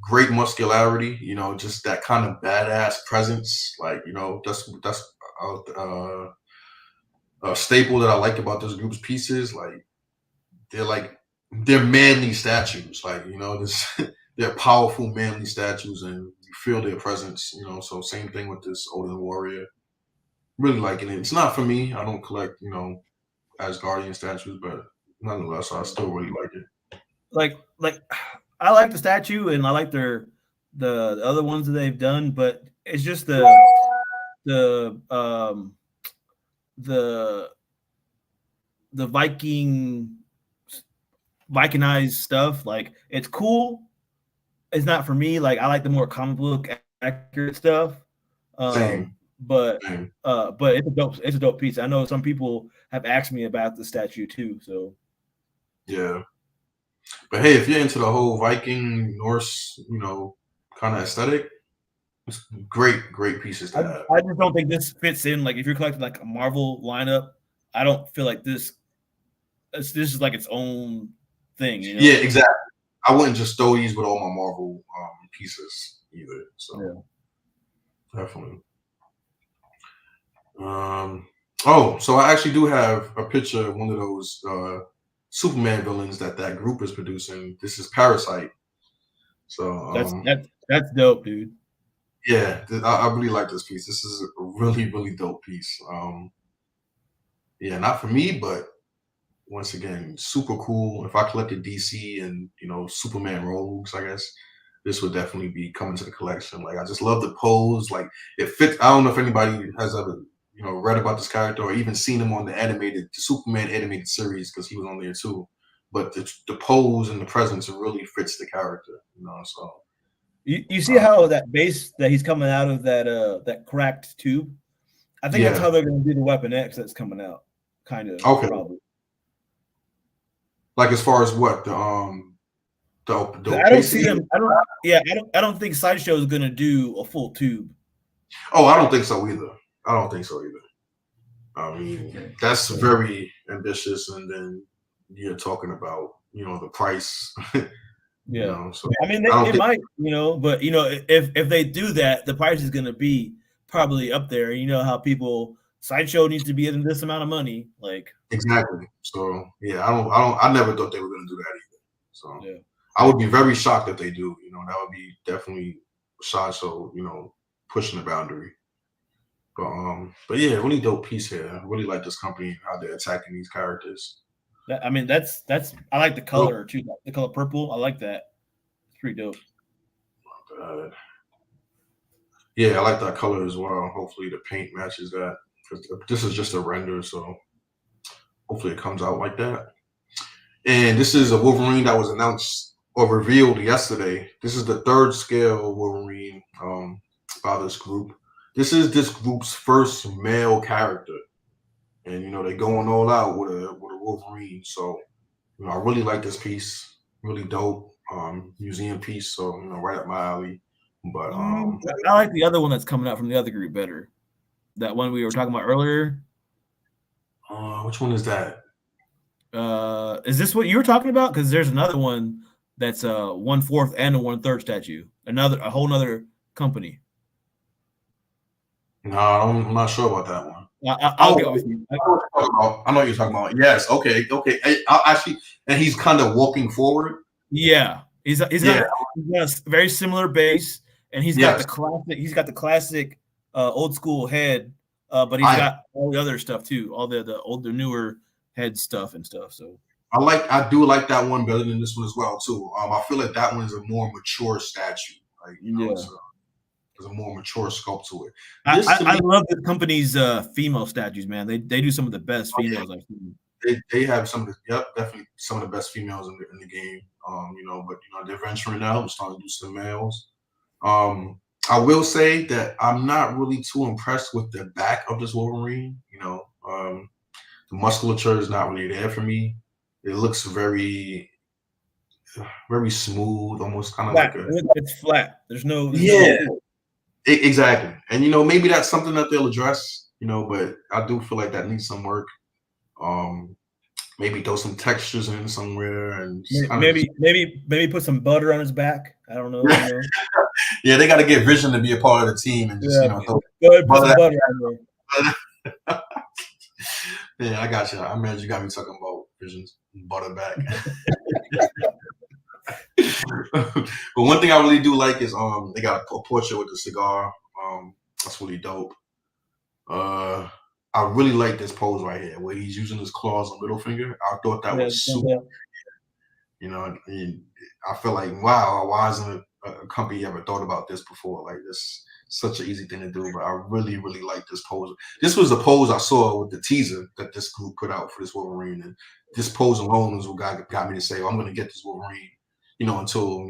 Great muscularity. Just that kind of badass presence. Like, that's a staple that I like about this group's pieces. Like, they're manly statues. Like, they're powerful manly statues, and you feel their presence. So same thing with this Odin Warrior. Really liking it. It's not for me. I don't collect Asgardian statues, but nonetheless, I still really like it. Like I like the statue, and I like the other ones that they've done, but it's just the Viking Vikingized stuff. Like it's cool. It's not for me. Like I like the more comic book accurate stuff. Same. But Same. but it's a dope piece. I know some people have asked me about the statue too. So Yeah. But hey, if you're into the whole Viking Norse, kind of aesthetic, it's great pieces to have. I just don't think this fits in. Like if you're collecting like a Marvel lineup, I don't feel like this is like its own thing. You know? Yeah, exactly. I wouldn't just throw these with all my Marvel pieces either. So definitely. So I actually do have a picture of one of those Superman villains that group is producing. This is Parasite. So that's dope, dude. Yeah, I really like this piece. This is a really dope piece. Yeah, not for me, but once again, super cool. If I collected DC and Superman rogues, I guess this would definitely be coming to the collection. Like I just love the pose. Like it fits. I don't know if anybody has ever read about this character or even seen him on the Superman animated series because he was on there too. But the pose and the presence really fits the character. So. You see how that base that he's coming out of that cracked tube? I think that's how they're going to do the Weapon X that's coming out. Kind of. Okay. Probably. Like as far as what the I don't see them. I don't think Sideshow is going to do a full tube. Oh, I don't think so either. I mean, that's very ambitious, and then you're talking about the price. Yeah. So I mean, they might, but if they do that, the price is going to be probably up there. You know how Sideshow needs to be in this amount of money, like exactly. So yeah, I never thought they were going to do that either. So yeah. I would be very shocked if they do. That would be definitely Sideshow, pushing the boundary. But yeah, really dope piece here. I really like this company, how they're attacking these characters. I mean, that's I like the color too. The color purple, I like that. It's pretty dope. Yeah, I like that color as well. Hopefully the paint matches that. This is just a render, so hopefully it comes out like that. And this is a Wolverine that was announced or revealed yesterday. This is the 3rd scale Wolverine by this group. This is this group's first male character. And they're going all out with a Wolverine. So I really like this piece. Really dope museum piece. So right up my alley. But I like the other one that's coming out from the other group better. That one we were talking about earlier. Which one is that? Is this what you were talking about? Because there's another one that's a 1/4 and a 1/3 statue. A whole nother company. No, I'm not sure about that one. I'll get with you. I know what you're talking about. Yes. Okay. I'll actually, and he's kind of walking forward. Yeah, he's got a very similar base, and he's got the classic. He's got the classic old school head, but he's got all the other stuff too, all the older, newer head stuff and stuff. So I do like that one better than this one as well too. I feel like that one is a more mature statue. Like there's a more mature sculpt to it. I love the company's female statues, man. They do some of the best females I've seen. They have definitely some of the best females in the game. But they're venturing out and starting to do some males. I will say that I'm not really too impressed with the back of this Wolverine. The musculature is not really there for me. It looks very smooth, almost kind of like it's flat. There's no exactly. And maybe that's something that they'll address. But I do feel like that needs some work. Maybe throw some textures in somewhere, and maybe put some butter on his back. I don't know. Yeah, they got to get Vision to be a part of the team and just go ahead, put some butter on there. Yeah, I got you. I imagine you got me talking about Vision's butter back. But one thing I really do like is they got a portrait with a cigar. That's really dope. I really like this pose right here where he's using his claws and middle finger. I thought that was super. I feel like, wow, why isn't a company ever thought about this before. Like this, such an easy thing to do. But I really, really like this pose. This was the pose I saw with the teaser that this group put out for this Wolverine, and this pose alone is what got me to say, oh, I'm going to get this Wolverine. Until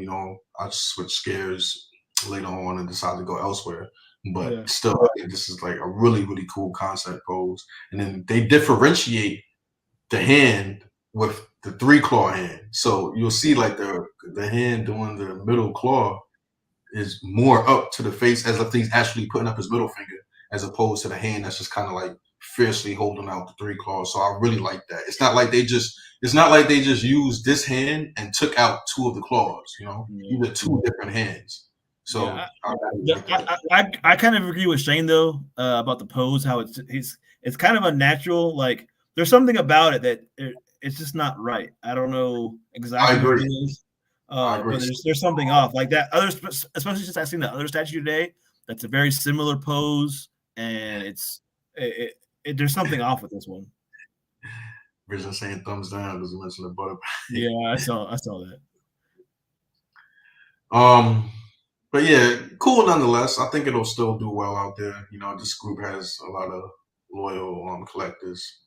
I switch gears later on and decide to go elsewhere. But still, I think this is like a really, really cool concept pose. And then they differentiate the hand with the 3-claw hand. So you'll see like the hand doing the middle claw is more up to the face as if he's actually putting up his middle finger, as opposed to the hand that's just kind of like fiercely holding out the 3 claws. So I really like that. It's not like they just used this hand and took out 2 of the claws. These are 2 different hands. So I kind of agree with Shane though about the pose. How it's kind of unnatural. Like there's something about it that it's just not right. I don't know exactly what it is. But there's something off like that. Especially since I've seen the other statue today, that's a very similar pose, and there's something off with this one. Vision saying thumbs down because you mentioned the butter. Yeah, I saw that. But yeah, cool nonetheless. I think it'll still do well out there. This group has a lot of loyal collectors.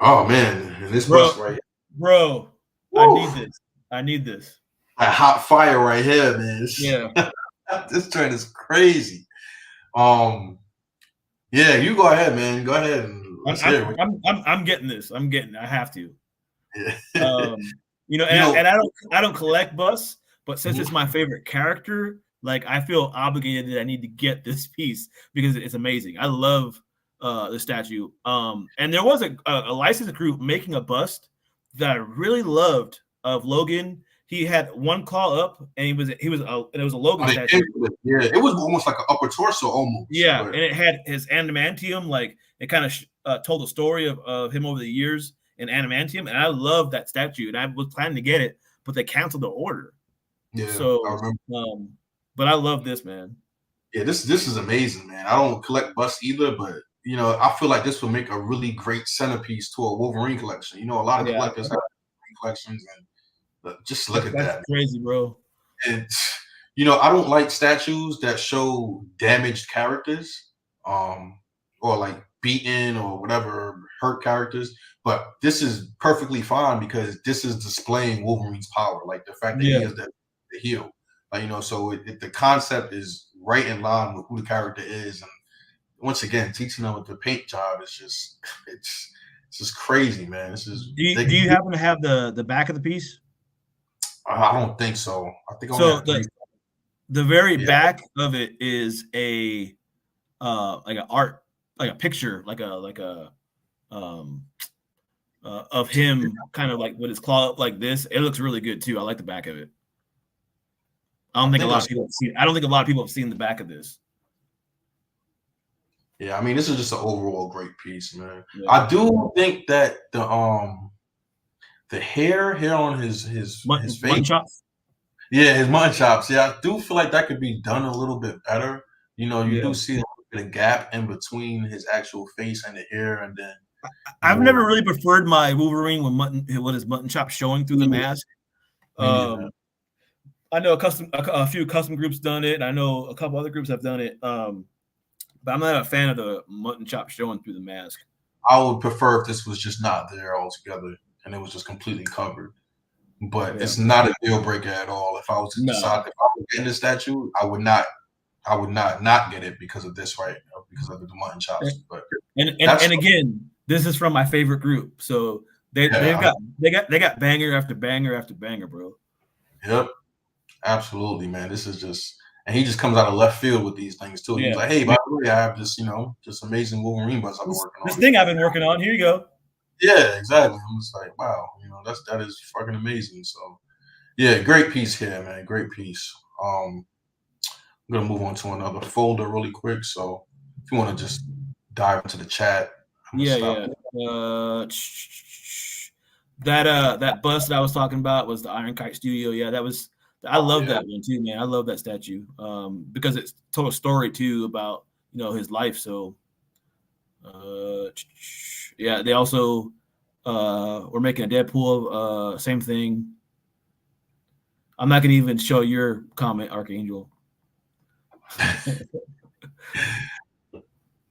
Oh man, and this bus right here. Bro, woo! I need this. That hot fire right here, man. Yeah. This train is crazy. Yeah, you go ahead, man. Go ahead and let's hear it. I'm getting this. I have to. Yeah. And I don't collect bus, but since it's my favorite character, like I feel obligated that I need to get this piece because it's amazing. I love the statue. And there was a licensed group making a bust that I really loved of Logan. He had 1 claw up, and it was a Logan statue. Yeah, it was almost like an upper torso, almost. Yeah, and it had his adamantium, like it kind of told the story of him over the years in adamantium, and I love that statue, and I was planning to get it, but they canceled the order. Yeah, so I remember. But I love this, man. Yeah, this is amazing, man. I don't collect busts either, but I feel like this would make a really great centerpiece to a Wolverine collection. A lot of collectors have Wolverine collections, and just look at that. That's crazy, bro. And I don't like statues that show damaged characters, or like beaten or whatever, hurt characters. But this is perfectly fine because this is displaying Wolverine's power, like the fact that he has the heal. So the concept is right in line with who the character is, and once again, teaching them with the paint job is it's just crazy, man. This is. Do you happen to have the back of the piece? I don't think so. I think so. The very back of it is a like an art, like a picture, like a of him kind of like with his claw up like this. It looks really good too. I like the back of it. I don't think a lot of people have seen the back of this. Yeah, I mean, this is just an overall great piece, man. Yeah. I do think that the hair on his face, mutton chops. Yeah, his mutton chops. Yeah, I do feel like that could be done a little bit better. You do see a little bit of gap in between his actual face and the hair, and then. I've never really preferred my Wolverine with his mutton chop showing through the mask. I know a few custom groups done it. I know a couple other groups have done it. But I'm not a fan of the mutton chop showing through the mask. I would prefer if this was just not there altogether and it was just completely covered. But it's not a deal breaker at all. If I was to decide if I was getting this statue, I would not get it because of this, right? Because of the mutton chops. But and again, this is from my favorite group. So they got banger after banger after banger, bro. Yep. Absolutely, man. This is just. And he just comes out of left field with these things too. He's like, "Hey, by the way, I have this, just amazing Wolverine bus I've been working on. This thing I've been working on. Here you go." Yeah, exactly. I'm just like, wow, that is fucking amazing. So, yeah, great piece here, man. Great piece. I'm gonna move on to another folder really quick. So, if you want to just dive into the chat, that bus that I was talking about was the Iron Kite Studio. Yeah, that was. I love that one too, man. I love that statue because it's told a story too about his life. So, they also were making a Deadpool. Same thing. I'm not gonna even show your comment, Archangel.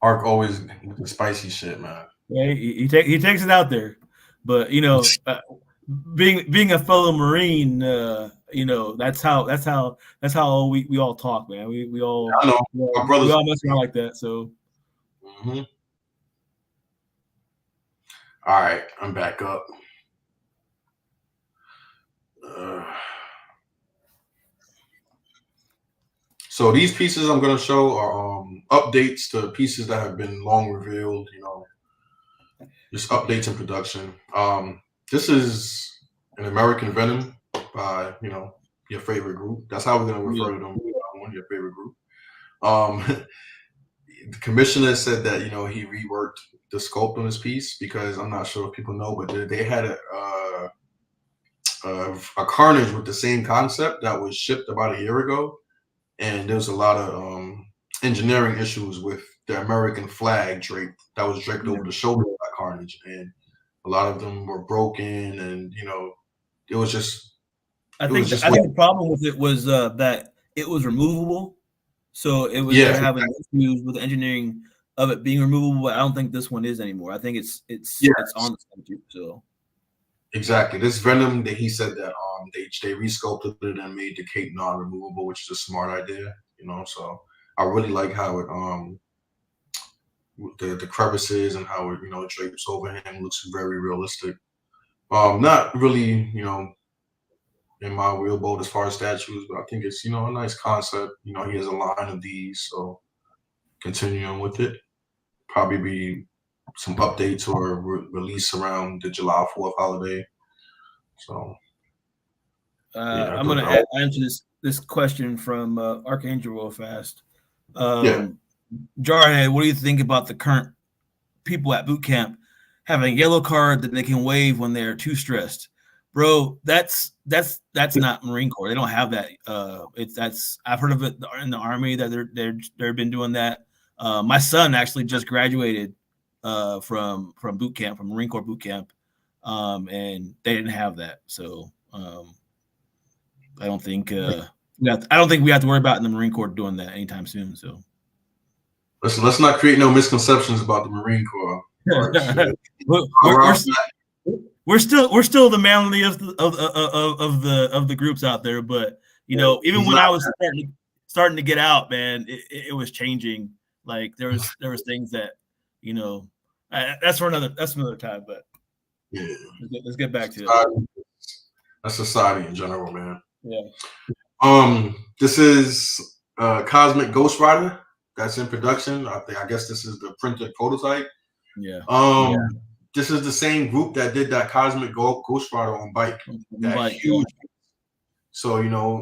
Ark always with the spicy shit, man. Yeah, he takes it out there, but being a fellow Marine, that's how we all talk, man. We all I know my brothers. We all mess around like that. So, All right, I'm back up. So these pieces I'm going to show are updates to pieces that have been long revealed. Just updates in production. This is an American Venom by your favorite group. That's how we're going to refer to them. One of your favorite group. The commissioner said that he reworked the sculpt on this piece because I'm not sure if people know, but they had a Carnage with the same concept that was shipped about a year ago, and there was a lot of engineering issues with the American flag that was draped over the shoulder of that Carnage, and a lot of them were broken, and it was just. I think the problem with it was that it was removable, so it was having issues with the engineering of it being removable. But I don't think this one is anymore. I think it's on the statute. So exactly, this Venom that he said that they resculpted it and made the cape non-removable, which is a smart idea. So I really like how it the crevices and how it drapes over him looks very realistic. Not really in my wheelboat as far as statues, but I think it's a nice concept. He has a line of these, so continuing with it. Probably be some updates or release around the July 4th holiday. So I'm going to answer this question from Archangel real fast. Jarhead, what do you think about the current people at boot camp having a yellow card that they can wave when they're too stressed? Bro, that's not Marine Corps. They don't have that. I've heard of it in the Army that they've been doing that. My son actually just graduated from boot camp, from Marine Corps boot camp, and they didn't have that. So I don't think we have to worry about in the Marine Corps doing that anytime soon. So listen, let's not create no misconceptions about the Marine Corps. We're still the manly of the groups out there, but even when I was starting to get out, man, it was changing. Like there was things that that's another time. But let's get back to it. That's society in general, man. Yeah. This is Cosmic Ghost Rider that's in production. I guess this is the printed prototype. Yeah. This is the same group that did that Cosmic Ghost Rider on bike. Huge. So,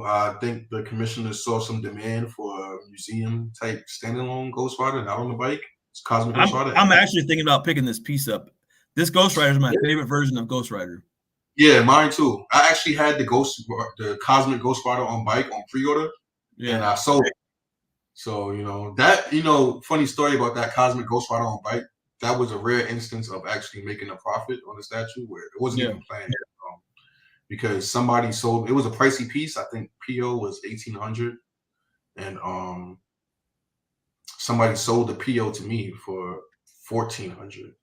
I think the commissioner saw some demand for a museum type standalone Ghost Rider, not on the bike. It's Cosmic Ghost Rider. I'm actually thinking about picking this piece up. This Ghost Rider is my favorite version of Ghost Rider. Yeah, mine too. I actually had the Cosmic Ghost Rider on bike on pre-order, and I sold it. So, funny story about that Cosmic Ghost Rider on bike. That was a rare instance of actually making a profit on the statue where it wasn't even planned, because somebody sold. It was a pricey piece. I think PO was $1,800, and somebody sold the PO to me for $1,400.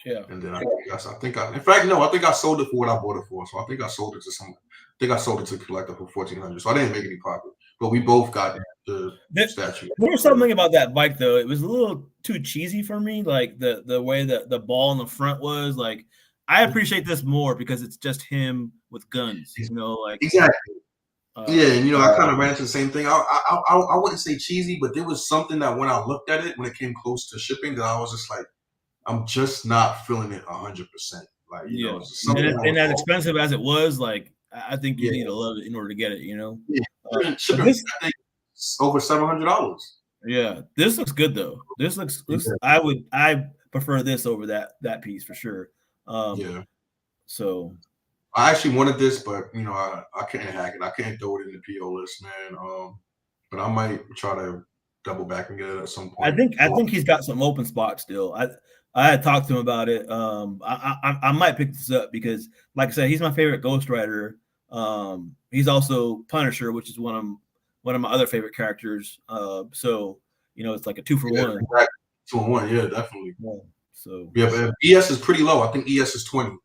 Yeah, and then I think I sold it for what I bought it for. So I think I sold it to someone. I think I sold it to the collector for $1,400. So I didn't make any profit, but we both got the statue. There was something about that bike though. It was a little too cheesy for me. Like the way that the ball in the front was. Like I appreciate this more because it's just him with guns. Exactly. And I kind of ran into the same thing. I wouldn't say cheesy, but there was something that when I looked at it when it came close to shipping, that I was just like, I'm just not feeling it 100%. Like, and as expensive as it was, like I think you need to love it in order to get it. Shipping, I think it's over $700. Yeah, this looks good though. This looks. I prefer this over that piece for sure. So I actually wanted this, but I couldn't hack it. I can't throw it in the PO list, man. But I might try to double back and get it at some point. I think he's got some open spots still. I had talked to him about it. I might pick this up because, like I said, he's my favorite Ghost Rider. He's also Punisher, which is one of my other favorite characters. So it's like a 2 for 1. Exactly. 2-in-1, yeah, definitely. Yeah, so but ES is pretty low. I think ES is 20.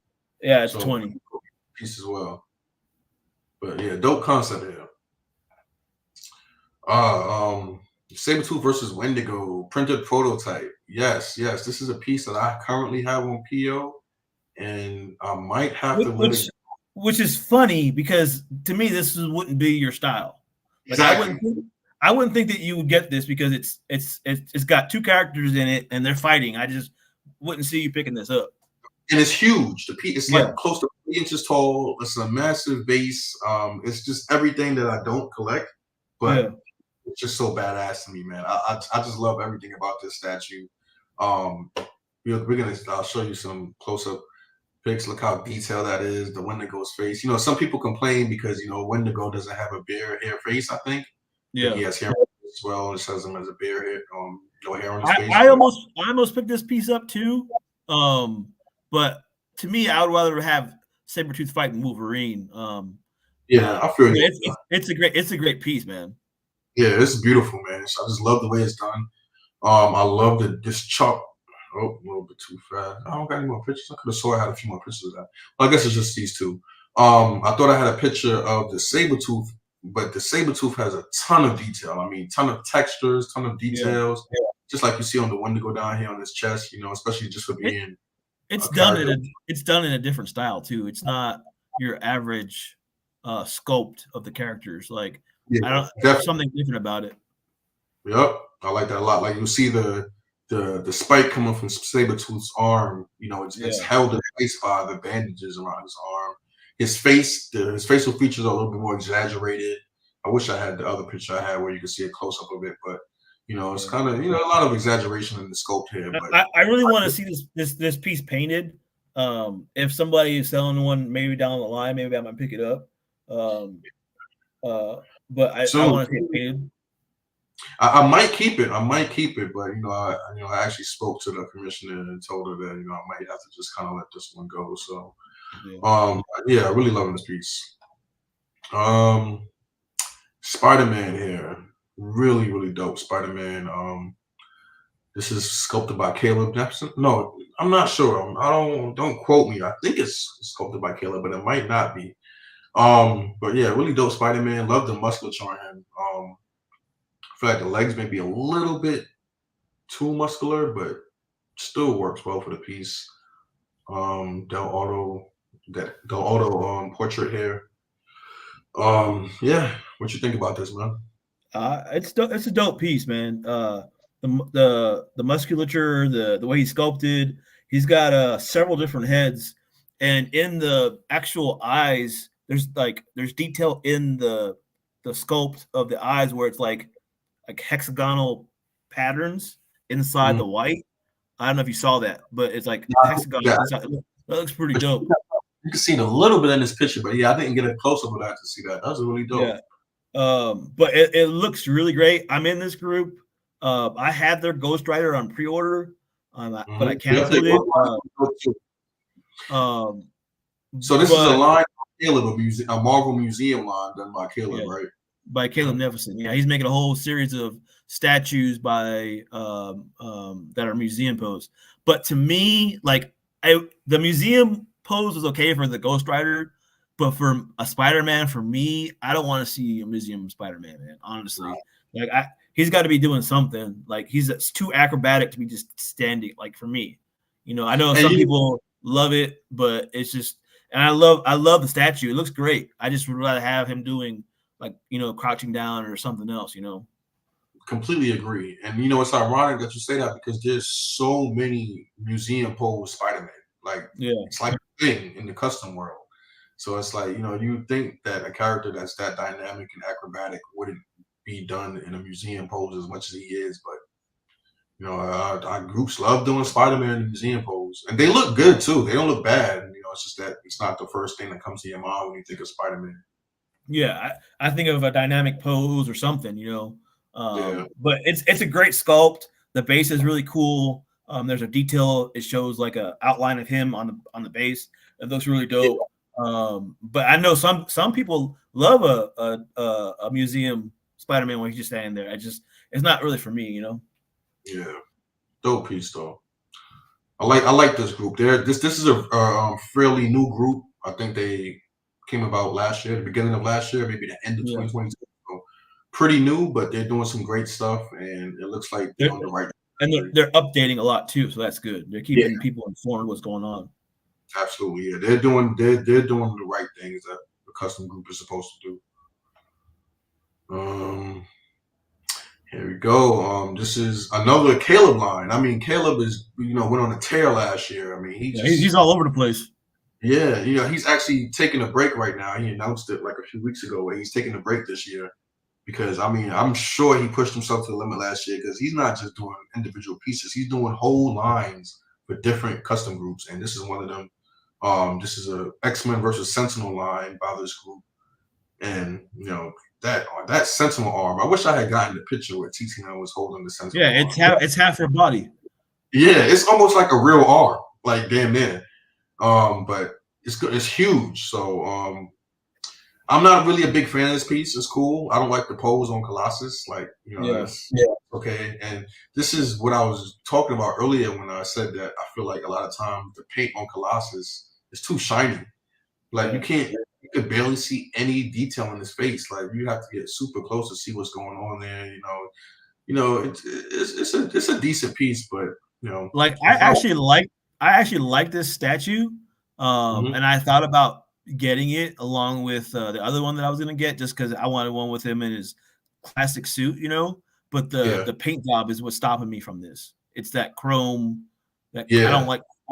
Yeah, it's 20 piece as well. But yeah, dope concept here. Sabretooth versus Wendigo, printed prototype. Yes. This is a piece that I currently have on PO, and I might have to let it. Which is funny because to me this wouldn't be your style. Like exactly. I wouldn't think that you would get this because it's got 2 characters in it and they're fighting. I just wouldn't see you picking this up. And it's huge. The piece, it's like close to 3 inches tall. It's a massive base. It's just everything that I don't collect, but it's just so badass to me, man. I just love everything about this statue. I'll show you some close-up pics. Look how detailed that is. The Wendigo's face. Some people complain because Wendigo doesn't have a bear hair face. I think. Yeah. He has hair as well. It says him as a bear hair. No hair on his face. I almost picked this piece up too. But to me, I would rather have Sabretooth fighting Wolverine. I feel it's a great piece, man. Yeah, it's beautiful, man. I just love the way it's done. I love this chalk. Oh, a little bit too fast. I don't got any more pictures. I could have swore I had a few more pictures of that. Well, I guess it's just these 2. I thought I had a picture of the Sabretooth, but the Sabretooth has a ton of detail. I mean, ton of textures, ton of details. Yeah. Just like you see on the Wendigo down here on his chest, especially just for being. It's done in a different style too. It's not your average sculpt of the characters. Like there's something different about it. Yep, I like that a lot. Like you see the spike coming from Sabretooth's arm. It's held in place by the bandages around his arm. His face, his facial features are a little bit more exaggerated. I wish I had the other picture I had where you could see a close up of it, but. It's kind of a lot of exaggeration in the sculpt here. But I really want to see this piece painted. If somebody is selling one, maybe down the line, maybe I might pick it up. But I want to see it painted. I might keep it. But I actually spoke to the commissioner and told her that I might have to just kind of let this one go. So, I really love this piece. Spider-Man here. Really, really dope Spider-Man. This is sculpted by Caleb Nepson. No, I'm not sure. Don't quote me. I think it's sculpted by Caleb, but it might not be. But yeah, really dope Spider-Man. Love the musculature on him. I feel like the legs may be a little bit too muscular, but still works well for the piece. Del Auto portrait here. What you think about this, man? It's a dope piece, man. The musculature, the way he's sculpted, he's got several different heads, and in the actual eyes, there's detail in the sculpt of the eyes where it's like hexagonal patterns inside the white. I don't know if you saw that, but it's like hexagonal. That looks pretty dope. You can see it a little bit in this picture, but I didn't get a close up of that to see that. That was really dope. Yeah. But it looks really great. I'm in this group. I had their Ghost Rider on pre-order, but I canceled it. So this is a line by Caleb, a Marvel Museum line done by Caleb, right? By Caleb Neveson. Yeah, he's making a whole series of statues by that are museum pose. But to me, the museum pose was okay for the Ghost Rider. But for a Spider-Man, for me, I don't want to see a museum Spider-Man, man. Honestly, he's got to be doing something. Like it's too acrobatic to be just standing. Like for me, I know some people love it, but it's just. And I love the statue. It looks great. I just would rather have him doing crouching down or something else. Completely agree. And it's ironic that you say that because there's so many museum pose Spider-Man. It's like a thing in the custom world. So it's like, you think that a character that's that dynamic and acrobatic wouldn't be done in a museum pose as much as he is. But, our groups love doing Spider-Man in the museum pose. And they look good, too. They don't look bad. It's just that it's not the first thing that comes to your mind when you think of Spider-Man. Yeah, I think of a dynamic pose or something, But it's a great sculpt. The base is really cool. There's a detail. It shows like a outline of him on the base. It looks really dope. But I know some people love a museum Spider-Man when he's just standing there. It's not really for me, you know. Yeah, dope piece though. I like this group. This is a fairly new group. I think they came about last year, the beginning of last year, maybe the end of Yeah. 2022. So pretty new, but they're doing some great stuff, and it looks like they're on the right. And they're updating a lot too, so that's good. They're keeping people informed what's going on. Absolutely, yeah. They're doing the right things that the custom group is supposed to do. Here we go. This is another Caleb line. I mean, Caleb is went on a tear last year. I mean, he's all over the place. Yeah, he's actually taking a break right now. He announced it like a few weeks ago where he's taking a break this year because I mean, I'm sure he pushed himself to the limit last year because he's not just doing individual pieces; he's doing whole lines for different custom groups, and this is one of them. This is a X-Men versus Sentinel line by this group, and that Sentinel arm. I wish I had gotten the picture where TTN was holding the Sentinel. Yeah, it's half her body. Yeah, it's almost like a real arm, like damn near. But it's good. It's huge. So I'm not really a big fan of this piece. It's cool. I don't like the pose on Colossus. Like okay. And this is what I was talking about earlier when I said that I feel like a lot of times the paint on Colossus is too shiny. Like you could barely see any detail in his face. Like you have to get super close to see what's going on there. It's a decent piece, but like I actually like this statue. And I thought about getting it along with the other one that I was gonna get just because I wanted one with him in his classic suit, But the paint job is what's stopping me from this. It's that chrome. I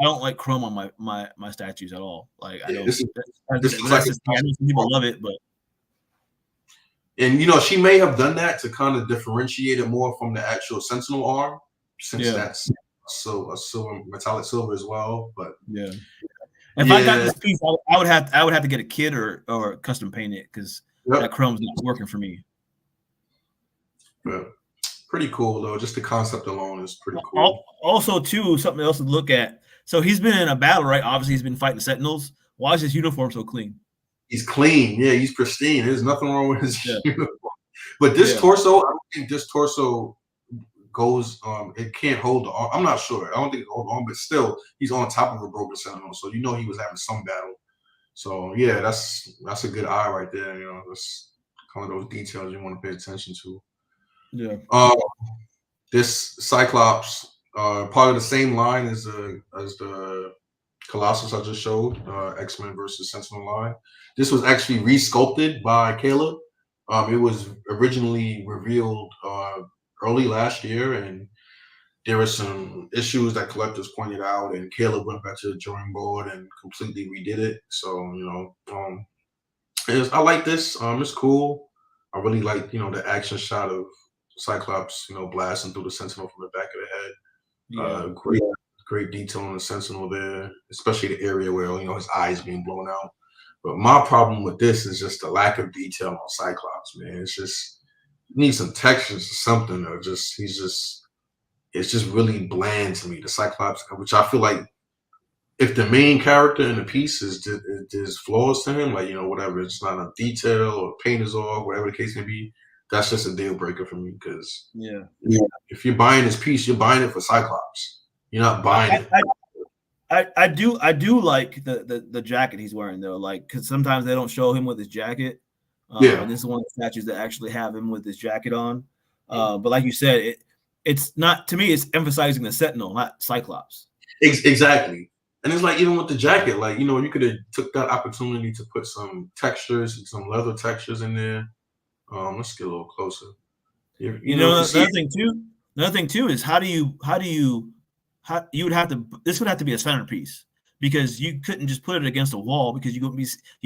don't like chrome on my statues at all. Like I don't. I know some people love it, but. And she may have done that to kind of differentiate it more from the actual Sentinel arm, since that's a silver, metallic silver as well. But if I got this piece, I would have to get a kit or custom paint it because that chrome's not working for me. But pretty cool though. Just the concept alone is pretty cool. Also, too, something else to look at. So he's been in a battle, right? Obviously, he's been fighting Sentinels. Why is his uniform so clean? He's clean. Yeah, he's pristine. There's nothing wrong with his uniform. But this torso, I don't think this torso goes. It can't hold the arm. I'm not sure. I don't think it holds the arm, but still, he's on top of a broken Sentinel, so he was having some battle. So yeah, that's a good eye right there. That's kind of those details you want to pay attention to. Yeah. This Cyclops, part of the same line as the Colossus I just showed, X-Men versus Sentinel line. This was actually resculpted by Caleb. It was originally revealed early last year, and there were some issues that collectors pointed out, and Caleb went back to the drawing board and completely redid it. So, I like this. It's cool. I really like, the action shot of Cyclops, blasting through the Sentinel from the back of the head. Great detail on the Sentinel there, especially the area where, his eyes being blown out. But my problem with this is just the lack of detail on Cyclops, man. It's just, you need some textures or something, or it's just really bland to me, the Cyclops, which I feel like if the main character in the piece is flaws to him, like, whatever, it's not a detail or paint is off, whatever the case may be, that's just a deal breaker for me. Because if you're buying this piece, you're buying it for Cyclops. You're not buying it. I do like the jacket he's wearing though, like because sometimes they don't show him with his jacket. And this is one of the statues that actually have him with his jacket on. But like you said, it's not, to me, it's emphasizing the Sentinel, not Cyclops. Exactly. And it's like, even with the jacket, like, you could have took that opportunity to put some textures and some leather textures in there. Let's get a little closer. Another thing too is how you would have to, this would have to be a centerpiece because you couldn't just put it against a wall because you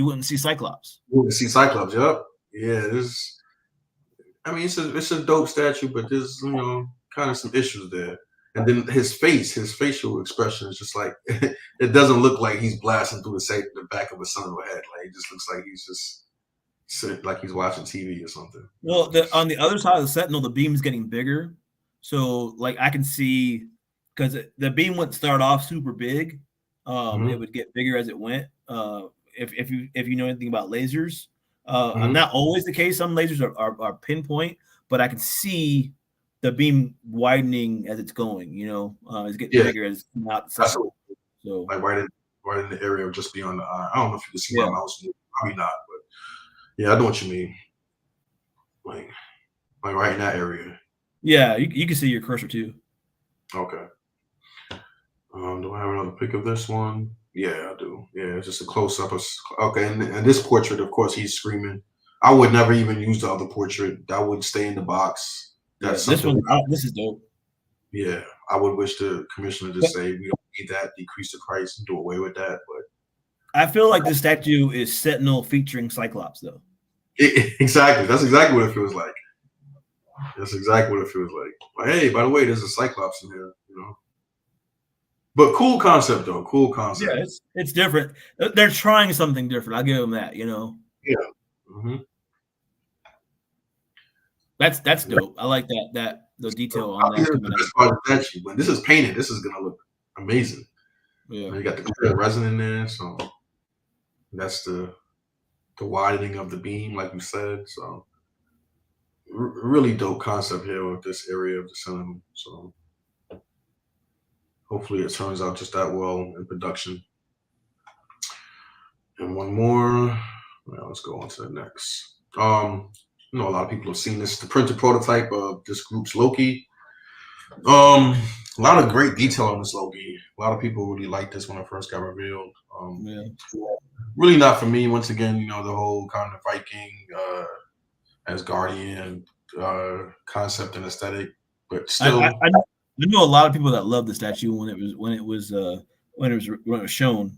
wouldn't see Cyclops. You wouldn't see Cyclops, yep. Yeah, it's a dope statue, but there's, kind of some issues there. And then his facial expression is just like, it doesn't look like he's blasting through the back of a Sentinel head. Like, it just looks like he's just sitting, like he's watching TV or something. Well, on the other side of the Sentinel, the beam's getting bigger. So, like, I can see, because the beam wouldn't start off super big. It would get bigger as it went. if you know anything about lasers, Mhm. not always the case. Some lasers are pinpoint, but I can see the beam widening as it's going. It's getting Yeah, bigger as it's coming out the that's center. So like right in the area of just beyond the eye. I don't know if you can see my yeah, mouse. Probably not, but yeah, I know what you mean. Like right in that area. yeah, you can see your cursor too. Okay. Do I have another pic of this one? Yeah, I do. Yeah, it's just a close up. Okay, and this portrait, of course, he's screaming. I would never even use the other portrait. That would stay in the box. Yeah, That's something. this is dope. Yeah, I would wish the commissioner to say we don't need that, decrease the price, and do away with that. But I feel like this statue is Sentinel featuring Cyclops, though. exactly, that's exactly what it feels like. That's exactly what it feels like. Like, hey, by the way, there's a Cyclops in here. But cool concept though. Cool concept. Yeah, it's different. They're trying something different. I'll give them that. Yeah. Mm-hmm. That's dope. I like that the detail on that coming This part of the statue. When this is painted, this is gonna look amazing. Yeah, You got the clear resin in there, so that's the widening of the beam, like you said. So really dope concept here with this area of the cinema. So hopefully it turns out just that well in production. And one more. Well, let's go on to the next. A lot of people have seen this. The printed prototype of this group's Loki. A lot of great detail on this Loki. A lot of people really liked this when it first got revealed. yeah. Really not for me. Once again, the whole kind of Viking as Guardian concept and aesthetic, but still, I know a lot of people that love the statue when it was shown.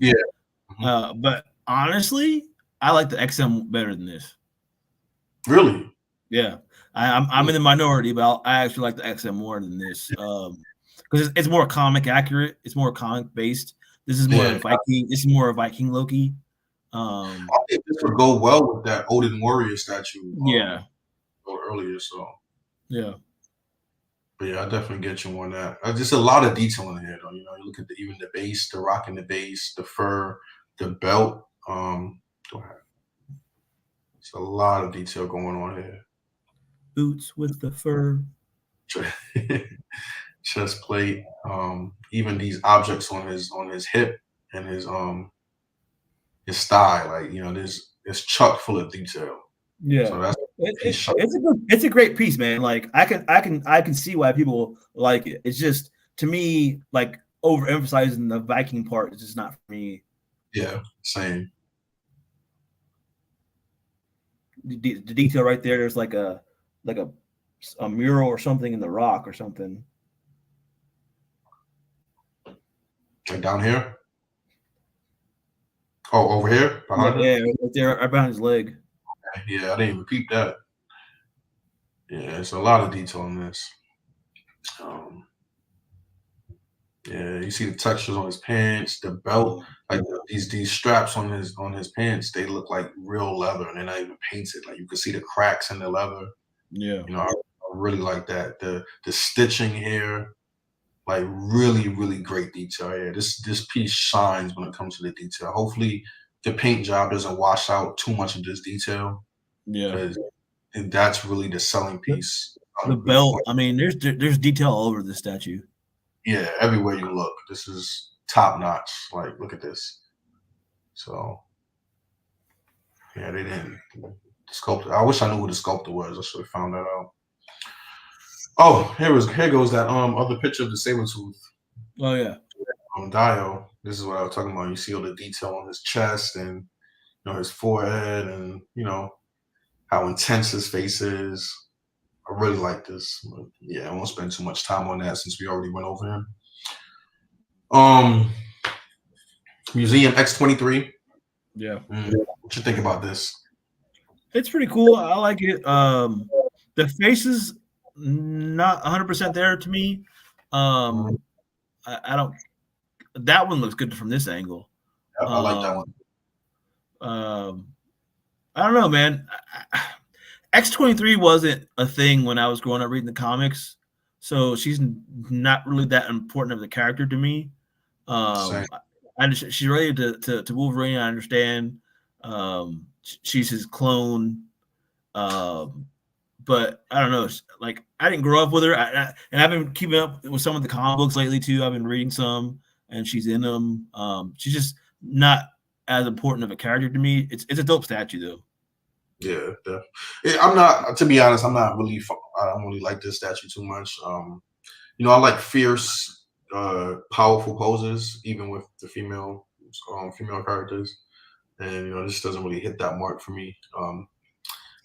Yeah. But honestly, I like the XM better than this. Really? Yeah, I'm in the minority, but I actually like the XM more than this because it's more comic accurate. It's more comic based. This is more Viking. This is more a Viking Loki. I think this would go well with that Odin Warrior statue. Earlier, so yeah. But yeah, I definitely get you on that. Just a lot of detail in here, though. You look at even the base, the rock in the base, the fur, the belt. Go ahead. It's a lot of detail going on here. Boots with the fur. Chest plate. Even these objects on his hip and his thigh, like it's chock full of detail. Yeah, so it's a great piece, man. Like I can see why people like it. It's just, to me, like overemphasizing the Viking part is just not for me. Yeah, same. The detail right there. There's like a mural or something in the rock or something. Like down here. Oh, over here? Yeah, right there, right behind his leg. Yeah, I didn't even peep that. Yeah, it's a lot of detail in this. Yeah, you see the textures on his pants, the belt, like these straps on his pants, they look like real leather, and they're not even painted. Like you can see the cracks in the leather. Yeah, I really like that. The stitching here, like really, really great detail here. This piece shines when it comes to the detail. Hopefully, the paint job doesn't wash out too much of this detail. Yeah, and that's really the selling piece. The belt. I mean, there's detail all over the statue. Yeah, everywhere you look, this is top notch. Like, look at this. So, yeah, they didn't. The sculptor. I wish I knew who the sculptor was. I should have found that out. Oh, here goes that other picture of the Sabretooth. Oh yeah. Dio. This is what I was talking about. You see all the detail on his chest and his forehead, and how intense his face is. I really like this. But yeah, I won't spend too much time on that since we already went over him. Museum X-23. Yeah. What you think about this? It's pretty cool. I like it. The face is not 100% there to me. I don't. That one looks good from this angle. I like that one. I don't know, man. X-23 wasn't a thing when I was growing up reading the comics, so she's not really that important of the character to me. I she's related to Wolverine. I understand. She's his clone. But I don't know. Like, I didn't grow up with her, and I've been keeping up with some of the comic books lately too. I've been reading some, and she's in them. She's just not as important of a character to me. It's a dope statue though. Yeah, definitely. I'm not, to be honest, I don't really like this statue too much. I like fierce, powerful poses, even with the female characters, and this doesn't really hit that mark for me.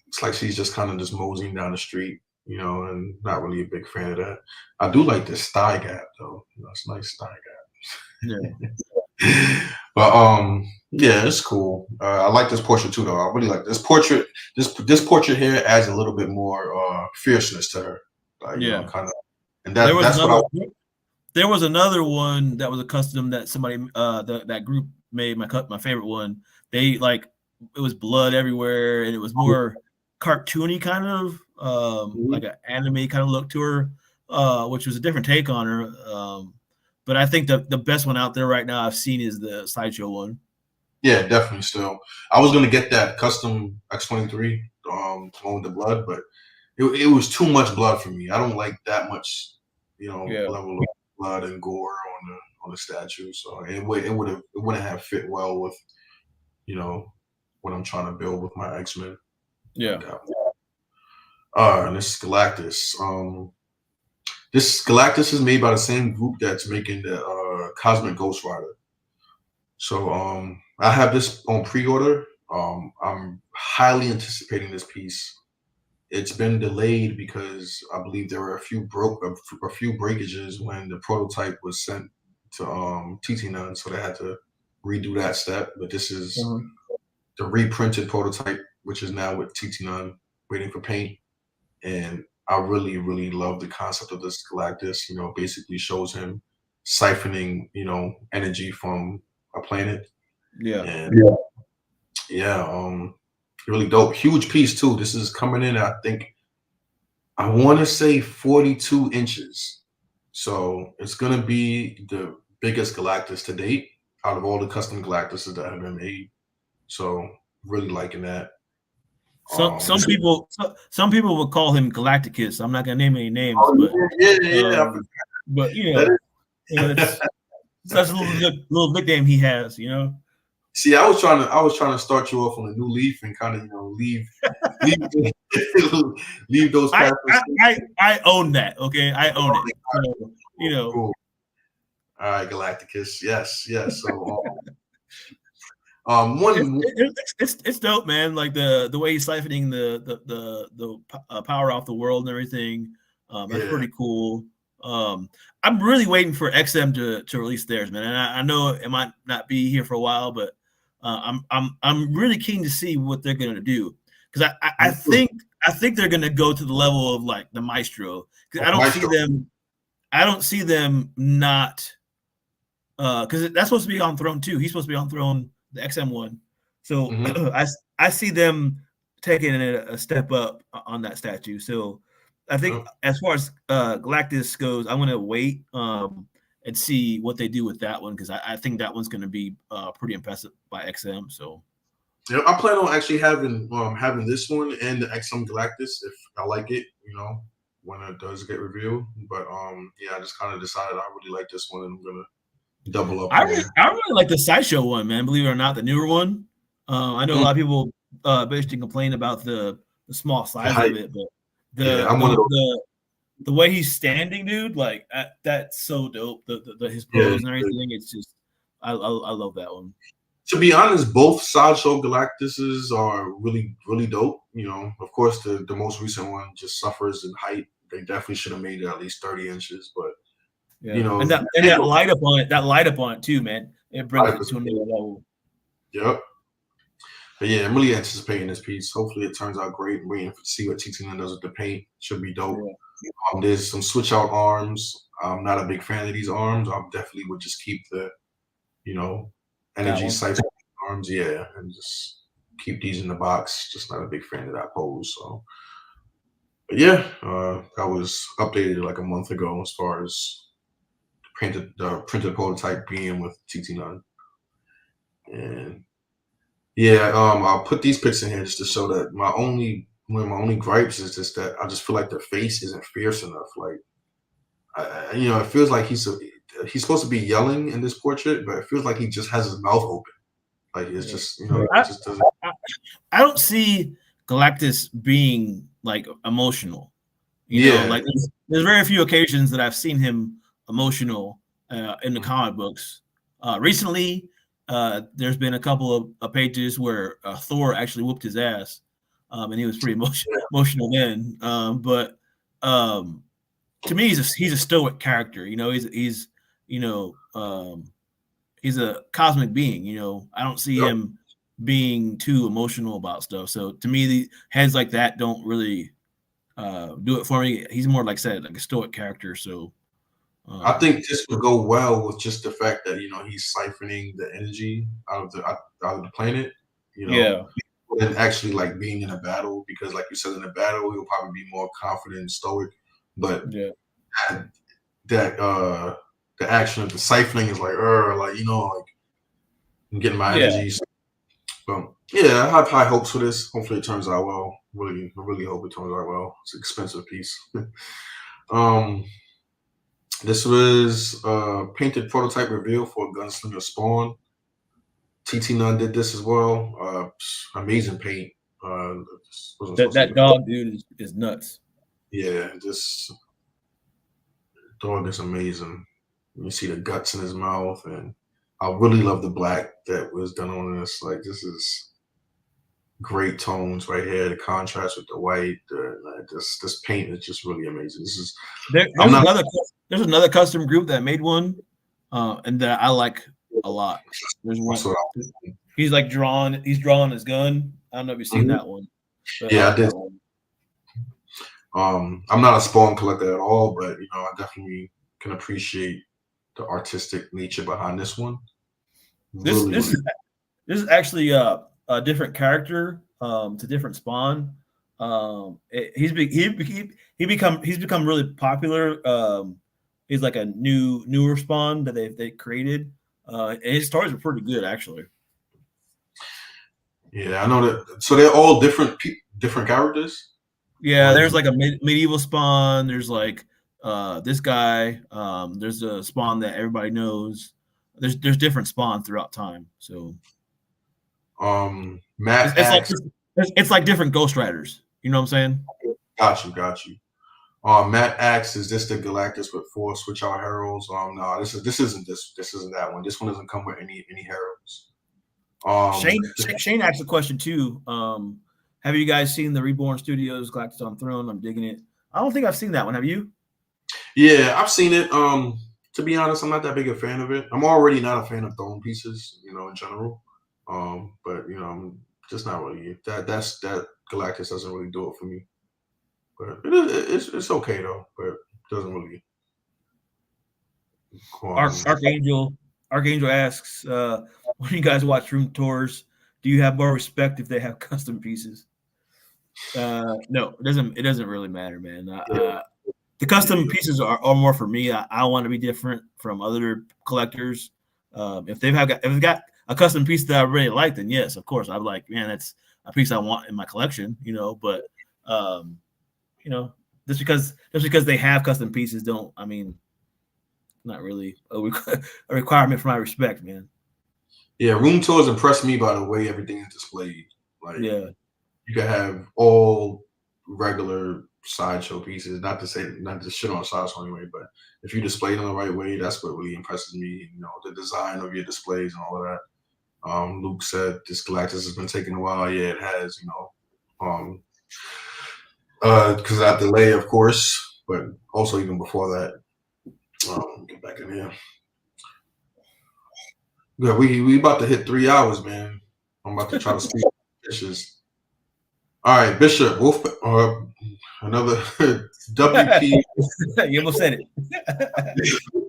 It's like she's just kind of just moseying down the street, and not really a big fan of that. I do like this thigh gap though. It's a nice thigh gap. Yeah. But yeah, it's cool. I like this portrait too, though. I really like this portrait. This portrait here adds a little bit more fierceness to her. Yeah, kind of. And there was another one that was a custom that somebody that group made. My favorite one. They it was blood everywhere, and it was more cartoony kind of like an anime kind of look to her, which was a different take on her. But I think the best one out there right now I've seen is the Sideshow one. Yeah, definitely. Still, I was gonna get that custom X-23, one with the blood, but it was too much blood for me. I don't like that much, level of blood and gore on the statue. So it wouldn't have fit well with, what I'm trying to build with my X-Men. Yeah. And this is Galactus. This Galactus is made by the same group that's making the Cosmic Ghost Rider. So I have this on pre-order. I'm highly anticipating this piece. It's been delayed because I believe there were a few breakages when the prototype was sent to TT Nunn, so they had to redo that step. But this is the reprinted prototype, which is now with TT Nunn, waiting for paint. And I really, really love the concept of this Galactus. Basically shows him siphoning, energy from a planet. Yeah. And really dope. Huge piece too. This is coming in, I think, I want to say 42 inches. So it's gonna be the biggest Galactus to date out of all the custom Galactuses that have been made. So really liking that. Some people would call him Galacticus. I'm not gonna name any names, but that's a little nickname he has, See, I was trying to start you off on a new leaf and kind of leave those. I own that. Okay, I own it. So, Cool. All right, Galacticus. Yes. So, it's dope, man. Like the way he's siphoning the power off the world and everything. That's pretty cool. I'm really waiting for XM to release theirs, man. And I know it might not be here for a while, but I'm really keen to see what they're gonna do, because I think they're gonna go to the level of like the Maestro. Because I don't see them not, because that's supposed to be on Throne too. He's supposed to be on Throne, the XM one. So I see them taking a step up on that statue. So I think as far as Galactus goes, I'm gonna wait and see what they do with that one, because I think that one's gonna be pretty impressive by XM. So yeah, I plan on actually having this one and the XM Galactus if I like it, when it does get revealed. But I just kind of decided I really like this one, and I'm gonna double up. I really like the Sideshow one, man. Believe it or not, the newer one. I know a lot of people basically complain about the small size of it, but the way he's standing, dude, like that's so dope. His pose and everything. It's just I love that one. To be honest, both Sideshow Galactuses are really, really dope. Of course, the most recent one just suffers in height. They definitely should have made it at least 30 inches, but and that light up on it too, man. It brings it to a new level. Yep. But yeah, I'm really anticipating this piece. Hopefully it turns out great. I'm waiting to see what TT Nunn does with the paint. Should be dope. Yeah. There's some switch out arms. I'm not a big fan of these arms. I definitely would just keep the, energy siphon arms. Yeah, and just keep these in the box. Just not a big fan of that pose. So, but yeah, that was updated like a month ago as far as the printed prototype being with TT Nunn. And yeah, I'll put these pics in here just to show that one of my only gripes is just that I just feel like the face isn't fierce enough. Like, it feels like he's supposed to be yelling in this portrait, but it feels like he just has his mouth open. Like it's just, it just doesn't. I don't see Galactus being like emotional. You know, like there's very few occasions that I've seen him emotional in the comic books. Recently, there's been a couple of pages where Thor actually whooped his ass, and he was pretty emotional then. But to me, he's a stoic character. You know, he's a cosmic being. You know, I don't see him being too emotional about stuff. So to me, the heads like that don't really do it for me. He's more, like I said, like a stoic character. So I think this would go well with just the fact that he's siphoning the energy out of the planet. And actually like being in a battle, because like you said, in a battle he'll probably be more confident and stoic. But the action of the siphoning is like I'm getting my energy. But yeah, I have high hopes for this. Hopefully it turns out well. I really hope it turns out well. It's an expensive piece. This was a painted prototype reveal for Gunslinger Spawn. TT Nunn did this as well. Amazing paint. That dog dude is nuts. Yeah, this dog is amazing. You see the guts in his mouth, and I really love the black that was done on this. Like, this is great tones right here. The contrast with the white, this paint is just really amazing. This is there's another custom group that made one, and that I like a lot. There's one. He's like drawn. He's drawing his gun. I don't know if you've seen that one. Yeah, I did. I'm not a Spawn collector at all, but I definitely can appreciate the artistic nature behind this one. This is actually a different character to different Spawn. He's become really popular. He's like a newer Spawn that they created, and his stories are pretty good actually. Yeah, I know that. So they're all different characters. Yeah, there's like a medieval Spawn. There's like this guy. There's a Spawn that everybody knows. There's different Spawns throughout time. So, Matt, it's like different Ghost Riders. You know what I'm saying? Got you. Matt asks, "Is this the Galactus with 4 switch out heralds?" No, this isn't that one. This one doesn't come with any heralds. Shane asked a question too. Have you guys seen the Reborn Studios Galactus on Throne? I'm digging it. I don't think I've seen that one. Have you? Yeah, I've seen it. To be honest, I'm not that big a fan of it. I'm already not a fan of Throne pieces, in general. But I'm just not really that Galactus doesn't really do it for me. But it's okay though, but it doesn't really. Archangel asks, when you guys watch room tours, do you have more respect if they have custom pieces? No, it doesn't really matter, man. The custom pieces are more for me. I want to be different from other collectors. If they've got a custom piece that I really like, then yes, of course, I'm like, man, that's a piece I want in my collection, But just because they have custom pieces, not really a requirement for my respect, man. Yeah, room tours impressed me by the way everything is displayed. Like, yeah, you can have all regular sideshow pieces. Not to shit on sideshow anyway, but if you display them the right way, that's what really impresses me. The design of your displays and all of that. Luke said this Galactus has been taking a while. Yeah, it has. Because of that delay, of course, but also even before that. Get back in here. Yeah, we about to hit 3 hours, man. I'm about to try to speak fishes. All right, Bishop Wolf, another WP. You almost said it.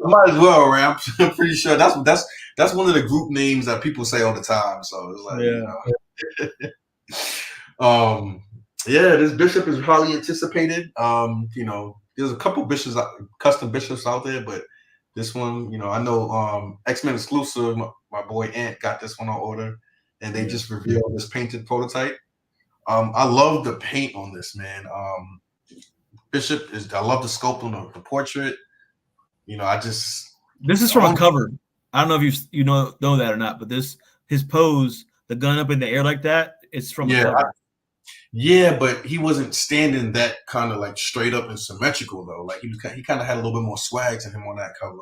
Might as well, right? I'm pretty sure that's one of the group names that people say all the time. So it's like, yeah, this bishop is highly anticipated. There's a couple custom bishops out there, but This one, I know X-Men exclusive. My boy Ant got this one on order, and they just revealed this painted prototype. I love the paint on this, man. Bishop I love the sculpt on the portrait. This is from a cover. I don't know if you know that or not, but his pose, the gun up in the air like that, it's from a cover. Yeah, but he wasn't standing that kind of like straight up and symmetrical though. Like he kind of had a little bit more swag to him on that cover,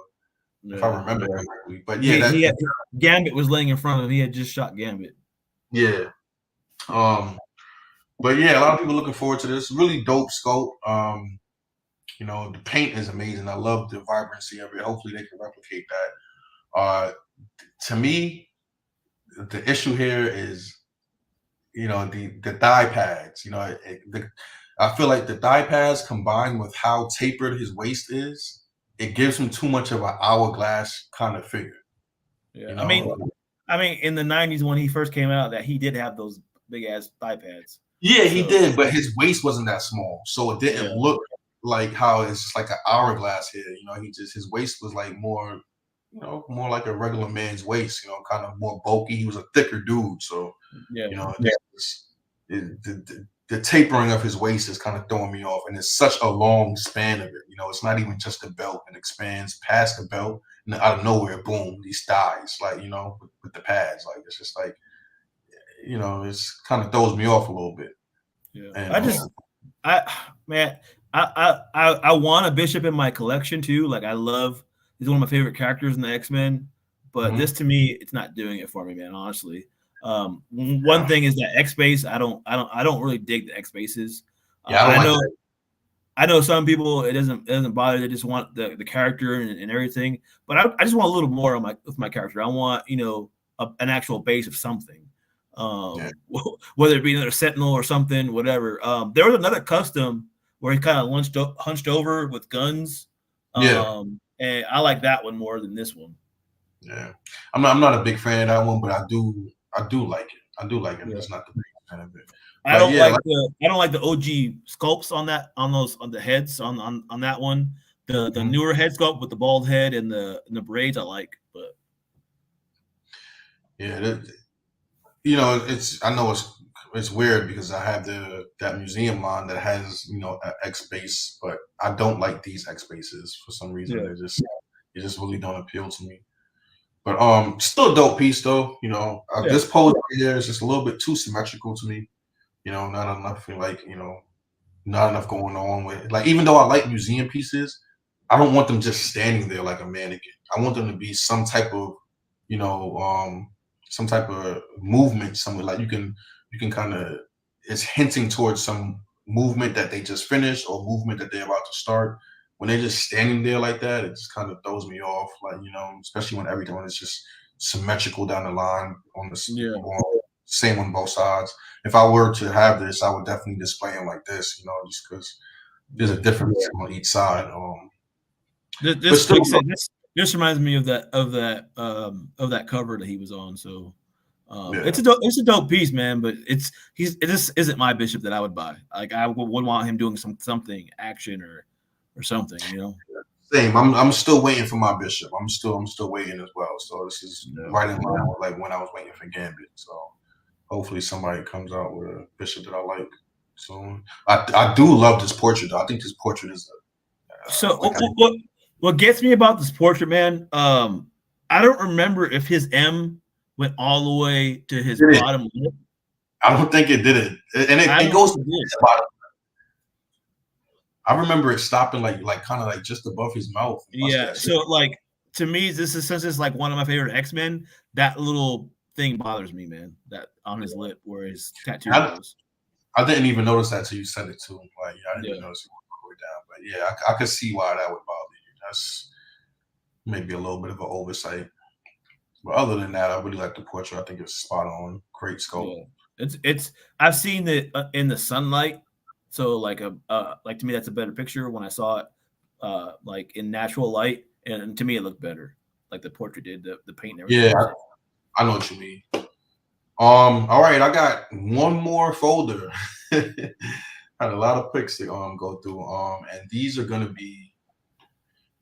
if I remember correctly. But yeah, Gambit was laying in front of him. He had just shot Gambit. Yeah. But yeah, a lot of people looking forward to this. Really dope sculpt. The paint is amazing. I love the vibrancy of it. Hopefully they can replicate that. To me, the issue here is, the thigh pads. I feel like the thigh pads combined with how tapered his waist is, it gives him too much of an hourglass kind of figure. Yeah, I mean, in the '90s when he first came out, that he did have those big ass thigh pads. Yeah, he did, but his waist wasn't that small, so it didn't look like how it's just like an hourglass here. His waist was like more, more like a regular man's waist. Kind of more bulky. He was a thicker dude, so the tapering of his waist is kind of throwing me off, and it's such a long span of it. It's not even just the belt; it expands past the belt, and out of nowhere, boom, these thighs, like with the pads, like it's just like. It's kind of throws me off a little bit. Yeah, and, I want a Bishop in my collection too. Like he's one of my favorite characters in the X-Men, but this to me, it's not doing it for me, man. Honestly, one thing is that X-Base. I don't really dig the X-Bases. I know some people it doesn't bother. They just want the character and everything, but I just want a little more with my character. I want an actual base of something. Whether it be another Sentinel or something, whatever. There was another custom where he kind of hunched over with guns. And I like that one more than this one. Yeah, I'm not a big fan of that one, but I do like it. I do like it. It's not the biggest fan of it. I don't like the OG sculpts on the heads on that one. The newer head sculpt with the bald head and the braids I like, but yeah. I know it's weird because I have that museum line that has an X base, but I don't like these X bases for some reason. They just really don't appeal to me. But still a dope piece though. This pose right here is just a little bit too symmetrical to me. Not enough not enough going on with it. Like even though I like museum pieces, I don't want them just standing there like a mannequin. I want them to be some type of some type of movement somewhere, like you can kind of, it's hinting towards some movement that they just finished or movement that they're about to start. When they're just standing there like that, it just kind of throws me off, like especially when everything is just symmetrical down the line on the same on both sides. If I were to have this, I would definitely display them like this, just because there's a difference on each side. This reminds me of that cover that he was on. So it's a dope piece, man. But this isn't my Bishop that I would buy. Like I would want him doing something action or something. Same. I'm still waiting for my Bishop. I'm still waiting as well. So this is right in line with like when I was waiting for Gambit. So hopefully somebody comes out with a Bishop that I like. So I do love this portrait though. I think this portrait is what gets me about this portrait, man, I don't remember if his M went all the way to his bottom lip. I don't think it did it. And it goes to his bottom. I remember it stopping like kind of like just above his mouth. Yeah. So like to me, since it's like one of my favorite X-Men, that little thing bothers me, man. That on his lip where his tattoo goes. I didn't even notice that till you said it too. Like I didn't notice it all the way down. But yeah, I could see why that would bother you. That's maybe a little bit of an oversight. But other than that, I really like the portrait. I think it's spot on. Great sculpt. Yeah. It's I've seen it in the sunlight. So like to me that's a better picture when I saw it like in natural light, and to me it looked better. Like the portrait did, the paint and everything. Yeah, I know what you mean. All right, I got one more folder. Had a lot of pics to go through. And these are gonna be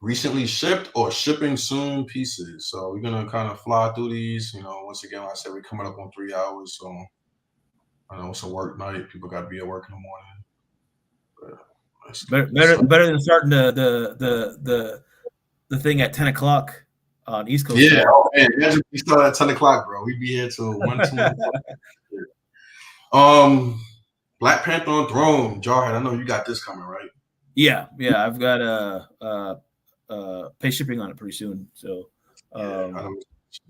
recently shipped or shipping soon pieces. So we're gonna kind of fly through these. Once again, like I said, we're coming up on 3 hours, so I know it's a work night. People got to be at work in the morning. But better than starting the thing at 10 o'clock on East Coast. Yeah, oh man, imagine we start at 10 o'clock, bro. We'd be here till 1, 2. Black Panther on Throne, Jarhead. I know you got this coming, right? Yeah. I've got pay shipping on it pretty soon. So I know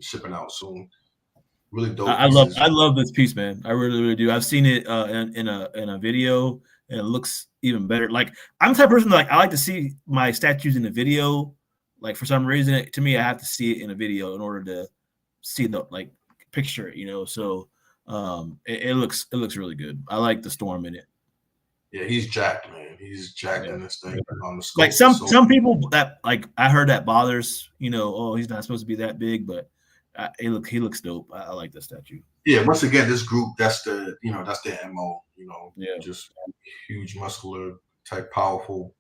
shipping out soon. Really dope. I love this piece, man. I really do. I've seen it in a video, and it looks even better. Like, I'm the type of person that, like, I like to see my statues in a video. Like, for some reason, to me, I have to see it in a video in order to see the picture it. So it looks really good. I like the Storm in it. Yeah, he's jacked, man. He's jacked in this thing. On the scope. Like some people that, like, I heard that bothers. Oh, he's not supposed to be that big, but he looks dope. I like the statue. Yeah, once again, this group, that's their MO. Just huge, muscular type, powerful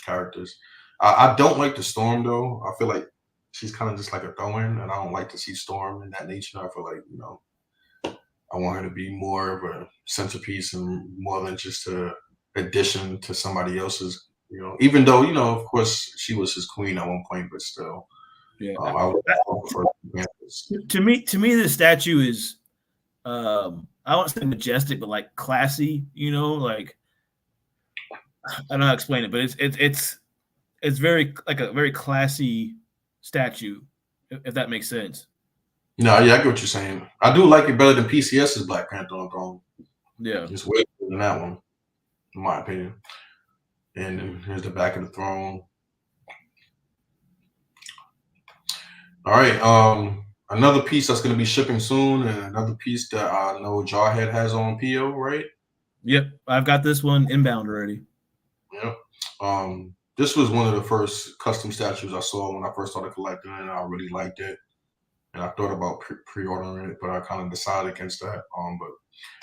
characters. I don't like the Storm though. I feel like she's kind of just like a throw-in, and I don't like to see Storm in that nature. I feel like I want her to be more of a centerpiece and more than just a addition to somebody else's. Even though of course she was his queen at one point, but still. Yeah. To me, the statue is, I won't say majestic, but like classy. Like, I don't know how to explain it, but it's very, like, a very classy statue, if that makes sense. No, yeah, I get what you're saying. I do like it better than PCS's Black Panther on Throne. Yeah, it's way better than that one, in my opinion. And then here's the back of the throne. All right, another piece that's going to be shipping soon, and another piece that I know Jarhead has on PO, right? Yep, I've got this one inbound already. Yep. This was one of the first custom statues I saw when I first started collecting, and I really liked it. And I thought about pre-ordering it, but I kind of decided against that. But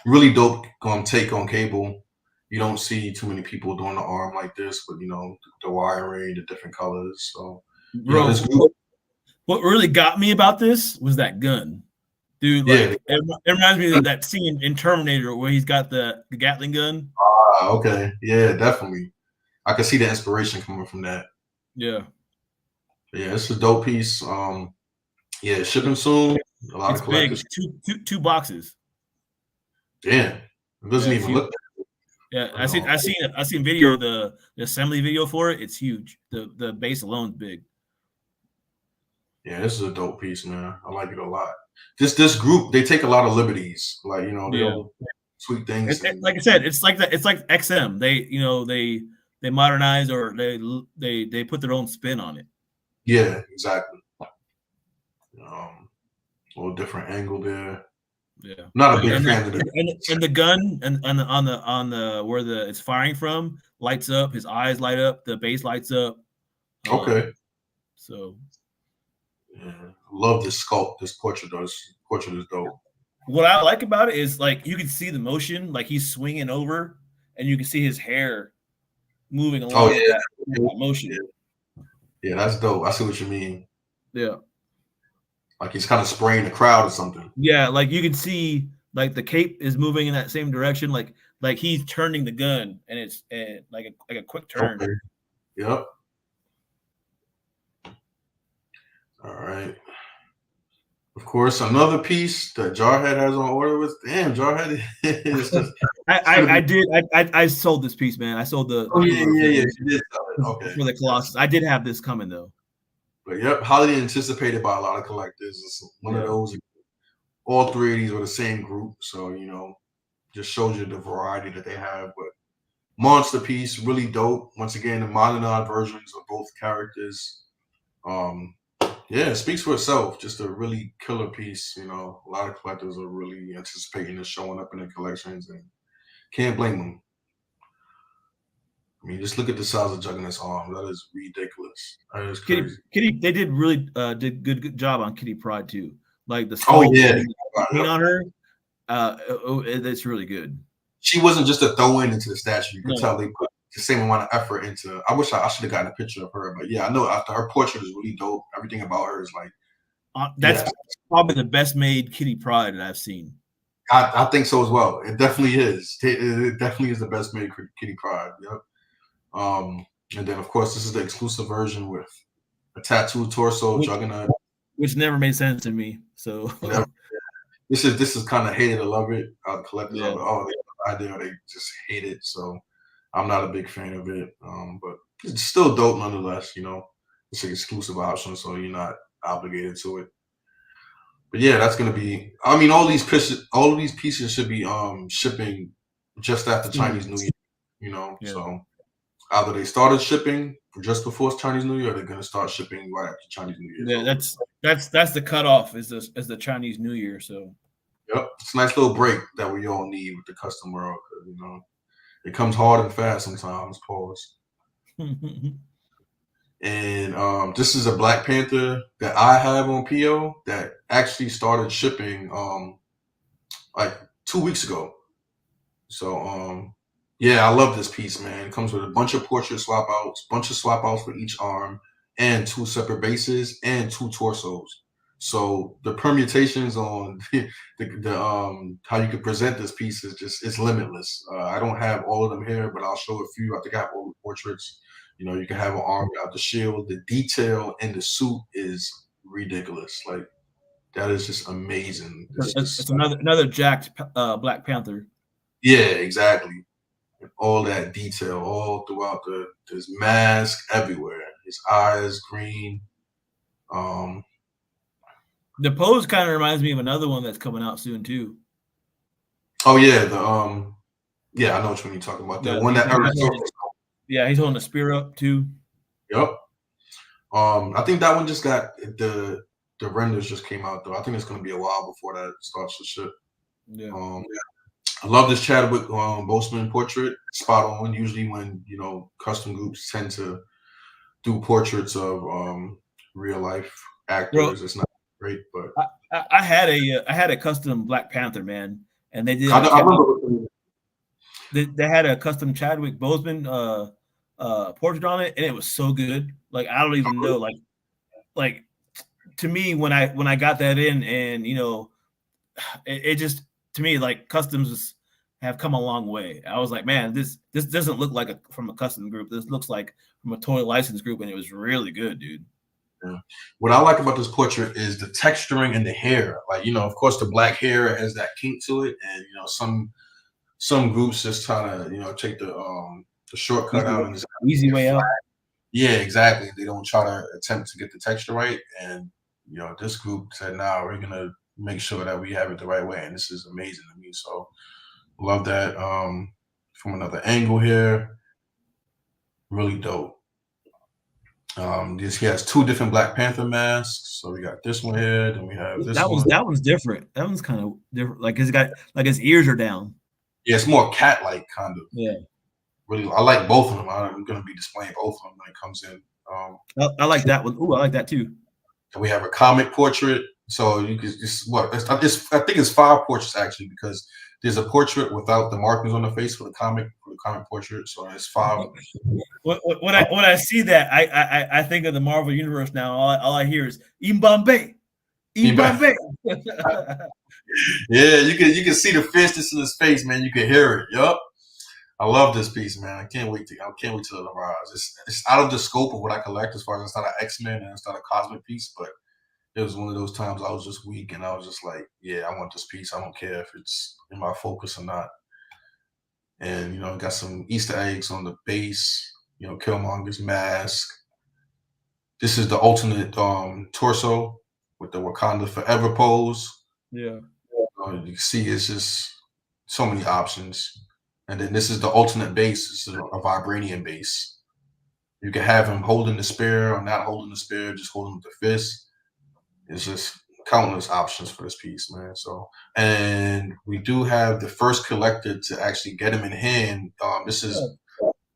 really dope take on Cable. You don't see too many people doing the arm like this, but the wiring, the different colors. So, bro, what really got me about this was that gun, dude. Like, it reminds me of that scene in Terminator where he's got the Gatling gun. Okay, yeah, definitely. I can see the inspiration coming from that. Yeah, it's a dope piece. Yeah, shipping soon. A lot of collectors. Big. Two boxes. Damn, it doesn't even look. Yeah, I seen video, the assembly video for it. It's huge. The base alone is big. Yeah, this is a dope piece, man. I like it a lot. This group, they take a lot of liberties, like they'll sweet things. Like I said, it's like that. It's like XM. They modernize, or they put their own spin on it. Yeah, exactly. A little different angle there. Yeah, not a big fan of it. And the gun and on the where it's firing from lights up. His eyes light up. The base lights up. Okay. So. Yeah, love this sculpt. This portrait is dope. What I like about it is, like, you can see the motion, like he's swinging over, and you can see his hair moving along with that motion. Yeah, that's dope. I see what you mean. Yeah. Like he's kind of spraying the crowd or something. Yeah, like you can see, like, the cape is moving in that same direction, like he's turning the gun, and it's like a quick turn. Okay. Yep. All right. Of course, another piece that Jarhead has on order with. Damn, Jarhead is just. I sold this piece, man. I sold the. Oh yeah. You did sell it. Okay. For the Colossus, I did have this coming though. But yep, highly anticipated by a lot of collectors. It's one of those. All three of these were the same group, so just shows you the variety that they have. But monster piece, really dope. Once again, the modernized versions of both characters. Yeah, it speaks for itself. Just a really killer piece. A lot of collectors are really anticipating this showing up in their collections, and can't blame them. I mean, just look at the size of Juggernaut's arm. That is ridiculous. That is crazy. Kitty, they did really did good job on Kitty Pryde too. Like the on her, it's really good. She wasn't just a throw-in into the statue. You could tell they put the same amount of effort into. I wish I should have gotten a picture of her, but yeah, I know after her portrait is really dope. Everything about her is like, That's probably the best made Kitty Pryde that I've seen. I think so as well. It definitely is. It definitely is the best made Kitty Pryde. Yep. And then of course this is the exclusive version with a tattooed torso, Juggernaut, which never made sense to me. So this is kind of hate it or love it. Collectors yeah. of it. Oh, they like the idea, or they just hate it. So I'm not a big fan of it. But it's still dope nonetheless. You know, it's an exclusive option, so you're not obligated to it. But yeah, that's gonna be. I mean, all of these pieces should be shipping just after Chinese New Year. You know, so either they started shipping just before Chinese New Year, or they're gonna start shipping right after Chinese New Year. Yeah, that's the cutoff is the Chinese New Year. So yep, it's a nice little break that we all need with the custom world, because you know it comes hard and fast sometimes. Pause. And this is a Black Panther that I have on PO that actually started shipping like 2 weeks ago. So yeah, I love this piece, man. It comes with a bunch of portrait swap outs, for each arm, and 2 separate bases and 2 torsos. So the permutations on the how you can present this piece is just, it's limitless. I don't have all of them here, but I'll show a few. I think I have all the portraits. You know, you can have an arm without the shield. The detail in the suit is ridiculous. Like, that is just amazing. It's another jacked Black Panther. Yeah, exactly. All that detail all throughout his mask, everywhere. His eyes green. The pose kind of reminds me of another one that's coming out soon too. Oh yeah, I know which one you're talking about. The one that he's holding a spear up too. Yep. I think that one just got the renders just came out though. I think it's gonna be a while before that starts to ship. Yeah. I love this Chadwick Boseman portrait. Spot on. Usually when, you know, custom groups tend to do portraits of real life actors, it's not great, but I had a custom Black Panther, man, and they did. I remember they had a custom Chadwick Boseman portrait on it, and it was so good. Like, I don't even know, like to me when I got that in, and you know, it just, to me, like, customs have come a long way. I was like, man, this doesn't look like from a custom group. This looks like from a total license group, and it was really good, dude. Yeah. What I like about this portrait is the texturing and the hair. Like, you know, of course, the black hair has that kink to it, and you know, some groups just try to, you know, take the shortcut out and easy way out. Yeah, exactly. They don't try to attempt to get the texture right, and you know, this group said, "Nah, we're gonna make sure that we have it the right way," and this is amazing to me. So, love that. From another angle here, really dope. He has 2 different Black Panther masks. So we got this one here, then we have this one. That one's different. That one's kind of different. Like, his ears are down. Yeah, it's more cat-like kind of. Yeah. Really, I like both of them. I'm going to be displaying both of them when it comes in. I like that one. Ooh, I like that too. And we have a comic portrait. So you can just I think it's 5 portraits actually, because there's a portrait without the markings on the face for the comic portrait. So it's 5. When I see that, I think of the Marvel Universe now. All I hear is Mbappe. Yeah, you can see the fierceness in his face, man. You can hear it. Yup. I love this piece, man. I can't wait till it arrives. It's out of the scope of what I collect, as far as it's not an X-Men and it's not a cosmic piece, but it was one of those times I was just weak and I was just like, yeah, I want this piece. I don't care if it's in my focus or not. And you know, got some Easter eggs on the base, you know, Killmonger's mask. This is the alternate torso with the Wakanda Forever pose. Yeah. You can see it's just so many options. And then this is the alternate base. This is a vibranium base. You can have him holding the spear or not holding the spear, just holding with the fist. It's just countless options for this piece, man. So, and we do have the first collector to actually get him in hand. This is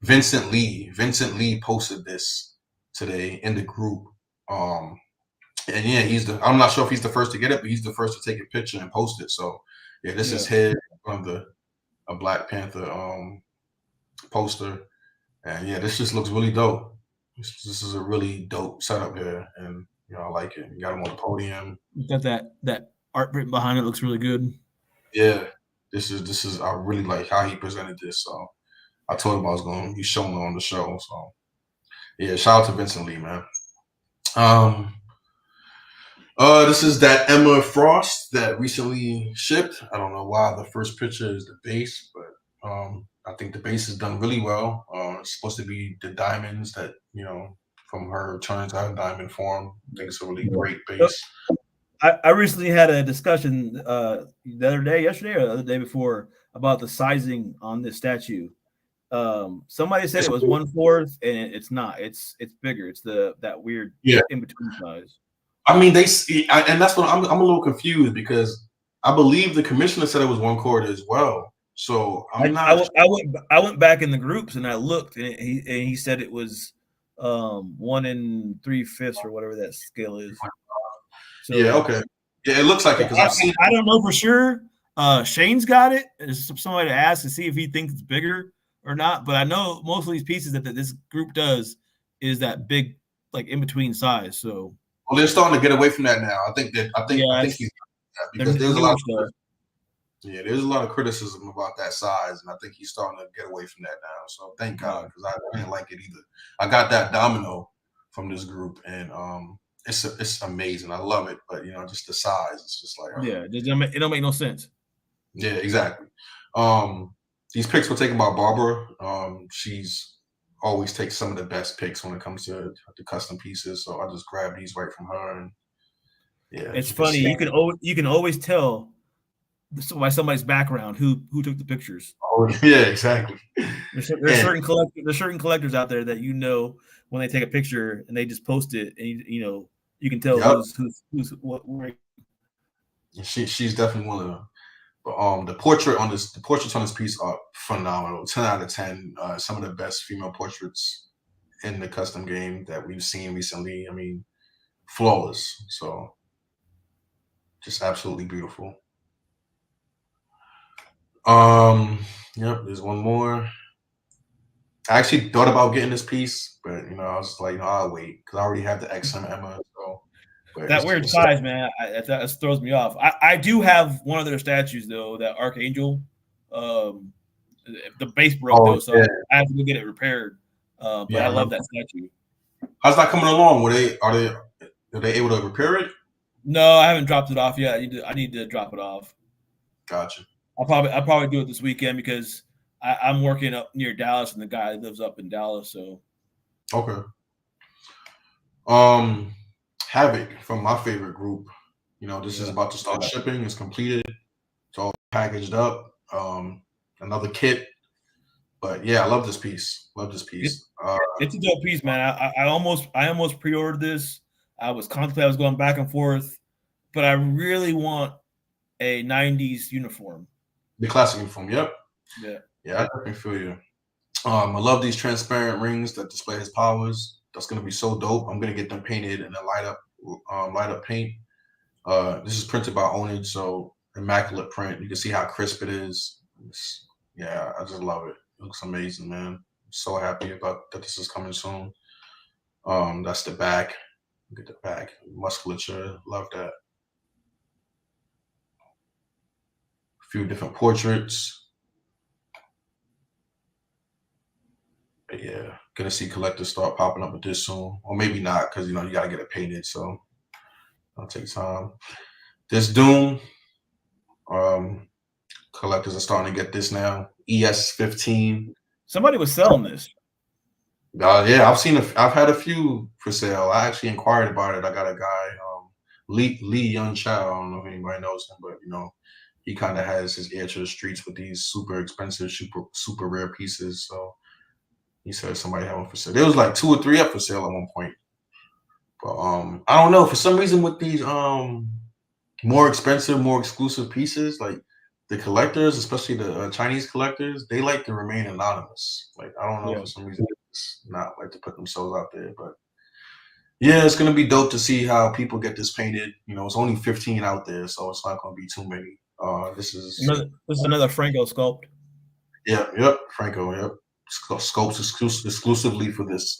Vincent Lee. Vincent Lee posted this today in the group. And yeah, I'm not sure if he's the first to get it, but he's the first to take a picture and post it. So yeah, this is his from a Black Panther poster. And yeah, this just looks really dope. This is a really dope setup here, and I like it. You got him on the podium. You got that art print behind it, looks really good. Yeah, this is I really like how he presented this. So I told him I was going to be showing it on the show. So yeah, shout out to Vincent Lee, man. Um, this is that Emma Frost that recently shipped. I don't know why the first picture is the base, but I think the base is done really well. It's supposed to be the diamonds that from her turns out in diamond form. I think it's a really great base. I recently had a discussion yesterday or the other day before, about the sizing on this statue. Somebody said it was 1/4, and it's not. It's bigger. It's that weird in between size. I mean, and that's what I'm a little confused, because I believe the commissioner said it was 1/4 as well. So I went back in the groups and I looked, and he said it was 1 3/5 or whatever that scale is. So, yeah, okay, yeah, it looks like it, because I've seen. I don't know for sure. Shane's got it. There's somebody to ask to see if he thinks it's bigger or not. But I know most of these pieces that this group does is that big, like in between size. So, well, they're starting to get away from that now. I think he's, because there's a lot. There's a lot of criticism about that size, and I think he's starting to get away from that now. So thank God, because I didn't like it either. I got that domino from this group, and it's amazing. I love it, but just the size, it's just like it don't make no sense. Yeah, exactly. These picks were taken by Barbara. She's always takes some of the best picks when it comes to the custom pieces. So I just grabbed these right from her, and yeah, it's funny. You can always tell by somebody's background who took the pictures. Oh, yeah, exactly. There's certain collectors out there that when they take a picture and they just post it, and you can tell who's what. She's definitely one of them. But the portraits on this piece are phenomenal. 10 out of 10. Some of the best female portraits in the custom game that we've seen recently. I mean, flawless. So just absolutely beautiful. Yep, there's one more. I actually thought about getting this piece, but I was like, I'll wait, because I already have the XM Emma. So that weird size, man, that throws me off. I do have one of their statues though, that Archangel. The base broke though, so I have to go get it repaired. But I love that statue. How's that coming along? Are they able to repair it? No, I haven't dropped it off yet. I need to drop it off. Gotcha. I'll probably do it this weekend, because I'm working up near Dallas, and the guy lives up in Dallas. So okay. Havoc from my favorite group. This is about to start shipping. It's completed. It's all packaged up. Another kit. But yeah, I love this piece. It's a dope piece, man. I almost pre-ordered this. I was going back and forth, but I really want a 90s uniform. The classic uniform, yep. Yeah. Yeah, I definitely feel you. I love these transparent rings that display his powers. That's gonna be so dope. I'm gonna get them painted in a light up paint. This is printed by Onage, so immaculate print. You can see how crisp it is. I just love it. It looks amazing, man. I'm so happy about that this is coming soon. That's the back. Look at the back. Musculature. Love that. A few different portraits. But yeah, gonna see collectors start popping up with this soon. Or maybe not, because you gotta get it painted, so it'll take time. This Doom. Collectors are starting to get this now. ES15. Somebody was selling this. Yeah, I've had a few for sale. I actually inquired about it. I got a guy, Lee Young Chow. I don't know if anybody knows him, but he kind of has his ear to the streets with these super expensive, super rare pieces. So he said somebody had one for sale. There was like 2 or 3 up for sale at one point. But I don't know. For some reason, with these more expensive, more exclusive pieces, like the collectors, especially the Chinese collectors, they like to remain anonymous. Like, I don't know, for some reason, it's not like to put themselves out there. But yeah, it's gonna be dope to see how people get this painted. It's only 15 out there, so it's not gonna be too many. This is another Franco sculpt. Yep, Franco. Yep. scopes exclusively for this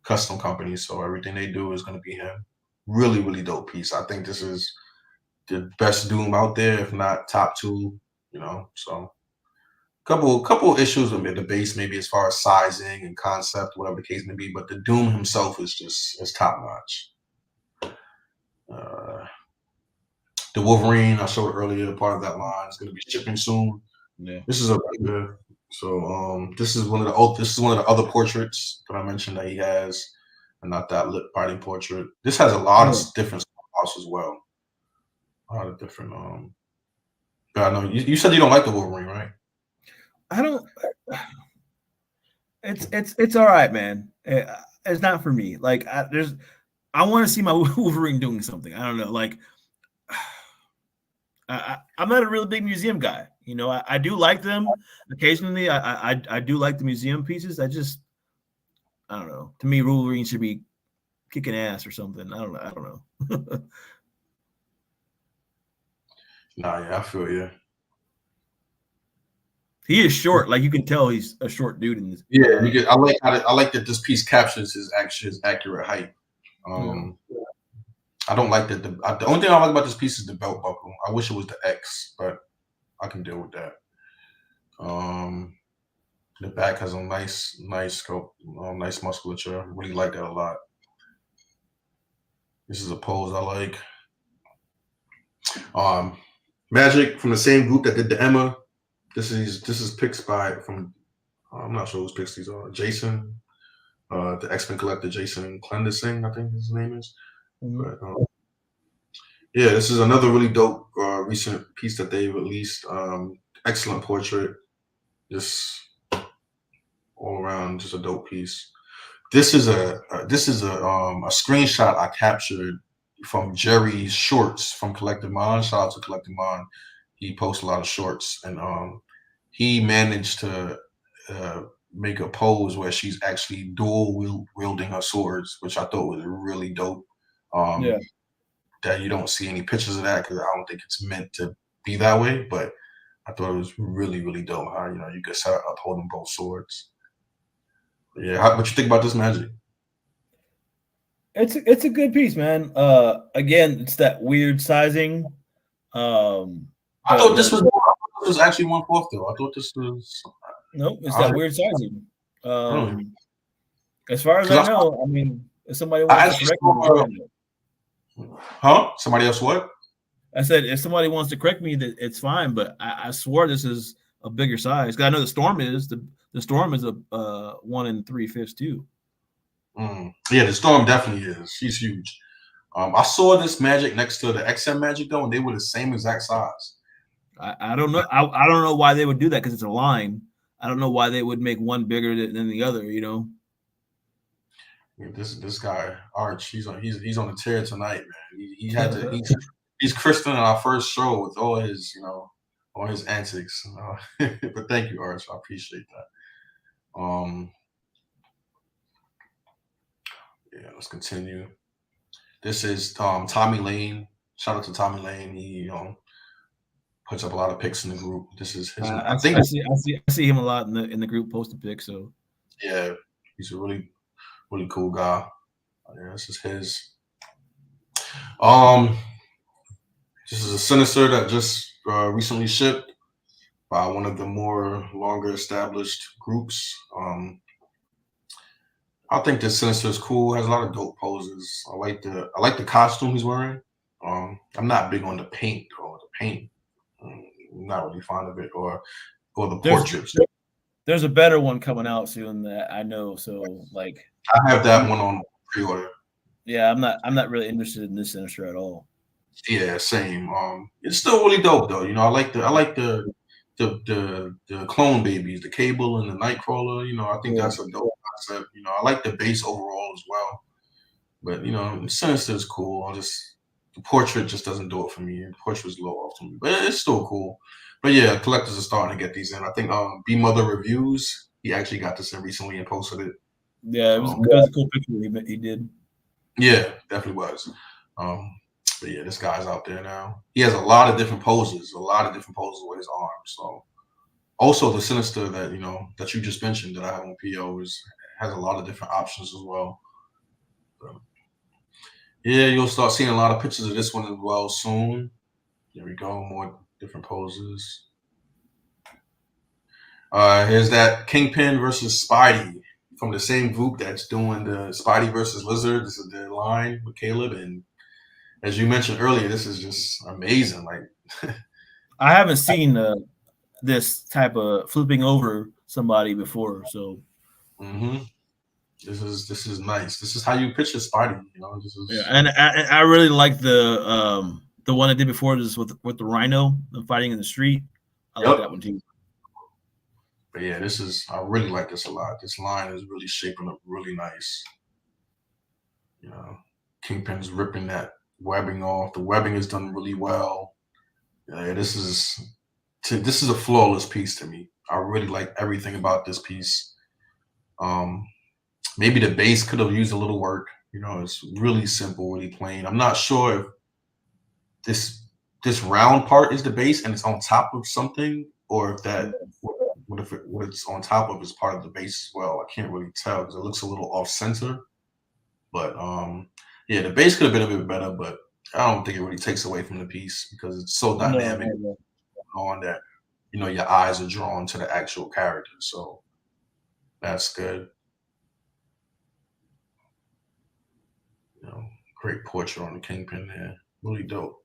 custom company. So everything they do is going to be him. Really, really dope piece. I think this is the best Doom out there, if not top two. You know, so couple issues with the base, maybe as far as sizing and concept, whatever the case may be. But the Doom himself is top notch. The Wolverine I showed earlier, part of that line, is going to be shipping soon. Yeah. This is a so this is one of the other portraits that I mentioned that he has, and not that lip biting portrait. This has a lot of different styles as well. A lot of different but I know you said you don't like the Wolverine, right? I don't. It's all right, man. It's not for me. Like I want to see my Wolverine doing something. I don't know. Like I'm not a really big museum guy. You know, I do like them occasionally. I do like the museum pieces. I don't know. To me, Wolverine should be kicking ass or something. I don't know. Nah, yeah, I feel you. He is short. Like you can tell he's a short dude in this. Yeah, I like that this piece captures his accurate height. I don't like that. The only thing I like about this piece is the belt buckle. I wish it was the X, but I can deal with that. The back has a nice scope, nice musculature. I really like that a lot. This is a pose I like. Magic from the same group that did the Emma. This is pics from I'm not sure whose pics these are. Jason, the X-Men collector Jason Clendersing, I think his name is. But yeah, this is another really dope recent piece that they released. Excellent portrait, just all around, just a dope piece. This is a screenshot I captured from Jerry's shorts from Collective Mind. Shout out to Collective Mind. He posts a lot of shorts, and he managed to make a pose where she's actually dual wielding her swords, which I thought was really dope. That you don't see any pictures of that because I don't think it's meant to be that way, but I thought it was really, really dope how you could set up holding both swords. Yeah, what you think about this Magic? It's a good piece, man. Again, it's that weird sizing. I thought this was actually 1/4 though. I thought this was it's that weird sizing. As far as I know, I mean, if somebody wants to correct me, somebody else what? I said if somebody wants to correct me, that it's fine. But I swore this is a bigger size because I know the Storm is the Storm is a 1 3/5 too. Yeah, the Storm definitely is. She's huge. I saw this Magic next to the XM Magic though, and they were the same exact size. I don't know. I don't know why they would do that because it's a line. I don't know why they would make one bigger than the other. You know. Yeah, this guy Arch, he's on the tear tonight, man. He had to. He's Kristen in our first show with all his all his antics. But thank you, Arch. I appreciate that. Yeah, let's continue. This is Tommy Lane. Shout out to Tommy Lane. He puts up a lot of pics in the group. This is his. I see him a lot in the group posting pics. So yeah, he's a really, really cool guy. Yeah, this is his. This is a Sinister that just recently shipped by one of the more longer established groups. I think this Sinister is cool. Has a lot of dope poses. I like the costume he's wearing. I'm not big on the paint I'm not really fond of it or the portraits. There's a better one coming out soon that I know. So like I have that one on pre-order. Yeah, I'm not really interested in this Sinister at all. Yeah, same. It's still really dope though. I like the clone babies, the Cable and the Nightcrawler. I think that's a dope concept. I like the base overall as well. But Sinister is cool. The portrait just doesn't do it for me. The portrait was low off to me, but it's still cool. But yeah, collectors are starting to get these in. I think B Mother Reviews, he actually got this in recently and posted it. Yeah, it was a cool picture he did. Yeah, definitely was. But yeah, this guy's out there now. He has a lot of different poses with his arms. So Also, the Sinister that that you just mentioned that I have on PO has a lot of different options as well. So, yeah, you'll start seeing a lot of pictures of this one as well soon. There we go, more different poses. Here's that Kingpin versus Spidey from the same group that's doing the Spidey versus Lizard. This is their line with Caleb, and as you mentioned earlier, this is just amazing. Like, I haven't seen this type of flipping over somebody before, so hmm this is nice. This is how you picture Spidey. This yeah. is And I really like the one I did before this with the Rhino, them fighting in the street. I like yep. that one too. But yeah, I really like this a lot. This line is really shaping up really nice. Kingpin's ripping that webbing off. The webbing is done really well. Yeah, this is a flawless piece to me. I really like everything about this piece. Maybe the base could have used a little work. It's really simple, really plain. I'm not sure if this round part is the base and it's on top of something, or if that what it's on top of is part of the base as well. I can't really tell because it looks a little off center. But yeah, the base could have been a bit better, but I don't think it really takes away from the piece because it's so dynamic on that your eyes are drawn to the actual character. So that's good. Great portrait on the Kingpin there. Really dope.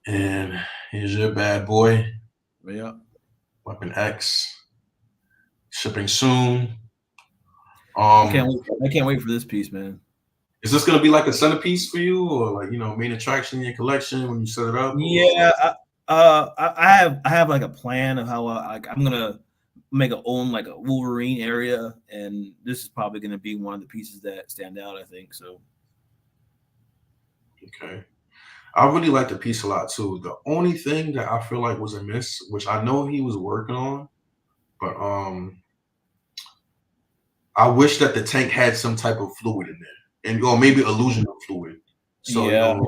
And here's your bad boy. Yeah. Weapon X. Shipping soon. I can't wait for this piece, man. Is this gonna be like a centerpiece for you, or like main attraction in your collection when you set it up? Yeah, I have like a plan of how I'm gonna make a own like a Wolverine area, and this is probably gonna be one of the pieces that stand out. I think so. Okay, I really like the piece a lot too. The only thing that I feel like was a miss, which I know he was working on, but I wish that the tank had some type of fluid in there, or maybe illusion of fluid. So yeah.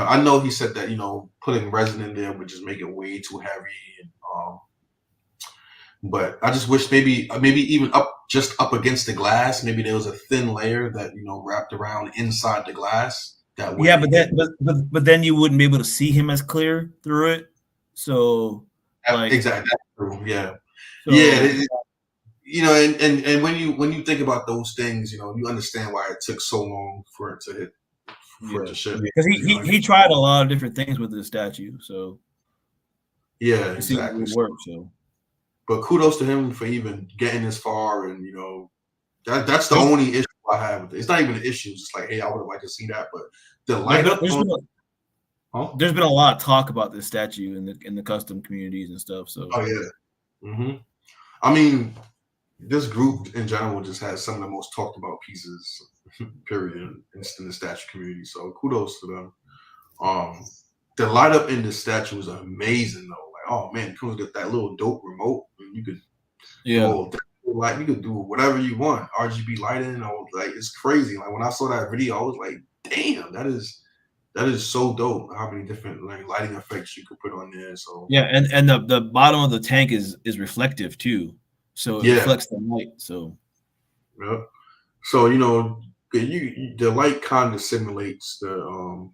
I know he said that putting resin in there would just make it way too heavy, and, but I just wish maybe even up against the glass, maybe there was a thin layer that wrapped around inside the glass. That Yeah, but then you wouldn't be able to see him as clear through it. So like exactly, that's true. Yeah, so, yeah. And when you think about those things, you understand why it took so long for it to hit. Because he tried a lot of different things with the statue, so yeah, exactly. It worked, so. But kudos to him for even getting this far, and that's the only issue I have with it. It's not even an issue. It's just like, hey, I would have liked to see that, but the light up. There's been a lot of talk about this statue in the custom communities and stuff. So oh yeah, I mean, this group in general just has some of the most talked about pieces, period, in the statue community. So kudos to them. The light up in this statue is amazing though. Like, oh man, you could get that little dope remote, and you could you could do whatever you want, RGB lighting, or like it's crazy. Like when I saw that video, I was like, damn, that is so dope. How many different like lighting effects you could put on there. So yeah, and the bottom of the tank is reflective too, so it reflects the light. So yeah, so the light kind of simulates the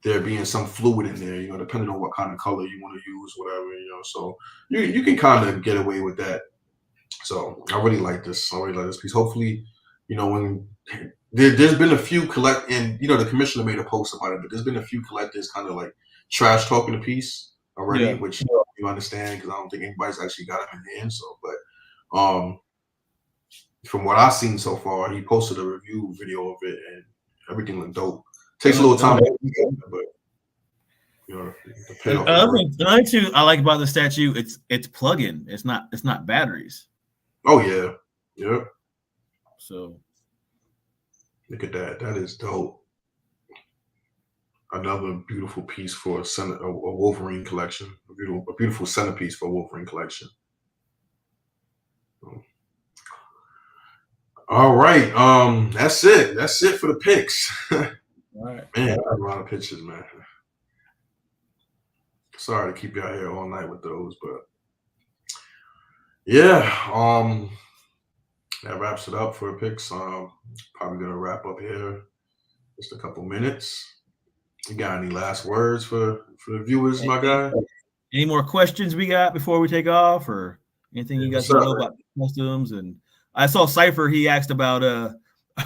there being some fluid in there, depending on what kind of color you want to use, whatever, so you can kind of get away with that. So I really like this. I really like this piece. Hopefully, when there's been a few and the commissioner made a post about it, but there's been a few collectors kind of like trash talking the piece already, which you understand because I don't think anybody's actually got it in hand. So, but from what I've seen so far, he posted a review video of it, and everything looked dope. Takes a little time, but the payoff. Another thing I like about the statue, it's plug-in. It's not batteries. Oh yeah, yeah. So look at that. That is dope. Another beautiful piece for a Wolverine collection. A beautiful centerpiece for a Wolverine collection. All right. That's it. That's it for the picks. All right. Man, I have a lot of pictures, man. sorry to keep y'all here all night with those, but yeah, that wraps it up for picks. Probably gonna wrap up here just a couple minutes. You got any last words for the viewers, my guy? Any more questions we got before we take off, or anything you guys want to know about customs? And I saw Cypher. He asked about,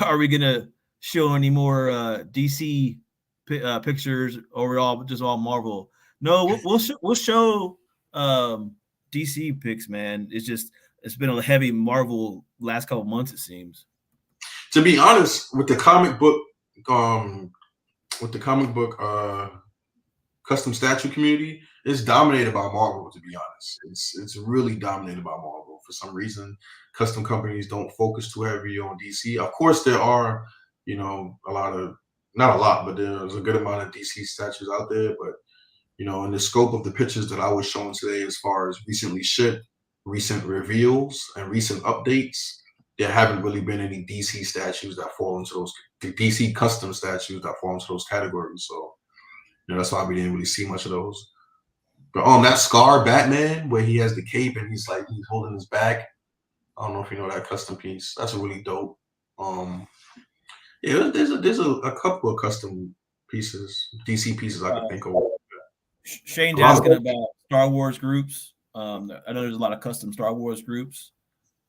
are we gonna show any more DC pictures, or we're all just all Marvel? No, we'll show DC picks, man. It's been a heavy Marvel last couple months, it seems. To be honest, with the comic book custom statue community, it's dominated by Marvel. To be honest, it's really dominated by Marvel. For some reason, custom companies don't focus too heavy on DC. Of course, there are, not a lot, but there's a good amount of DC statues out there. But in the scope of the pictures that I was showing today, as far as recently shipped, recent reveals, and recent updates, there haven't really been any DC statues that fall into those DC custom statues that fall into those categories. So, that's why we didn't really see much of those. But that Scar Batman, where he has the cape and he's holding his back. I don't know if you know that custom piece. That's a really dope. Yeah, there's a couple of custom pieces, DC pieces I can think of. Shane's asking about Star Wars groups. I know there's a lot of custom Star Wars groups.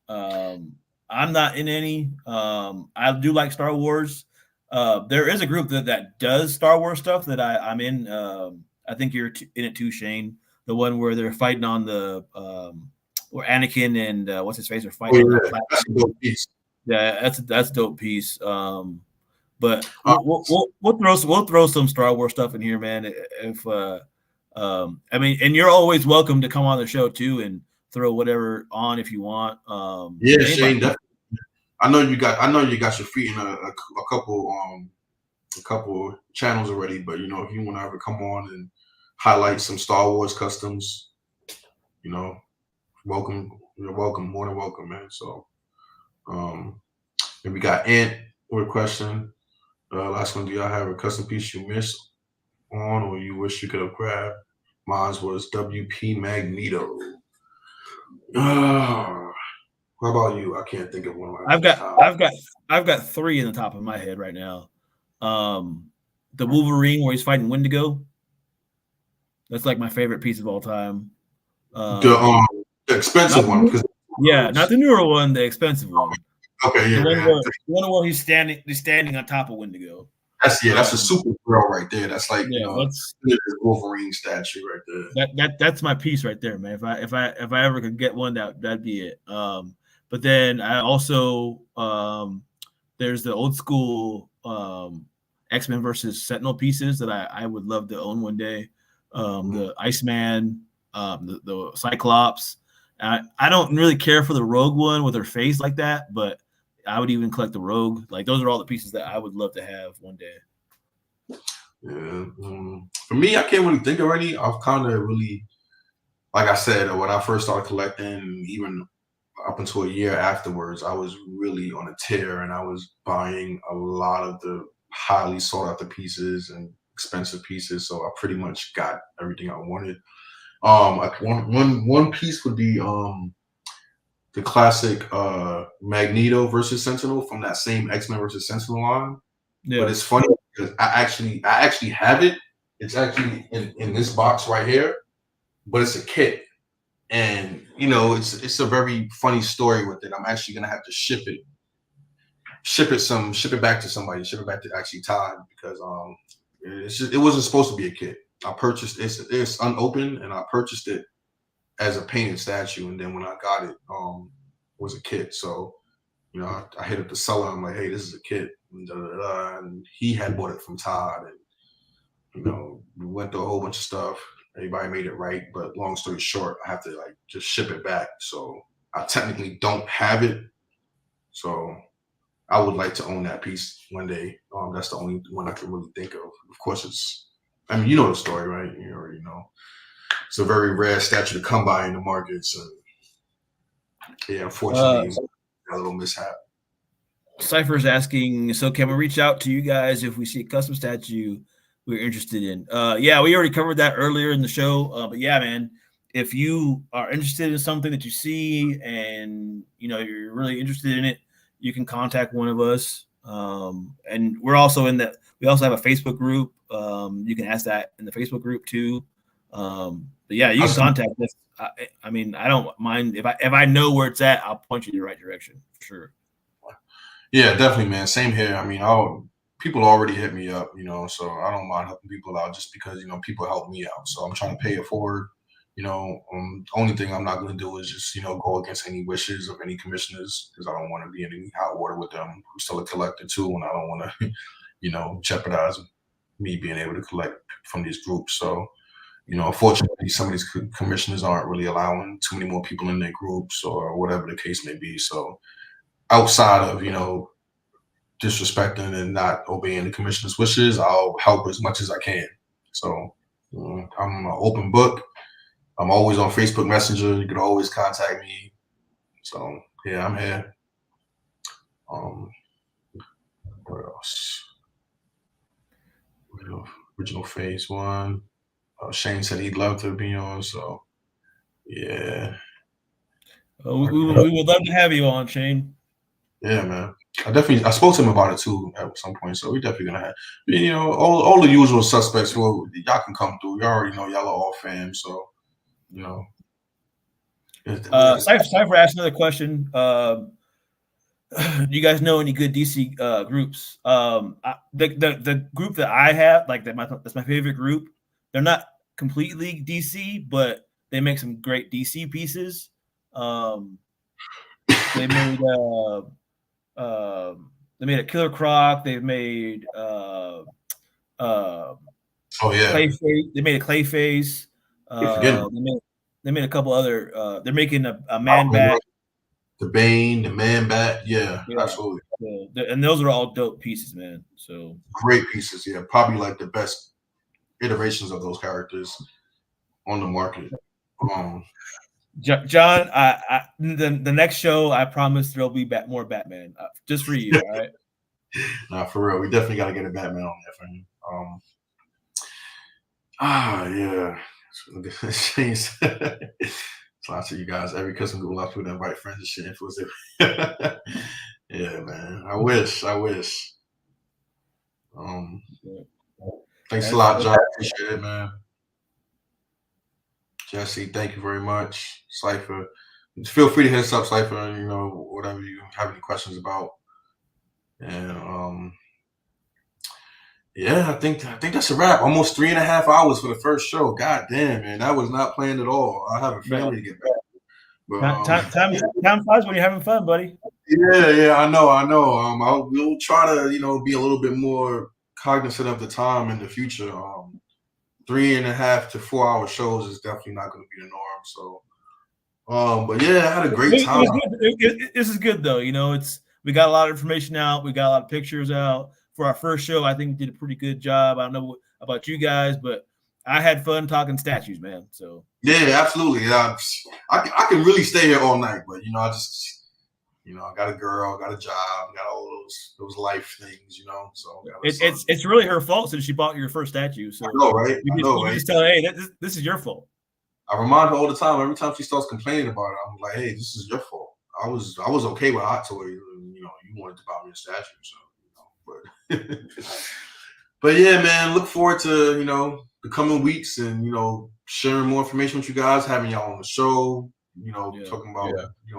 I'm not in any. I do like Star Wars. There is a group that does Star Wars stuff that I'm in. I think you're in it too, Shane. The one where they're fighting on the where Anakin and what's his face are fighting. Oh, yeah. That's a dope piece. Yeah, that's a dope piece. But we'll throw some Star Wars stuff in here, man. If I mean, and you're always welcome to come on the show too and throw whatever on if you want. Yeah, Shane, definitely. I know you got your feet in a couple channels already, but if you want to ever come on and highlight some Star Wars customs, welcome. You're welcome, more than welcome, man. So, and we got Ant with a question. Last one, do y'all have a custom piece you missed on or you wish you could have grabbed? Mine was WP Magneto. How about you? I can't think of one. I've got three in the top of my head right now. The Wolverine where he's fighting Wendigo. That's like my favorite piece of all time. The expensive one, not the newer one, the expensive one. Okay, yeah. The one where he's standing on top of Wendigo. That's a super girl right there. That's like that's Wolverine statue right there. That's my piece right there, man. If I ever could get one, that'd be it. But then I also there's the old school X-Men versus Sentinel pieces that I would love to own one day. The Iceman, the Cyclops. I don't really care for the Rogue one with her face like that, but I would even collect the Rogue. Like those are all the pieces that I would love to have one day. Yeah. For me, I can't really think of any. I've kind of really, like I said, when I first started collecting, even up until a year afterwards, I was really on a tear and I was buying a lot of the highly sought after pieces and expensive pieces. So I pretty much got everything I wanted. One piece would be the classic Magneto versus Sentinel from that same X-Men versus Sentinel line. Yeah. But it's funny because I actually have it. It's actually in this box right here, but it's a kit. And it's a very funny story with it. I'm actually gonna have to ship it back to somebody, ship it back to actually Todd, because it wasn't supposed to be a kit. I purchased it's unopened and I purchased it as a painted statue, and then when I got it, it was a kit. So, I hit up the seller. I'm like, hey, this is a kit, and he had bought it from Todd, and we went through a whole bunch of stuff. Everybody made it right, but long story short, I have to just ship it back. So I technically don't have it. So I would like to own that piece one day. That's the only one I can really think of. Of course, you know the story, right? You already know. It's a very rare statue to come by in the market. So, yeah, unfortunately, a little mishap. Cypher's asking, so can we reach out to you guys if we see a custom statue we're interested in. Yeah, we already covered that earlier in the show. But yeah, man, if you are interested in something that you see and you're really interested in it, you can contact one of us. And we're also in that. We also have a Facebook group. You can ask that in the Facebook group too. But yeah, you can contact us. I mean, I don't mind if I know where it's at, I'll point you in the right direction for sure. Yeah, definitely, man. Same here. I mean, people already hit me up, so I don't mind helping people out just because people help me out. So I'm trying to pay it forward. Only thing I'm not going to do is just go against any wishes of any commissioners because I don't want to be in any hot water with them. I'm still a collector too, and I don't want to jeopardize me being able to collect from these groups. So unfortunately, some of these commissioners aren't really allowing too many more people in their groups or whatever the case may be. So outside of disrespecting and not obeying the commissioner's wishes, I'll help as much as I can. So I'm an open book. I'm always on Facebook Messenger. You can always contact me. So yeah, I'm here. What else? Original Phase 1. Shane said he'd love to be on. So yeah. We would love to have you on, Shane. Yeah, man. I spoke to him about it too at some point, so we're definitely gonna have, all the usual suspects. Well, y'all can come through. You already know y'all are all fans, so Cypher asked another question. Do you guys know any good DC groups? The group that I have, that's my favorite group. They're not completely DC, but they make some great DC pieces. They made a Killer Croc. They've made Clayface. They made a Clayface. They made a couple other. They're making a Man Bat. The Bane, the Man Bat. Yeah, absolutely. And those are all dope pieces, man. So great pieces. Yeah, probably like the best iterations of those characters on the market. John, the next show, I promise there'll be more Batman just for you. All right. Nah, for real, we definitely got to get a Batman on there for you. Yeah. So I tell you guys, every Christmas we'll have to invite friends and shit. Yeah, man. I wish. Thanks a lot, John. Appreciate it, man. Jesse, thank you very much. Cypher, feel free to hit us up, Cypher, whatever you have any questions about. And yeah, I think that's a wrap. Almost 3.5 hours for the first show. God damn, man, that was not planned at all. I have a family to get back. But, time flies when you're having fun, buddy. Yeah, I know. We'll try to, be a little bit more cognizant of the time in the future. 3.5 to 4 hour shows is definitely not going to be the norm. So, but yeah, I had a great time. This is good though. We got a lot of information out. We got a lot of pictures out for our first show. I think we did a pretty good job. I don't know about you guys, but I had fun talking statues, man. So yeah, absolutely. Yeah, I can really stay here all night, but I just. I got a girl, got a job, got all those life things, So it's really her fault since she bought your first statue. So I know, right? You just tell her, hey, this is your fault. I remind her all the time. Every time she starts complaining about it, I'm like, hey, this is your fault. I was okay with Hot Toy. You wanted to buy me a statue, so but yeah, man. Look forward to the coming weeks and sharing more information with you guys, having y'all on the show. Talking about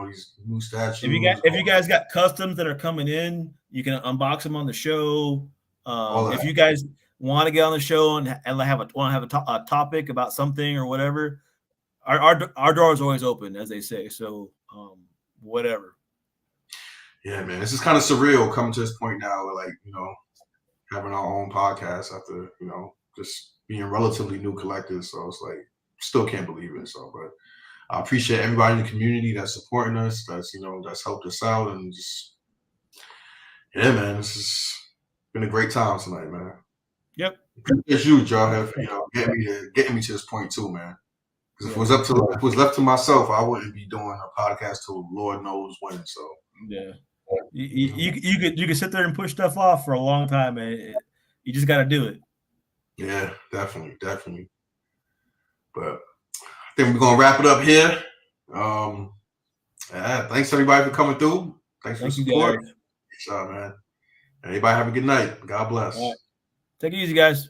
these new statues. If you guys got customs that are coming in, you can unbox them on the show. If you guys want to get on the show and have a topic about something or whatever, our door is always open, as they say. So whatever. Yeah, man, this is kind of surreal coming to this point now. We're having our own podcast after just being relatively new collectors. So it's still can't believe it. So, but. I appreciate everybody in the community that's supporting us, that's helped us out, and just man, this has been a great time tonight, man. Yep. Appreciate you, Joe, getting me to this point too, man. Because if it was left to myself, I wouldn't be doing a podcast till Lord knows when. So yeah, you could sit there and push stuff off for a long time, man. You just got to do it. Yeah, definitely. But I think we're gonna wrap it up here. Yeah, thanks everybody for coming through. Thanks for the Thank you, support. guys. Peace out, man. Everybody have a good night. God bless. All right. Take it easy, guys.